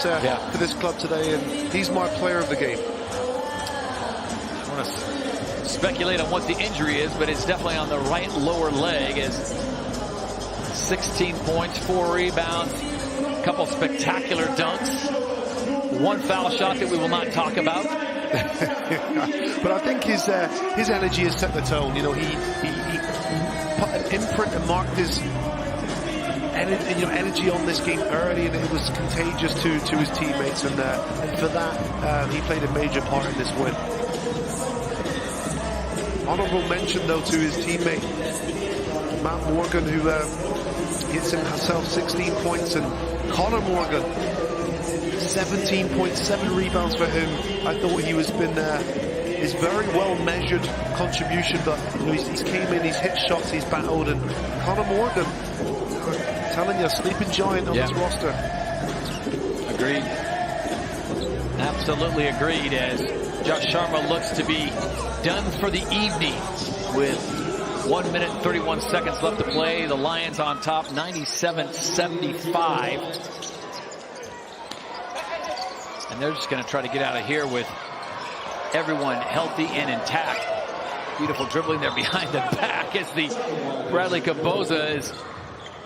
club today, and he's my player of the game. I want to speculate on what the injury is, but it's definitely on the right lower leg. As 16 points, 4 rebounds, a couple spectacular dunks, 1 foul shot that we will not talk about. But I think his energy has set the tone. He put an imprint and marked his energy on this game early, and it was contagious to his teammates, and for that he played a major part in this win. Honourable mention though to his teammate Matt Morgan, who hits himself 16 points, and Connor Morgan 17 points, 7 rebounds for him. I thought his very well measured contribution, but he's came in, he's hit shots, he's battled, and Connor Morgan, I'm telling you, a sleeping giant on this roster. Agreed. Absolutely agreed, as Josh Sharma looks to be done for the evening with 1 minute and 31 seconds left to play. The Lions on top, 97-75. And they're just going to try to get out of here with everyone healthy and intact. Beautiful dribbling there behind the back as the Bradley Kaboza is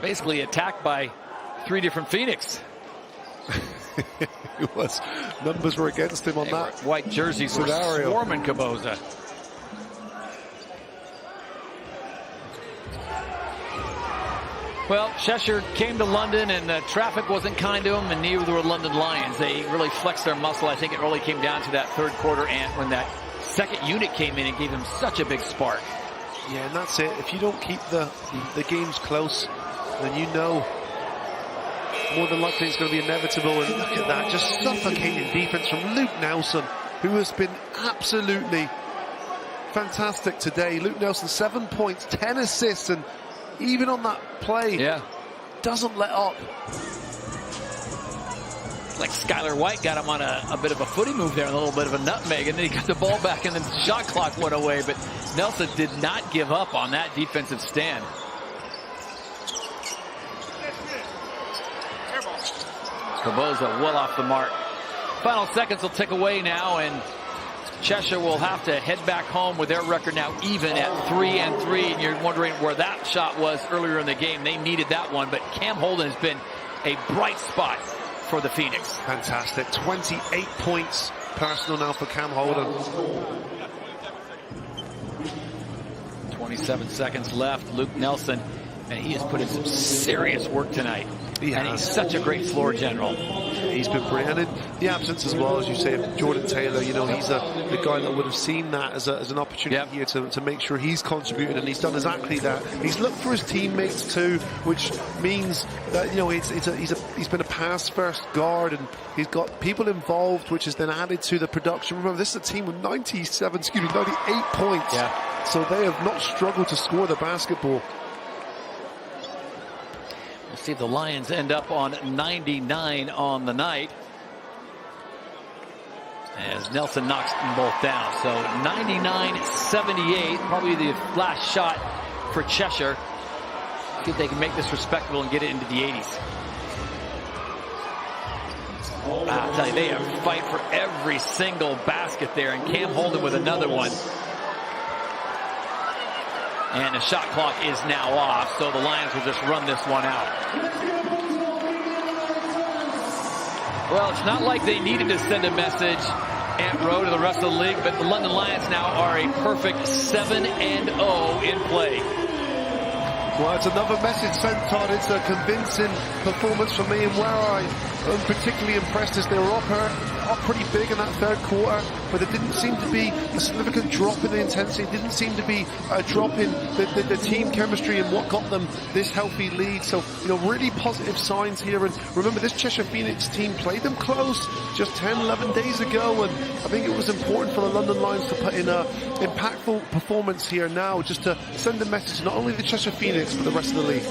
basically attacked by 3 different Phoenix. It was. Numbers were against him on that. White jerseys were swarming Kaboza. Well, Cheshire came to London and the traffic wasn't kind to them, and neither were London Lions. They really flexed their muscle. I think it really came down to that third quarter, and when that second unit came in and gave them such a big spark. Yeah, and that's it. If you don't keep the games close, then you know more than likely it's going to be inevitable. And look at that, just suffocating defense from Luke Nelson, who has been absolutely fantastic today. Luke Nelson, 7 points, 10 assists, and even on that play, doesn't let up. Like Skylar White got him on a bit of a footy move there, and a little bit of a nutmeg, and then he got the ball back, and then the shot clock went away. But Nelson did not give up on that defensive stand. Kaboza well off the mark. Final seconds will tick away now, and Cheshire will have to head back home with their record now even at 3-3. And you're wondering where that shot was earlier in the game. They needed that one, but Cam Holden has been a bright spot for the Phoenix. Fantastic. 28 points personal now for Cam Holden. 27 seconds left. Luke Nelson, and he has put in some serious work tonight. And he's such a great floor general. He's been brilliant. And in the absence as well, as you say, of Jordan Taylor, you know, he's the guy that would have seen that as an opportunity here to make sure he's contributed, and he's done exactly that. He's looked for his teammates too, which means that, you know, he's been a pass-first guard, and he's got people involved, which is then added to the production. Remember, this is a team with 98 points. Yeah. So they have not struggled to score the basketball. We'll see if the Lions end up on 99 on the night, as Nelson knocks them both down. So 99-78, probably the last shot for Cheshire. See if they can make this respectable and get it into the 80s. I'll tell you, they have to fight for every single basket there, and Cam Holden with another one. And the shot clock is now off, so the Lions will just run this one out. Well, it's not like they needed to send a message Ant Rowe to the rest of the league, but the London Lions now are a perfect 7-0 in play. Well, it's another message sent, Todd. It's a convincing performance for me, and where I am particularly impressed is they were up pretty big in that third quarter, but there didn't seem to be a significant drop in the intensity. It didn't seem to be a drop in the team chemistry and what got them this healthy lead. So, you know, really positive signs here. And remember, this Cheshire Phoenix team played them close just 10, 11 days ago, and I think it was important for the London Lions to put in an impactful performance here now, just to send a message not only to Cheshire Phoenix, but the rest of the league.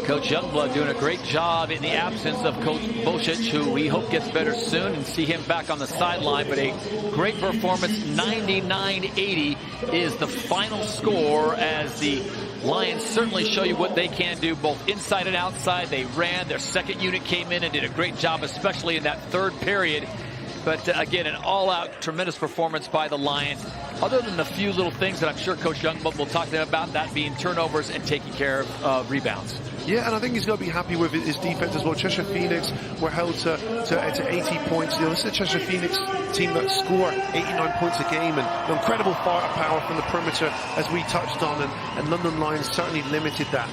Coach Youngblood doing a great job in the absence of Coach Bocic, who we hope gets better soon and see him back on the sideline. But a great performance, 99-80 is the final score, as the Lions certainly show you what they can do both inside and outside. They ran, their second unit came in and did a great job, especially in that third period. But again, an all-out tremendous performance by the Lions, other than the few little things that I'm sure Coach Youngblood will talk to them about, that being turnovers and taking care of rebounds. Yeah, and I think he's going to be happy with his defense as well. Cheshire Phoenix were held to 80 points. You know, this is a Cheshire Phoenix team that score 89 points a game, and incredible firepower from the perimeter, as we touched on, and London Lions certainly limited that.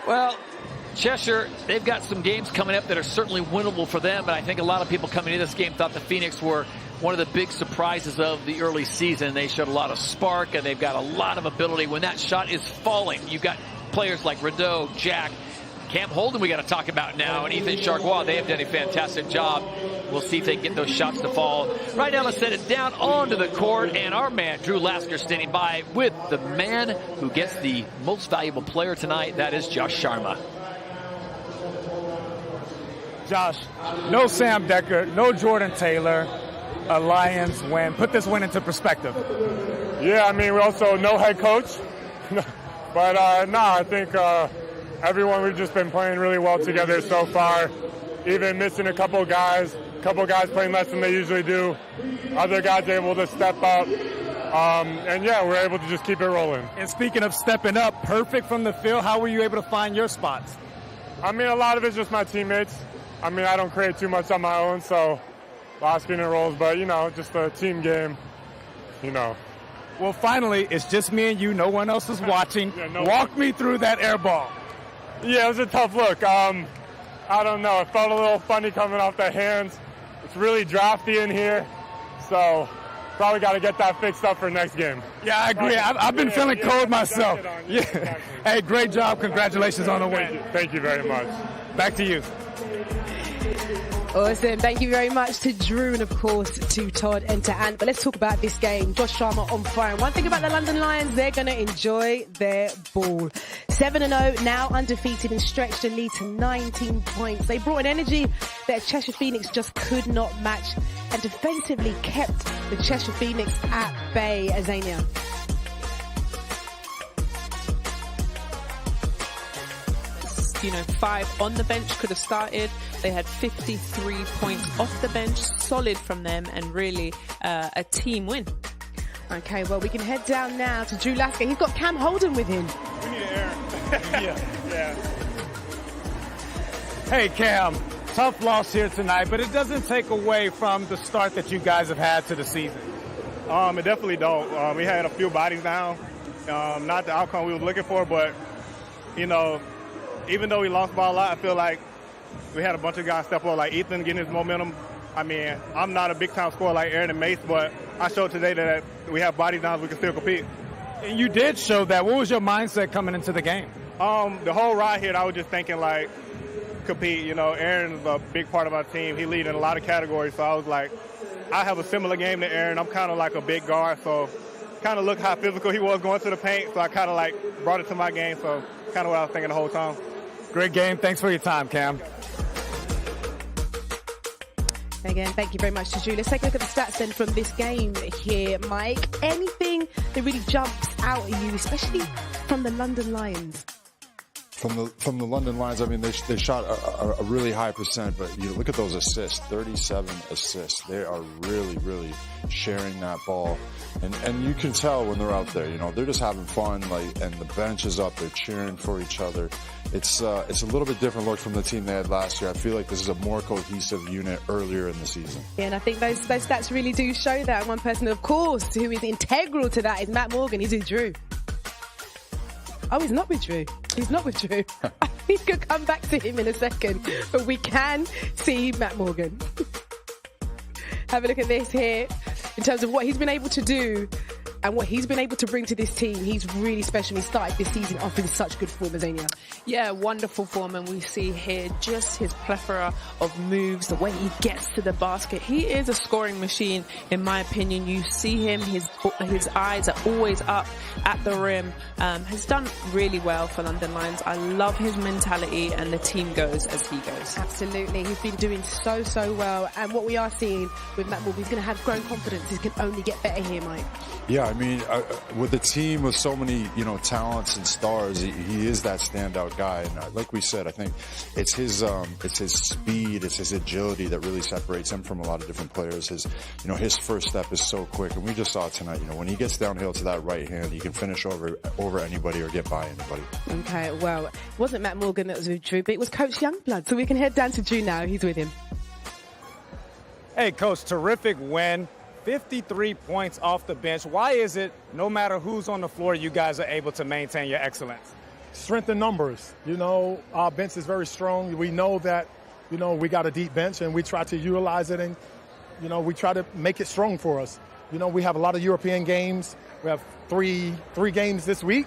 Well, Cheshire, they've got some games coming up that are certainly winnable for them, but I think a lot of people coming into this game thought the Phoenix were one of the big surprises of the early season. They showed a lot of spark, and they've got a lot of ability. When that shot is falling, you've got players like Rideau, Jack, Cam Holden we got to talk about now, and Ethan Chargois. They have done a fantastic job. We'll see if they can get those shots to fall. Right now, let's send it down onto the court, and our man, Drew Lasker, standing by with the man who gets the most valuable player tonight. That is Josh Sharma. Josh, no Sam Decker, no Jordan Taylor, a Lions win. Put this win into perspective. Yeah, I mean, we also no head coach. But, I think everyone, we've just been playing really well together so far. Even missing a couple guys playing less than they usually do. Other guys able to step up. We're able to just keep it rolling. And speaking of stepping up, perfect from the field, how were you able to find your spots? I mean, a lot of it's just my teammates. I mean, I don't create too much on my own, so lots of screen and rolls, but, just a team game, Well, finally, it's just me and you. No one else is watching. Walk me through that air ball. Yeah, it was a tough look. I don't know. It felt a little funny coming off the hands. It's really drafty in here, so probably got to get that fixed up for next game. Yeah, I agree. I've been feeling cold myself. Yeah. Hey, great job. Congratulations on the win. Thank you very much. Back to you. Awesome. Thank you very much to Drew and, of course, to Todd and to Ant. But let's talk about this game. Josh Sharma on fire. And one thing about the London Lions, they're going to enjoy their ball. 7-0, now undefeated and stretched the lead to 19 points. They brought an energy that Cheshire Phoenix just could not match and defensively kept the Cheshire Phoenix at bay. Azania. 5 on the bench could have started. They had 53 points off the bench, solid from them, and really a team win. Okay, well, we can head down now to Drew Lasker. He's got Cam Holden with him. We need an air. yeah. Hey, Cam, tough loss here tonight, but it doesn't take away from the start that you guys have had to the season. It definitely don't. We had a few bodies down. Not the outcome we were looking for, but, even though we lost by a lot, I feel like we had a bunch of guys step up, like Ethan getting his momentum. I mean, I'm not a big-time scorer like Aaron and Mace, but I showed today that we have bodies down, we can still compete. And you did show that. What was your mindset coming into the game? The whole ride here, I was just thinking, compete. Aaron's a big part of our team. He leads in a lot of categories, so I was like, I have a similar game to Aaron. I'm kind of like a big guard, so kind of look how physical he was going to the paint, so I kind of brought it to my game, so kind of what I was thinking the whole time. Great game. Thanks for your time, Cam. Again, thank you very much to Drew. Let's take a look at the stats then from this game here, Mike. Anything that really jumps out at you, especially from the London Lions? From the London Lions, I mean, they shot a really high percent, but you look at those assists, 37 assists. They are really, really sharing that ball. And you can tell when they're out there, they're just having fun, and the bench is up, they're cheering for each other. It's a little bit different look from the team they had last year. I feel like this is a more cohesive unit earlier in the season. Yeah, and I think those stats really do show that. One person, of course, who is integral to that is Matt Morgan. He's with Drew. Oh, he's not with Drew. He's not with Drew. We could come back to him in a second, but we can see Matt Morgan. Have a look at this here in terms of what he's been able to do and what he's been able to bring to this team. He's really special. He started this season off in such good form, Azania. Yeah, wonderful form, and we see here just his plethora of moves, the way he gets to the basket. He is a scoring machine, in my opinion. You see him, his eyes are always up at the rim. Has done really well for London Lions. I love his mentality, and the team goes as he goes. Absolutely. He's been doing so well, and what we are seeing with Matt Morgan, he's going to have grown confidence. He can only get better here, Mike. Yeah, I mean, with a team with so many, talents and stars, he is that standout guy. And like we said, I think it's his speed, it's his agility that really separates him from a lot of different players. His first step is so quick, and we just saw it tonight. When he gets downhill to that right hand, he can finish over anybody or get by anybody. Okay, well, it wasn't Matt Morgan that was with Drew, but it was Coach Youngblood. So we can head down to Drew now. He's with him. Hey, Coach, terrific win. 53 points off the bench. Why is it, no matter who's on the floor, you guys are able to maintain your excellence? Strength in numbers. Our bench is very strong. We know that, we got a deep bench, and we try to utilize it, and, we try to make it strong for us. We have a lot of European games. We have three games this week,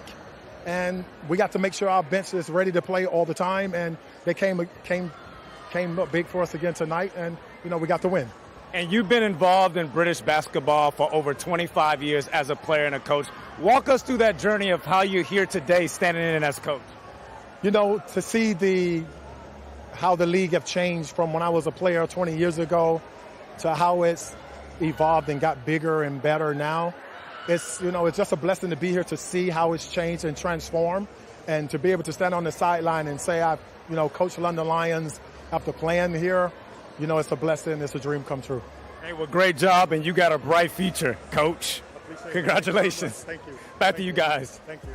and we got to make sure our bench is ready to play all the time, and they came up big for us again tonight, and, we got the win. And you've been involved in British basketball for over 25 years as a player and a coach. Walk us through that journey of how you're here today standing in as coach. To see the how the league have changed from when I was a player 20 years ago to how it's evolved and got bigger and better now. It's just a blessing to be here to see how it's changed and transformed, and to be able to stand on the sideline and say I've coached London Lions after playing here. It's a blessing. It's a dream come true. Hey, well, great job, and you got a bright future, Coach. Congratulations. Thank you. Back to you guys. Thank you.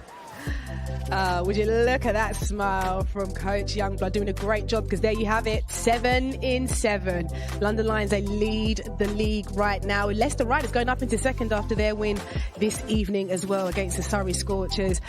Would you look at that smile from Coach Youngblood, doing a great job, because there you have it, 7 in 7. London Lions, they lead the league right now. Leicester Riders going up into second after their win this evening as well against the Surrey Scorchers.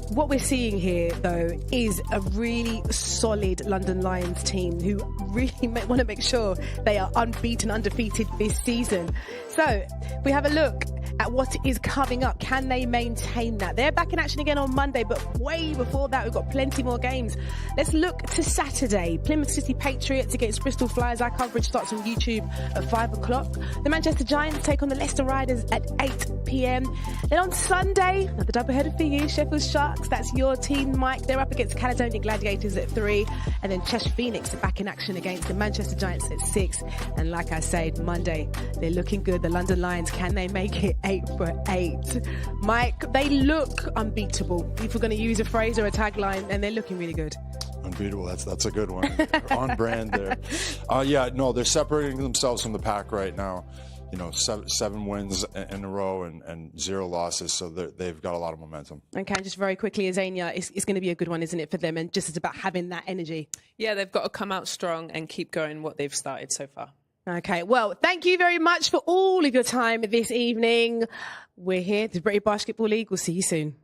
What we're seeing here, though, is a really solid London Lions team who really want to make sure they are unbeaten, undefeated this season. So we have a look at what is coming up. Can they maintain that? They're back in action again on Monday, but way before that, we've got plenty more games. Let's look to Saturday. Plymouth City Patriots against Bristol Flyers. Our coverage starts on YouTube at 5 o'clock. The Manchester Giants take on the Leicester Riders at 8 p.m. Then on Sunday, another doubleheader for you, Sheffield Sharks. That's your team, Mike. They're up against Caledonian Gladiators at 3. And then Cheshire Phoenix are back in action against the Manchester Giants at 6. And like I said, Monday, they're looking good. The London Lions, can they make it 8 for 8? Mike, they look unbeatable, if we're going to use a phrase or a tagline, and they're looking really good. Unbeatable. That's a good one. On brand there. They're separating themselves from the pack right now. 7 wins in a row and 0 losses, so they've got a lot of momentum. Okay, just very quickly, Azania, it's going to be a good one, isn't it, for them? And just it's about having that energy. Yeah, they've got to come out strong and keep going what they've started so far. Okay, well, thank you very much for all of your time this evening. We're here, the British Basketball League. We'll see you soon.